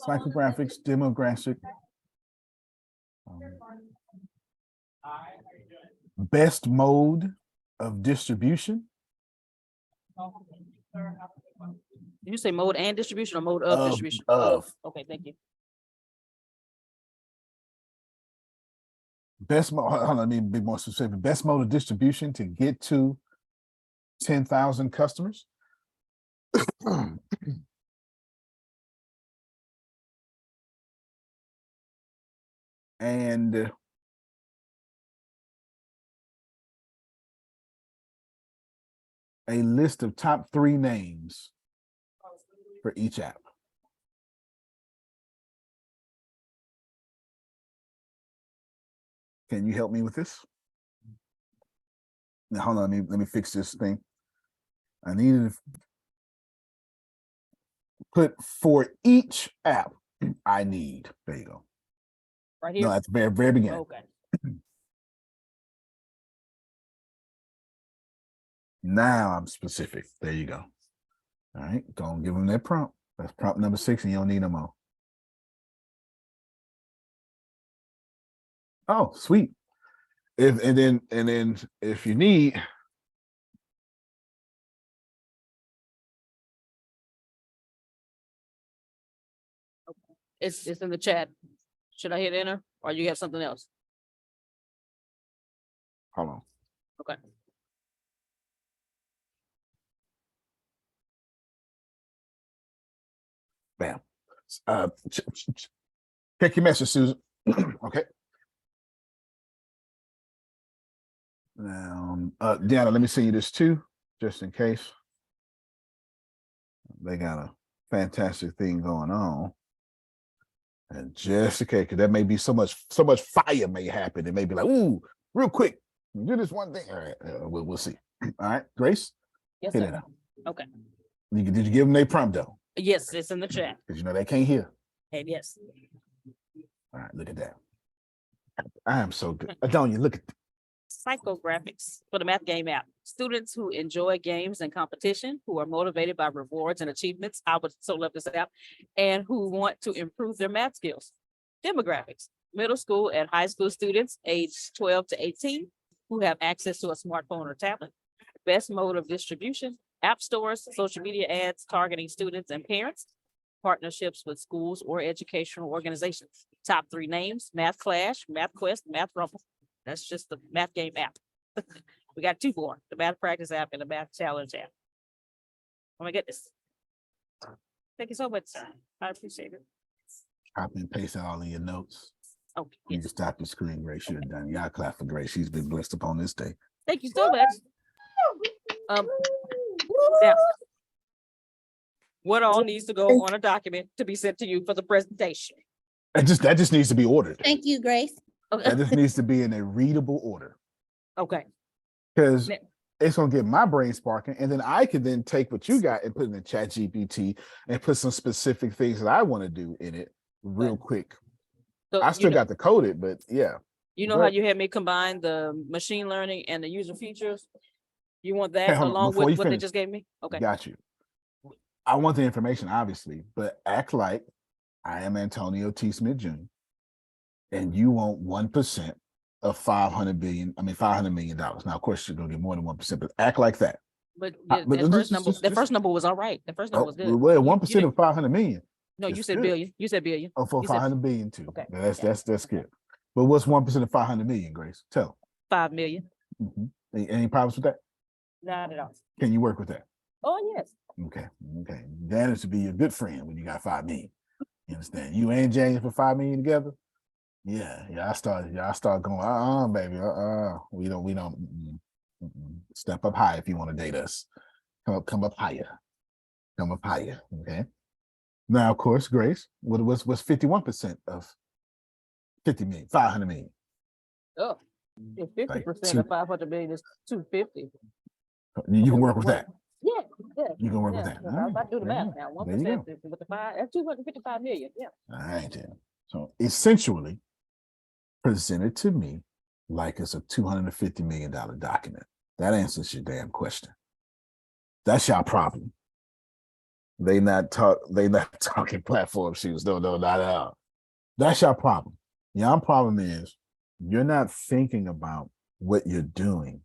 S1: Psychographics, demographic. Best mode of distribution.
S2: Did you say mode and distribution or mode of distribution? Okay, thank you.
S1: Best mode, hold on, let me be more specific. Best mode of distribution to get to 10,000 customers. And a list of top 3 names for each app. Can you help me with this? Now, hold on, let me fix this thing. I needed to put for each app I need. There you go.
S2: Right here?
S1: No, that's very, very beginning.
S2: Okay.
S1: Now I'm specific. There you go. All right, go and give them that prompt. That's prompt number 6, and you don't need no more. Oh, sweet. And then if you need,
S2: It's in the chat. Should I hit enter or you have something else?
S1: hold on.
S2: Okay.
S1: Bam. Check your message, Susan. Okay. Now, Deanna, let me send you this too, just in case. They got a fantastic thing going on. And just in case, because that may be so much fire may happen. It may be like, ooh, real quick, do this one thing. All right, we'll see. All right, Grace?
S2: Yes,
S1: Hit
S2: sir.
S1: it out.
S2: Okay.
S1: Did you give them their prompt though?
S2: Yes, it's in the chat.
S1: Because you know they can't hear.
S2: And yes.
S1: All right, look at that. I am so good. Adonia, look at
S2: Psychographics for the Math Game app. Students who enjoy games and competition, who are motivated by rewards and achievements. I would so love this app, and who want to improve their math skills. Demographics. middle school, and high school students aged 12 to 18 who have access to a smartphone or tablet. Best mode of distribution, app stores, social media ads targeting students and parents, partnerships with schools or educational organizations. Top 3 names: Math Clash, Math Quest, Math Rumble. That's just the math game app. We got 2 more: the Math Practice app and the Math Challenge app. Oh my goodness. Thank you so much. I appreciate it.
S1: Copy and paste that all in your notes.
S2: Okay.
S1: You can stop your screen, Grace. You're done. Y'all clap for Grace. She's been blessed upon this day.
S2: Thank you so much. Now, what all needs to go on a document to be sent to you for the presentation?
S1: That just needs to be ordered.
S3: Thank you, Grace.
S1: That just needs to be in a readable order.
S2: Okay.
S1: Because it's gonna get my brain sparking, and then I can then take what you got and put in the ChatGPT and put some specific things that I want to do in it real quick.
S2: So
S1: I still got to code it, but yeah.
S2: You know how you had me combine the machine learning and the user features? You want that
S1: hold on,
S2: along
S1: before
S2: with
S1: you
S2: what they
S1: finish.
S2: just gave me? Okay.
S1: Got you. I want the information, obviously, but act like I am Antonio T. Smith Jr. and you want 1% of $500 million. Now, of course, you're gonna get more than 1%, but act like that.
S2: But
S1: but
S2: that first number was all right. The first number was good.
S1: Well, 1% of 500 million.
S2: No, you
S1: is
S2: said
S1: good.
S2: billion. You said billion.
S1: Oh, for
S2: You said
S1: 500 billion too.
S2: Okay.
S1: Now, that's good. But what's 1% of 500 million, Grace? Tell
S2: 5 million.
S1: them. Any problems with that?
S2: Not at all.
S1: Can you work with that?
S2: Oh, yes.
S1: Okay. Dan is to be your good friend when you got 5 million. You understand? You and James for 5 million together? Yeah. I start going, baby. We don't. Step up high if you want to date us. Come up higher. Okay. Now, of course, Grace, what's 51% of 50 million, 500 million?
S2: Oh, 50% of 500 million is 250.
S1: You can work with that.
S2: Yeah.
S1: You can work with that.
S2: I was about to do the math now.
S1: There you
S2: 1%
S1: go.
S2: with the 5, that's 255 million. Yeah.
S1: All right, then. So essentially, present it to me like it's a $250 million document. That answers your damn question. That's your problem. They not talking platform shoes. No, not at all. That's your problem. Your problem is you're not thinking about what you're doing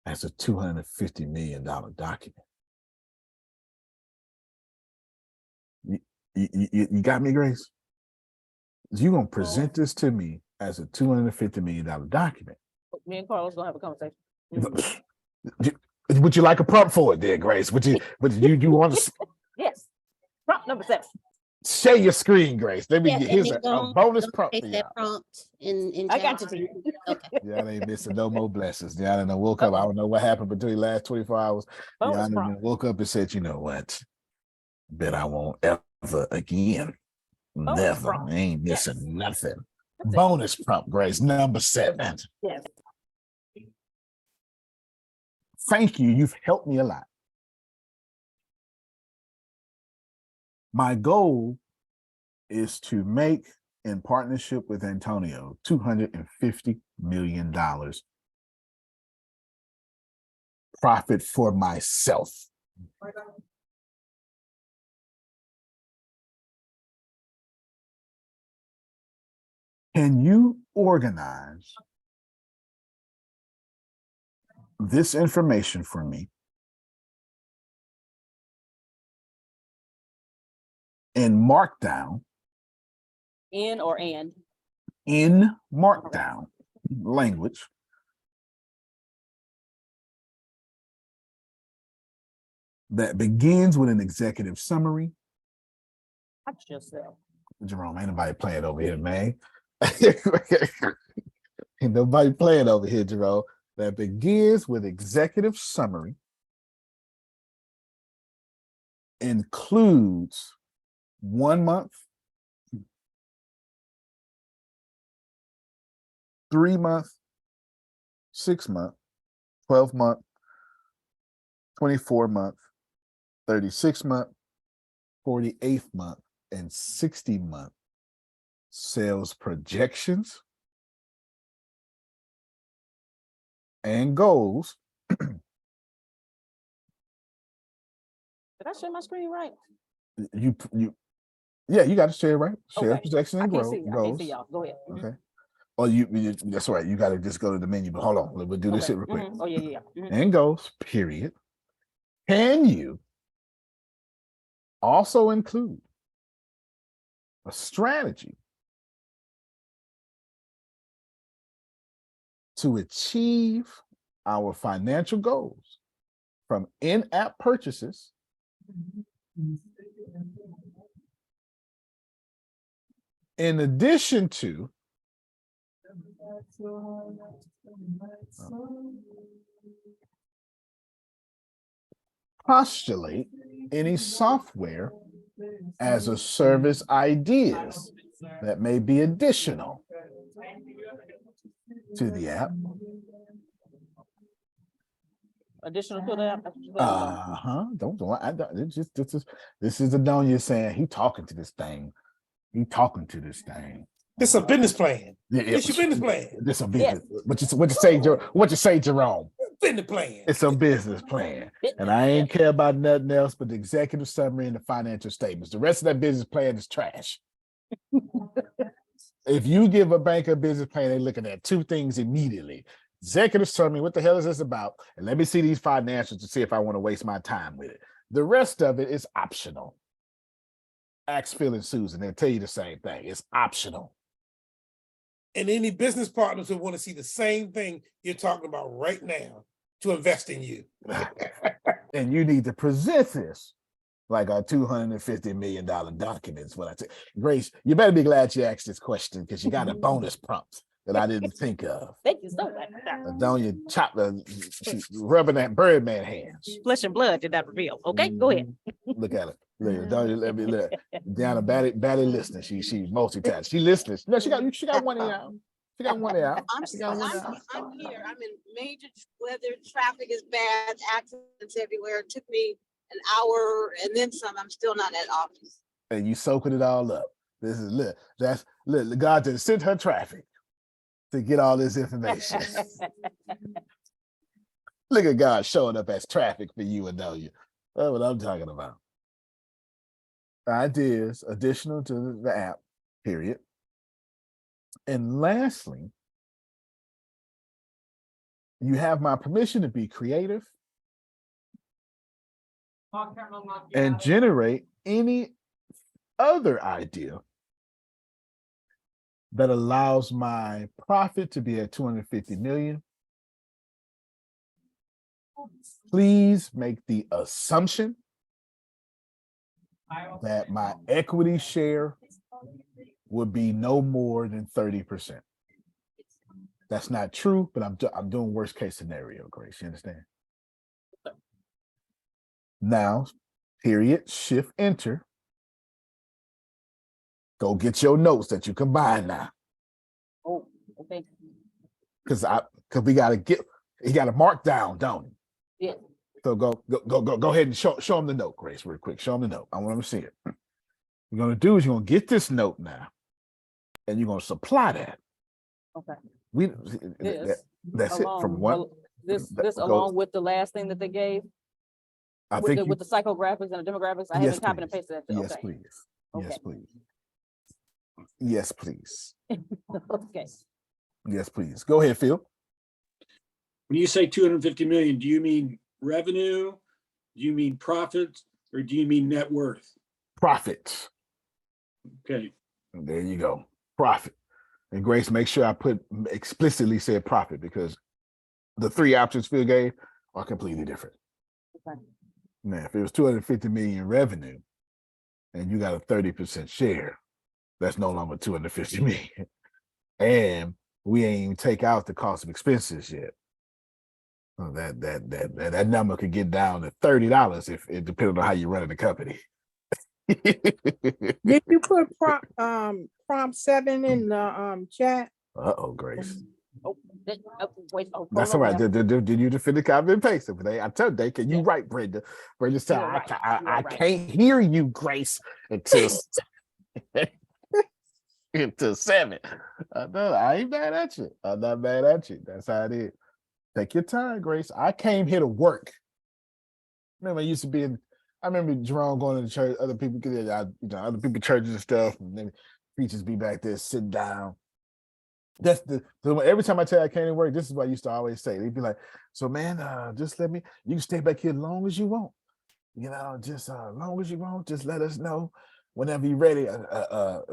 S1: as a $250 million document. You got me, Grace? You're going to present this to me as a $250 million document.
S2: Me and Carlos gonna have a conversation.
S1: Would you like a prompt for it, there, Grace? Would you want to?
S2: Yes. Prompt number 7.
S1: Share your screen, Grace. Here's a
S3: Go
S1: bonus prompt for
S3: take
S1: y'all.
S3: that prompt in
S2: I got you.
S3: Okay.
S1: Y'all ain't missing no more blessings. Y'all done woke up. I don't know what happened between the last 24 hours.
S2: Bonus
S1: Y'all done
S2: prompt.
S1: woke up and said, you know what? Bet I won't ever again.
S2: Bonus
S1: Never.
S2: prompt.
S1: I ain't
S2: Yes.
S1: missing nothing.
S2: That's it.
S1: Bonus prompt, Grace, number 7.
S2: Yes.
S1: Thank you. You've helped me a lot. My goal is to make, in partnership with Antonio, $250 million profit for myself. Can you organize this information for me in Markdown,
S2: In or and?
S1: in Markdown language, that begins with an executive summary?
S2: Watch yourself.
S1: Jerome, ain't nobody playing over here, man. Ain't nobody playing over here, Jerome. That begins with executive summary, includes 1 month, 3 month, 6 month, 12 month, 24 month, 36 month, 48 month, and 60 month sales projections and goals.
S2: Did I share my screen right?
S1: You got to share, right? Share
S2: Okay.
S1: projection and
S2: I can't
S1: goals.
S2: see. I can't see y'all. Go ahead.
S1: Okay. Oh, that's right. You got to just go to the menu. But hold on, we'll do this
S2: Okay.
S1: shit real quick.
S2: Oh yeah.
S1: And goes, period. Can you also include a strategy to achieve our financial goals from in-app purchases in addition to postulate any software as a service ideas that may be additional to the app.
S2: Additional to that.
S1: This is Adonia saying he talking to this thing.
S8: It's a business plan.
S1: Yeah,
S8: It's your business plan.
S1: It's a business. What you say, Jerome?
S8: Business plan.
S1: It's a business plan. And I ain't care about nothing else but the executive summary and the financial statements. The rest of that business plan is trash. If you give a bank a business plan, they're looking at two things immediately. Executive summary, what the hell is this about? And let me see these financials to see if I want to waste my time with it. The rest of it is optional. Ask Phil and Susan, they'll tell you the same thing. It's optional.
S8: And any business partners who want to see the same thing you're talking about right now to invest in you.
S1: And you need to present this like a $250 million document is what I say. Grace, you better be glad you asked this question because you got a bonus prompt that I didn't think of.
S2: Thank you so much.
S1: Don't you chop rubbing that Birdman hands.
S2: Flesh and blood did not reveal. Okay, go ahead.
S1: Look at it. Don't you let me look. Diana Batty listening. She multitasks. She listening. No, she got one out. She got one out.
S4: I'm here. I'm in major weather. Traffic is bad. Accidents everywhere. It took me an hour and then some. I'm still not at office.
S1: And you soaking it all up. This is lit. That's lit. God just sent her traffic to get all this information. Look at God showing up as traffic for you and know you. That's what I'm talking about. Ideas additional to the app, period. And lastly, you have my permission to be creative and generate any other idea that allows my profit to be at 250 million. Please make the assumption that my equity share would be no more than 30%. That's not true, but I'm doing worst case scenario, Grace. You understand? Now, period, shift, enter. Go get your notes that you combine now.
S2: Oh, okay.
S1: Because we gotta he gotta mark down, don't he?
S2: Yeah.
S1: So go ahead and show him the note, Grace, real quick. Show him the note. I want him to see it. What you're gonna do is you're gonna get this note now, and you're gonna supply that.
S2: Okay.
S1: That's it from one.
S2: This along with the last thing that they gave. With the psychographics and the demographics, I haven't copied and pasted that.
S1: Yes,
S2: okay.
S1: please.
S2: Okay.
S1: Yes, please. Yes, please.
S2: Okay.
S1: Yes, please. Go ahead, Phil.
S14: When you say 250 million, do you mean revenue? Do you mean profit? Or do you mean net worth?
S1: Profit.
S14: Okay.
S1: There you go. Profit. And Grace, make sure I explicitly said profit because the three options Phil gave are completely different.
S2: Okay.
S1: Now, if it was 250 million revenue and you got a 30% share, that's no longer 250 million. And we ain't even take out the cost of expenses yet. So that number could get down to $30 if it depends on how you run the company.
S15: Did you put prompt 7 in the chat?
S1: Uh-oh, Grace.
S2: Wait,
S1: that's all right. Did you defend the copy and paste it? I tell you, can you write, Brenda? Brenda said, I can't hear you, Grace, until until 7. No, I ain't mad at you. I'm not mad at you. That's how it is. Take your time, Grace. I came here to work. Remember, I remember Jerome going to the church, other people, other people churches and stuff, and then preachers be back there sitting down. That's so every time I tell you I can't work, this is what I used to always say. They'd be like, so man, just let me, you can stay back here as long as you want. You know, just as long as you want, just let us know whenever you're ready.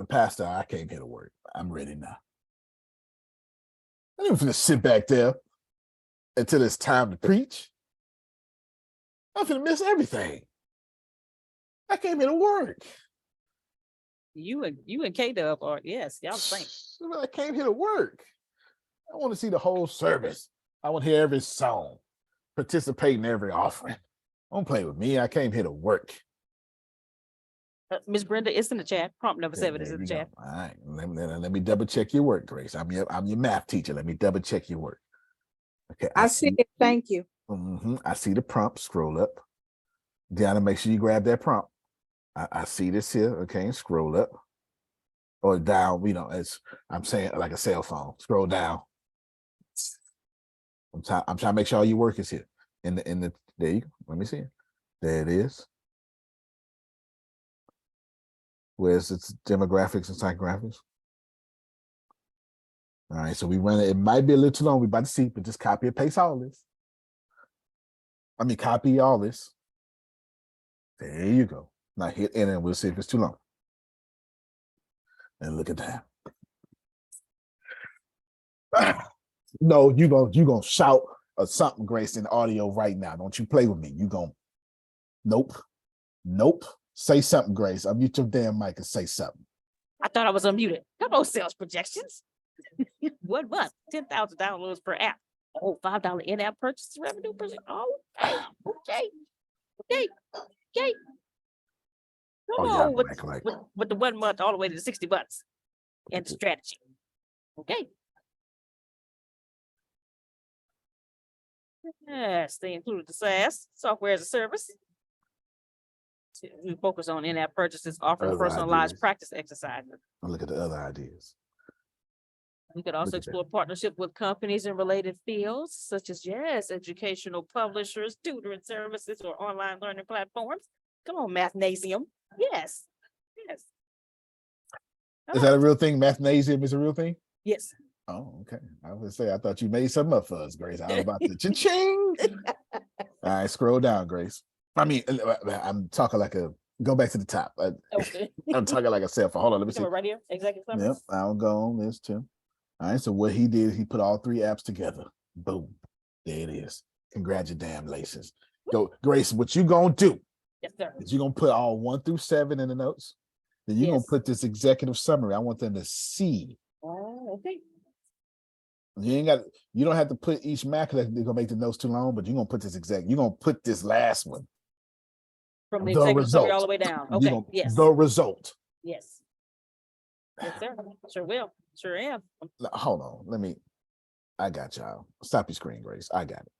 S1: Pastor, I came here to work. I'm ready now. I'm gonna sit back there until it's time to preach. I'm gonna miss everything. I came here to work.
S2: You and K-Dub are, yes, y'all the same.
S1: I came here to work. I want to see the whole service. I want to hear every song, participate in every offering. Don't play with me. I came here to work.
S2: Miss Brenda, it's in the chat. Prompt number 7 is in the chat.
S1: All right. Let me double check your work, Grace. I'm your math teacher. Let me double check your work. Okay.
S15: I see it. Thank you.
S1: I see the prompt. Scroll up. Deanna, make sure you grab that prompt. I see this here. Okay. Scroll up or down. You know, as I'm saying, like a cell phone. Scroll down. I'm trying to make sure all your work is here. In the there you go. Let me see it. There it is. Where's its demographics and psychographics? All right, so we run it. It might be a little too long. We're about to see, but just copy and paste all this. I mean, copy all this. There you go. Now hit enter and we'll see if it's too long. And look at that. No, you gonna shout or something, Grace, in audio right now. Don't you play with me. You gonna nope. Say something, Grace. Unmute your damn mic and say something.
S2: I thought I was unmuted. Come on, sales projections. 1 month, 10,000 downloads per app. Oh, $5 in-app purchase revenue per. Oh, okay. Come on with the 1 month all the way to $60 and strategy. Okay. Yes, they included the SaaS, software as a service. We focus on in-app purchases, offering personalized practice exercises.
S1: Look at the other ideas.
S2: We could also explore partnership with companies in related fields, such as educational publishers, tutoring services, or online learning platforms. Come on, Mathnasium. Yes.
S1: Is that a real thing? Mathnasium is a real thing?
S2: Yes.
S1: Oh, okay. I was gonna say, I thought you made something up for us, Grace. I was about to cha-ching. All right, scroll down, Grace. I mean, I'm talking like go back to the top.
S2: Okay.
S1: I'm talking like a cell phone. Hold on, let me see.
S2: Right here, executive summary.
S1: Yep, I'll go on this too. All right, so what he did, he put all 3 apps together. Boom, there it is. Congratulations. Go, Grace, what you gonna do?
S2: Yes, sir.
S1: Is you gonna put all 1 through 7 in the notes? Then you're gonna put this executive summary. I want them to see.
S2: Oh, okay.
S1: You don't have to put each Mac, they're gonna make the notes too long, but you're gonna put this you're gonna put this last one.
S2: From the executive summary all the way down. Okay, yes.
S1: The result.
S2: Yes. Yes, sir. Sure will. Sure am.
S1: Hold on. I got y'all. Stop your screen, Grace. I got it.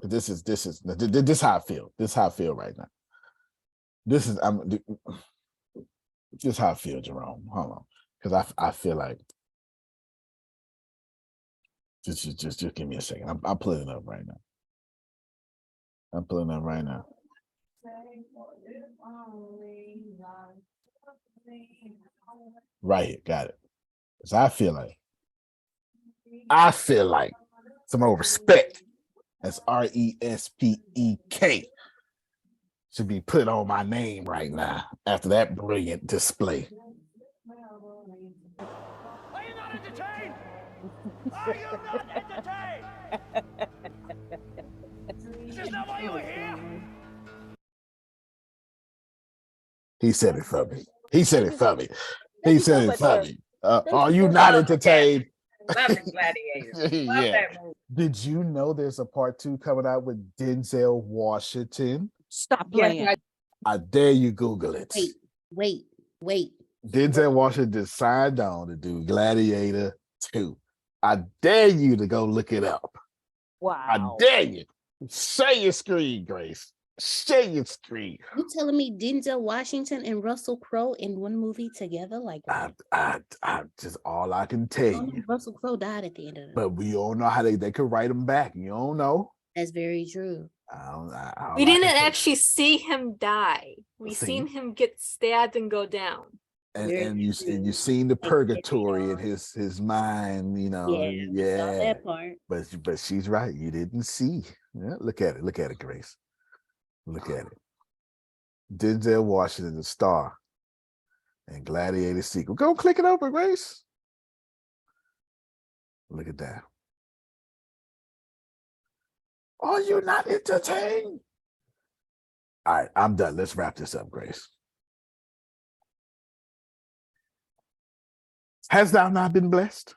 S1: This is how I feel. This is how I feel right now. This is how I feel, Jerome. Hold on. Because I feel like just give me a second. I'm pulling it up right now. Right here, got it. Because I feel like some more respect. That's RESPEK should be put on my name right now after that brilliant display.
S6: Are you not entertained? Are you not entertained? Is this not why you were here?
S1: He said it for me. Are you not entertained?
S13: Love the Gladiators. Love that movie.
S1: Did you know there's a part 2 coming out with Denzel Washington?
S2: Stop playing.
S1: I dare you Google it.
S3: Wait.
S1: Denzel Washington signed on to do Gladiator 2. I dare you to go look it up.
S2: Wow.
S1: I dare you. Share your screen, Grace. Share your screen.
S3: You telling me Denzel Washington and Russell Crowe in one movie together? Like
S1: I just all I can tell you.
S3: Russell Crowe died at the end of it.
S1: But we all know how they could write him back. You don't know.
S3: That's very true.
S9: We didn't actually see him die. We seen him get stabbed and go down.
S1: and you seen the purgatory in his mind, you know.
S3: Saw that part.
S1: But she's right. You didn't see. Yeah, look at it, Grace. Look at it. Denzel Washington, the star, and Gladiator sequel. Go click it over, Grace. Look at that. Are you not entertained? All right, I'm done. Let's wrap this up, Grace. Hast thou not been blessed?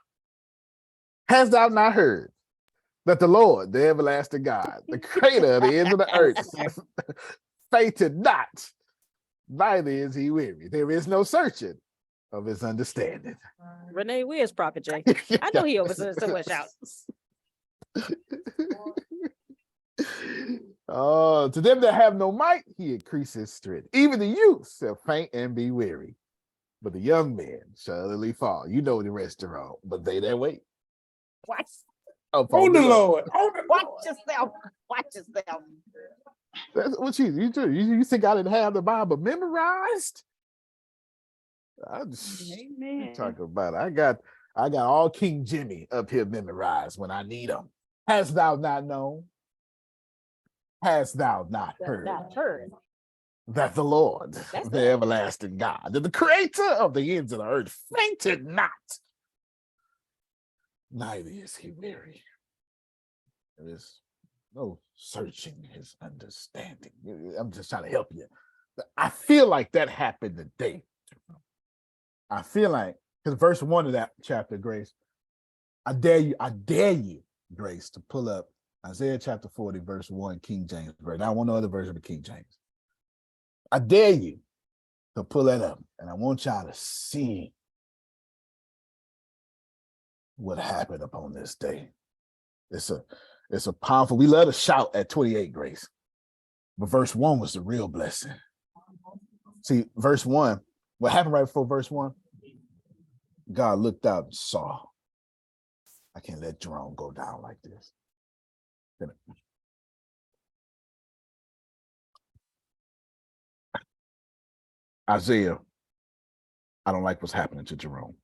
S1: Hast thou not heard that the Lord, the everlasting God, the creator of the ends of the earth, fainted not, neither is he weary. There is no searching of his understanding.
S2: Renee, where's Prophet J? I know he overstood so much out.
S1: Oh, to them that have no might, he increases strength. Even the youth shall faint and be weary, but the young men shall utterly fall. You know the rest, Jerome, but they that wait.
S2: Watch.
S1: Oh,
S8: the Lord.
S2: Watch yourself. Watch yourself.
S1: That's what you do. You think I didn't have the Bible memorized?
S2: Amen.
S1: Talk about it. I got all King Jimmy up here memorized when I need him. Hast thou not known? Hast thou not heard? That the Lord, the everlasting God, the creator of the ends of the earth, fainted not, neither is he weary. There is no searching his understanding. I'm just trying to help you. I feel like that happened today. I feel like, because verse 1 of that chapter, Grace, I dare you, Grace, to pull up Isaiah chapter 40, verse 1, King James version. I want no other version of King James. I dare you to pull that up, and I want y'all to see what happened upon this day. It's a powerful, we love to shout at 28, Grace, but verse 1 was the real blessing. See, verse 1, what happened right before verse 1? God looked out and saw. I can't let Jerome go down like this. Isaiah, I don't like what's happening to Jerome.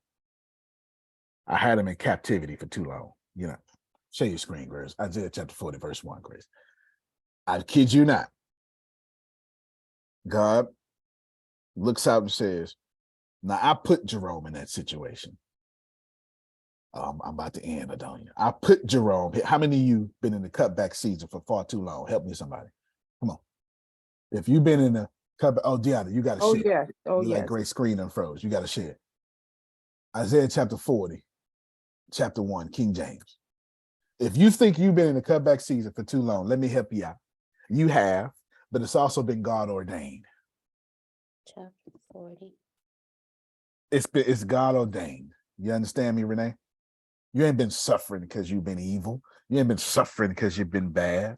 S1: I had him in captivity for too long. You know, share your screen, Grace. Isaiah chapter 40, verse 1, Grace. I kid you not. God looks out and says, now I put Jerome in that situation. I'm about to end it on you. I put Jerome. How many of you been in the cutback season for far too long? Help me, somebody. Come on. If you've been in the cutback, Deanna, you got to share.
S15: Yes. Oh,
S1: you
S15: yes.
S1: like great screen unfroze. You got to share. Isaiah chapter 40, chapter 1, King James. If you think you've been in the cutback season for too long, let me help you out. You have, but it's also been God ordained.
S3: Chapter 40.
S1: It's God ordained. You understand me, Renee? You ain't been suffering because you've been evil. You ain't been suffering because you've been bad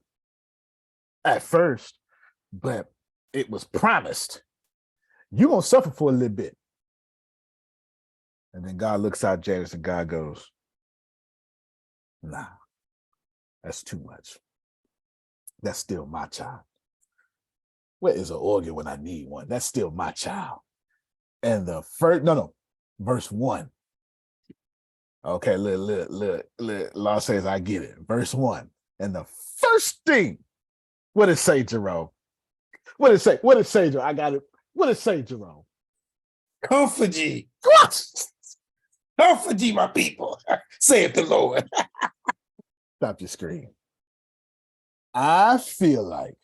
S1: at first, but it was promised. You're going to suffer for a little bit. And then God looks out Jairus and God goes, nah, that's too much. That's still my child. Where is an organ when I need one? That's still my child. And the first, verse 1. Okay, look, Law says I get it. Verse 1. And the first thing, what did it say, Jerome? What did it say? What did it say, Jerome? I got it. What did it say, Jerome?
S8: Comfort ye. Comfort ye, my people, saith the Lord.
S1: Stop your screen. I feel like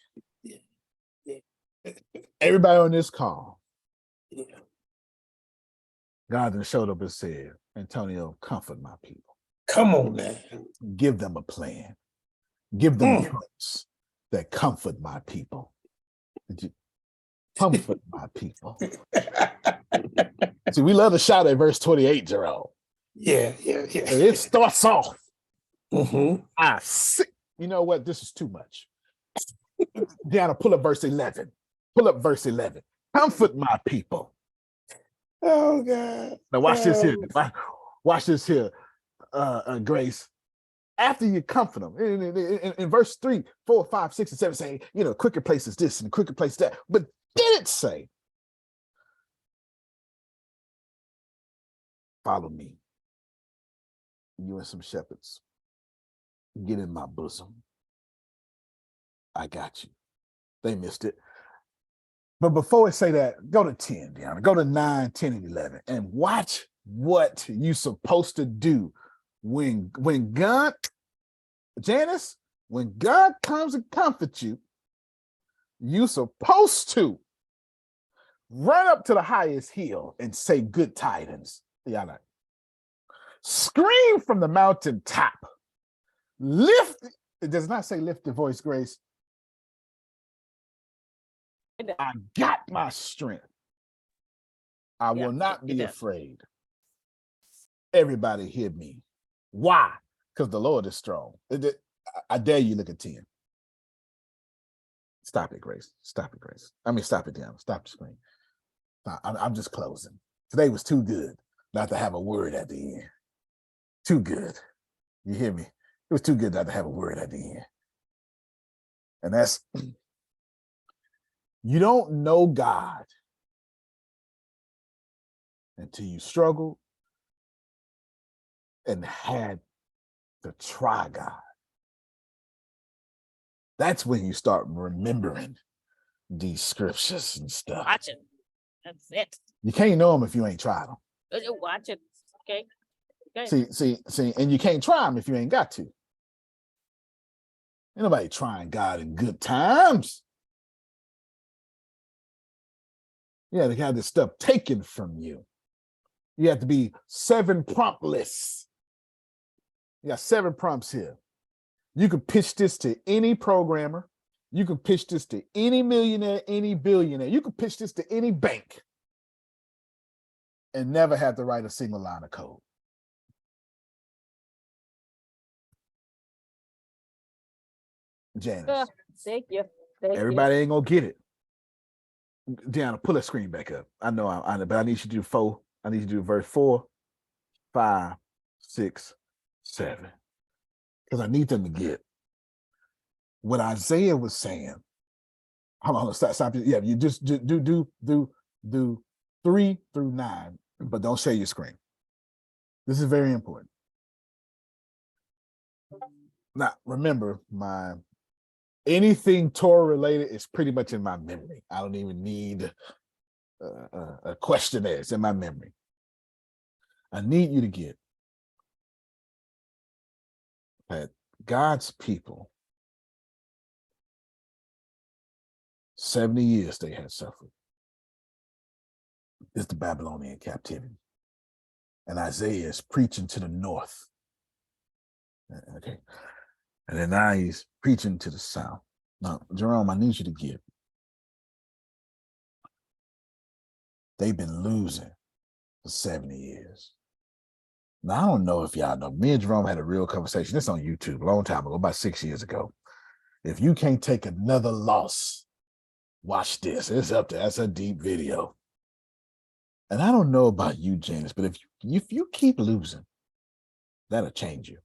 S1: everybody on this call, God then showed up and said, Antonio, comfort my people.
S8: Come on, man.
S1: Give them a plan. Give them plans that comfort my people. Comfort my people. See, we love to shout at verse 28, Jerome.
S8: Yeah.
S1: And it starts off.
S8: Mm-hmm.
S1: I see. You know what? This is too much. Deanna, pull up verse 11. Pull up verse 11. Comfort my people.
S8: Oh, God.
S1: Now watch this here. Watch this here, Grace. After you comfort them, in verse 3, 4, 5, 6, and 7, say, quicker place is this and quicker place that. But did it say Follow me. You and some shepherds. Get in my bosom. I got you. They missed it. But before I say that, go to 10, Deanna. Go to 9, 10, and 11 and watch what you're supposed to do when God, Janice, when God comes and comforts you, you're supposed to run up to the highest hill and say good tidings. Yeah, like, scream from the mountaintop. Lift, it does not say lift your voice, Grace. I got my strength. I will not be afraid. Everybody hear me. Why? Because the Lord is strong. I dare you look at 10. Stop it, Grace. Stop it, Grace. I mean, stop it, Deanna. Stop the screen. I'm just closing. Today was too good not to have a word at the end. Too good. You hear me? It was too good not to have a word at the end. And that's, you don't know God until you struggle and had to try God. That's when you start remembering these scriptures and stuff.
S2: Watch it. That's it.
S1: You can't know them if you ain't tried them.
S2: Watch it. Okay. Okay.
S1: See, and you can't try them if you ain't got to. Ain't nobody trying God in good times. You have to have this stuff taken from you. You have to be 7 promptless. You got 7 prompts here. You can pitch this to any programmer. You can pitch this to any millionaire, any billionaire. You can pitch this to any bank and never have to write a single line of code. Janice.
S2: Thank you.
S1: Everybody ain't gonna get it. Deanna, pull that screen back up. I know but I need you to do 4. I need you to do verse 4, 5, 6, 7. Because I need them to get what Isaiah was saying. Hold on, stop. Yeah, you just do 3 through 9, but don't share your screen. This is very important. Now, remember, anything Torah related is pretty much in my memory. I don't even need a questionnaire. It's in my memory. I need you to get that God's people, 70 years they had suffered. It's the Babylonian captivity. And Isaiah is preaching to the north. Okay. And then now he's preaching to the south. Now, Jerome, I need you to get. They've been losing for 70 years. Now, I don't know if y'all know. Me and Jerome had a real conversation. This on YouTube a long time ago, about 6 years ago. If you can't take another loss, watch this. It's up there. That's a deep video. And I don't know about you, Janice, but if you keep losing, that'll change you.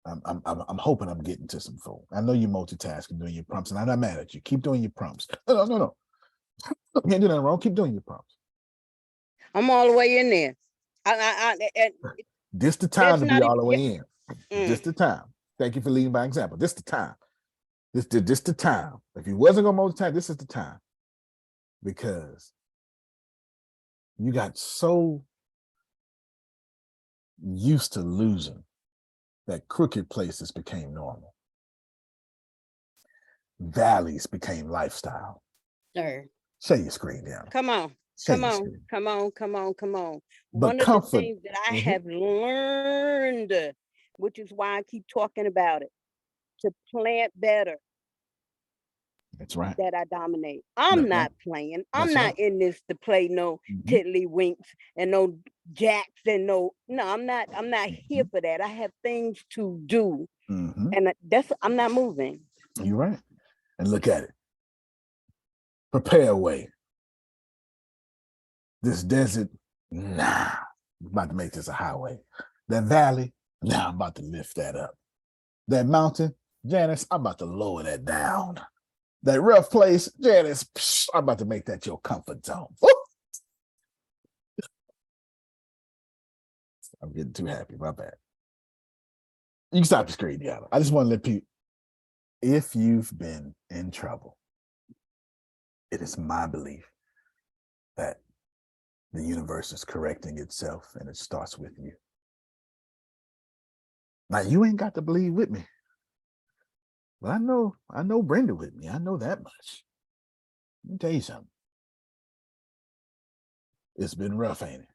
S1: I'm hoping I'm getting to some folk. I know you're multitasking, doing your prompts, and I'm not mad at you. Keep doing your prompts. No. You can't do nothing wrong. Keep doing your prompts.
S16: I'm all the way in there.
S1: This the time to be all the way in. This the time. Thank you for leading by example. This the time. This the time. If you wasn't gonna multitask, this is the time. Because you got so used to losing that crooked places became normal. Valleys became lifestyle.
S16: Sir.
S1: Share your screen down.
S16: Come on. Come on.
S1: But
S16: One
S1: comfort.
S16: of the things that I have learned, which is why I keep talking about it, to plant better.
S1: That's right.
S16: That I dominate. I'm not playing. I'm not in this to play no tiddlywinks and no jacks and no. I'm not here for that. I have things to do. And I'm not moving.
S1: You're right. And look at it. Prepare a way. This desert, I'm about to make this a highway. That valley, I'm about to lift that up. That mountain, Janice, I'm about to lower that down. That rough place, Janice, I'm about to make that your comfort zone. Woo! I'm getting too happy. My bad. You can stop the screen, Deanna. I just want to let people, if you've been in trouble, it is my belief that the universe is correcting itself and it starts with you. Now, you ain't got to believe with me. But I know Brenda with me. I know that much. Let me tell you something. It's been rough, ain't it?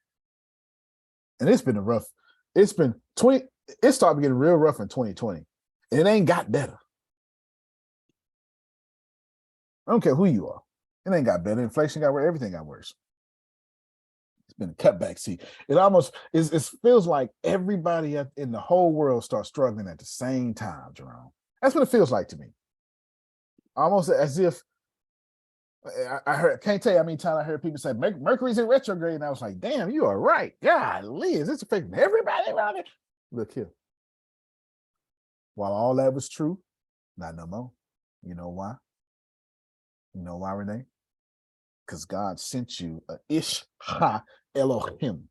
S1: And it started getting real rough in 2020. And it ain't got better. I don't care who you are. It ain't got better. Inflation got worse. Everything got worse. It's been a cutback. See, it feels like everybody in the whole world starts struggling at the same time, Jerome. That's what it feels like to me. Almost as if I can't tell you how many times I heard people say Mercury's in retrograde, and I was like, damn, you are right. Golly, is this affecting everybody around it? Look here. While all that was true, not no more. You know why? You know why, Renee? Because God sent you a Ish-ha Elohim.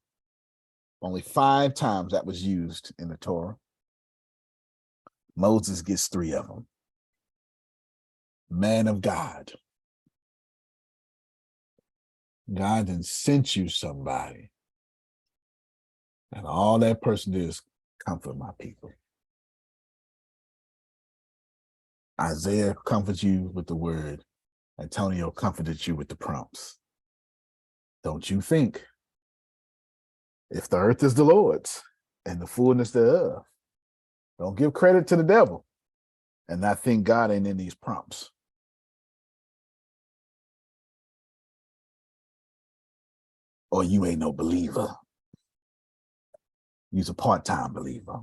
S1: Only 5 times that was used in the Torah. Moses gets 3 of them. Man of God. God then sent you somebody. And all that person did is comfort my people. Isaiah comforts you with the word. Antonio comforted you with the prompts. Don't you think, if the earth is the Lord's and the fullness thereof, don't give credit to the devil and not think God ain't in these prompts. Or you ain't no believer. You's a part-time believer.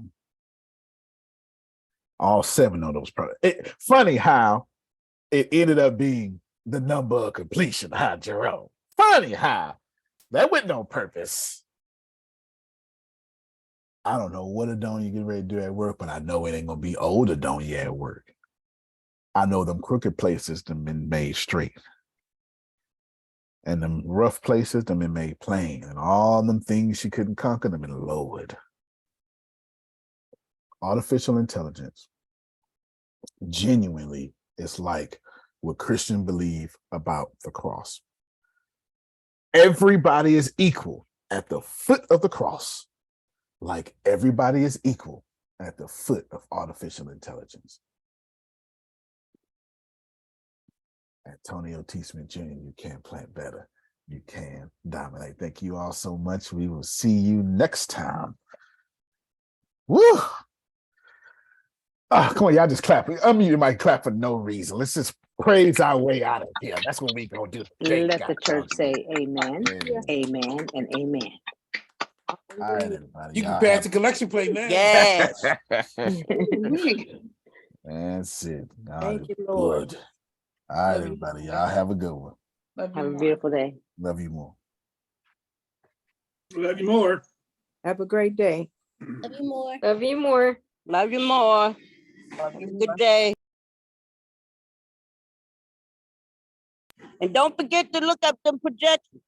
S1: All 7 of those products. Funny how it ended up being the number of completion, huh, Jerome? Funny how that went on purpose. I don't know what Adonia get ready to do at work, but I know it ain't gonna be old Adonia at work. I know them crooked places them been made straight. And them rough places them been made plain. And all them things she couldn't conquer them been lowered. Artificial intelligence genuinely is like what Christians believe about the cross. Everybody is equal at the foot of the cross, like everybody is equal at the foot of artificial intelligence. Antonio T. Smith Jr., you can plant better. You can dominate. Thank you all so much. We will see you next time. Woo! Oh, come on, y'all just clap. You might clap for no reason. Let's just praise our way out of here. That's what we gonna do.
S16: Let the church say amen, amen, and amen.
S1: All right, everybody.
S8: You can pass the collection plate now.
S16: Yes.
S1: That's it.
S16: Thank you, Lord.
S1: Good. All right, everybody. Y'all have a good one.
S16: Have a beautiful day.
S1: Love you more.
S14: Love you more.
S15: Have a great day.
S3: Love you more.
S9: Love you more.
S16: Love you more. Have a good day. And don't forget to look up them projections.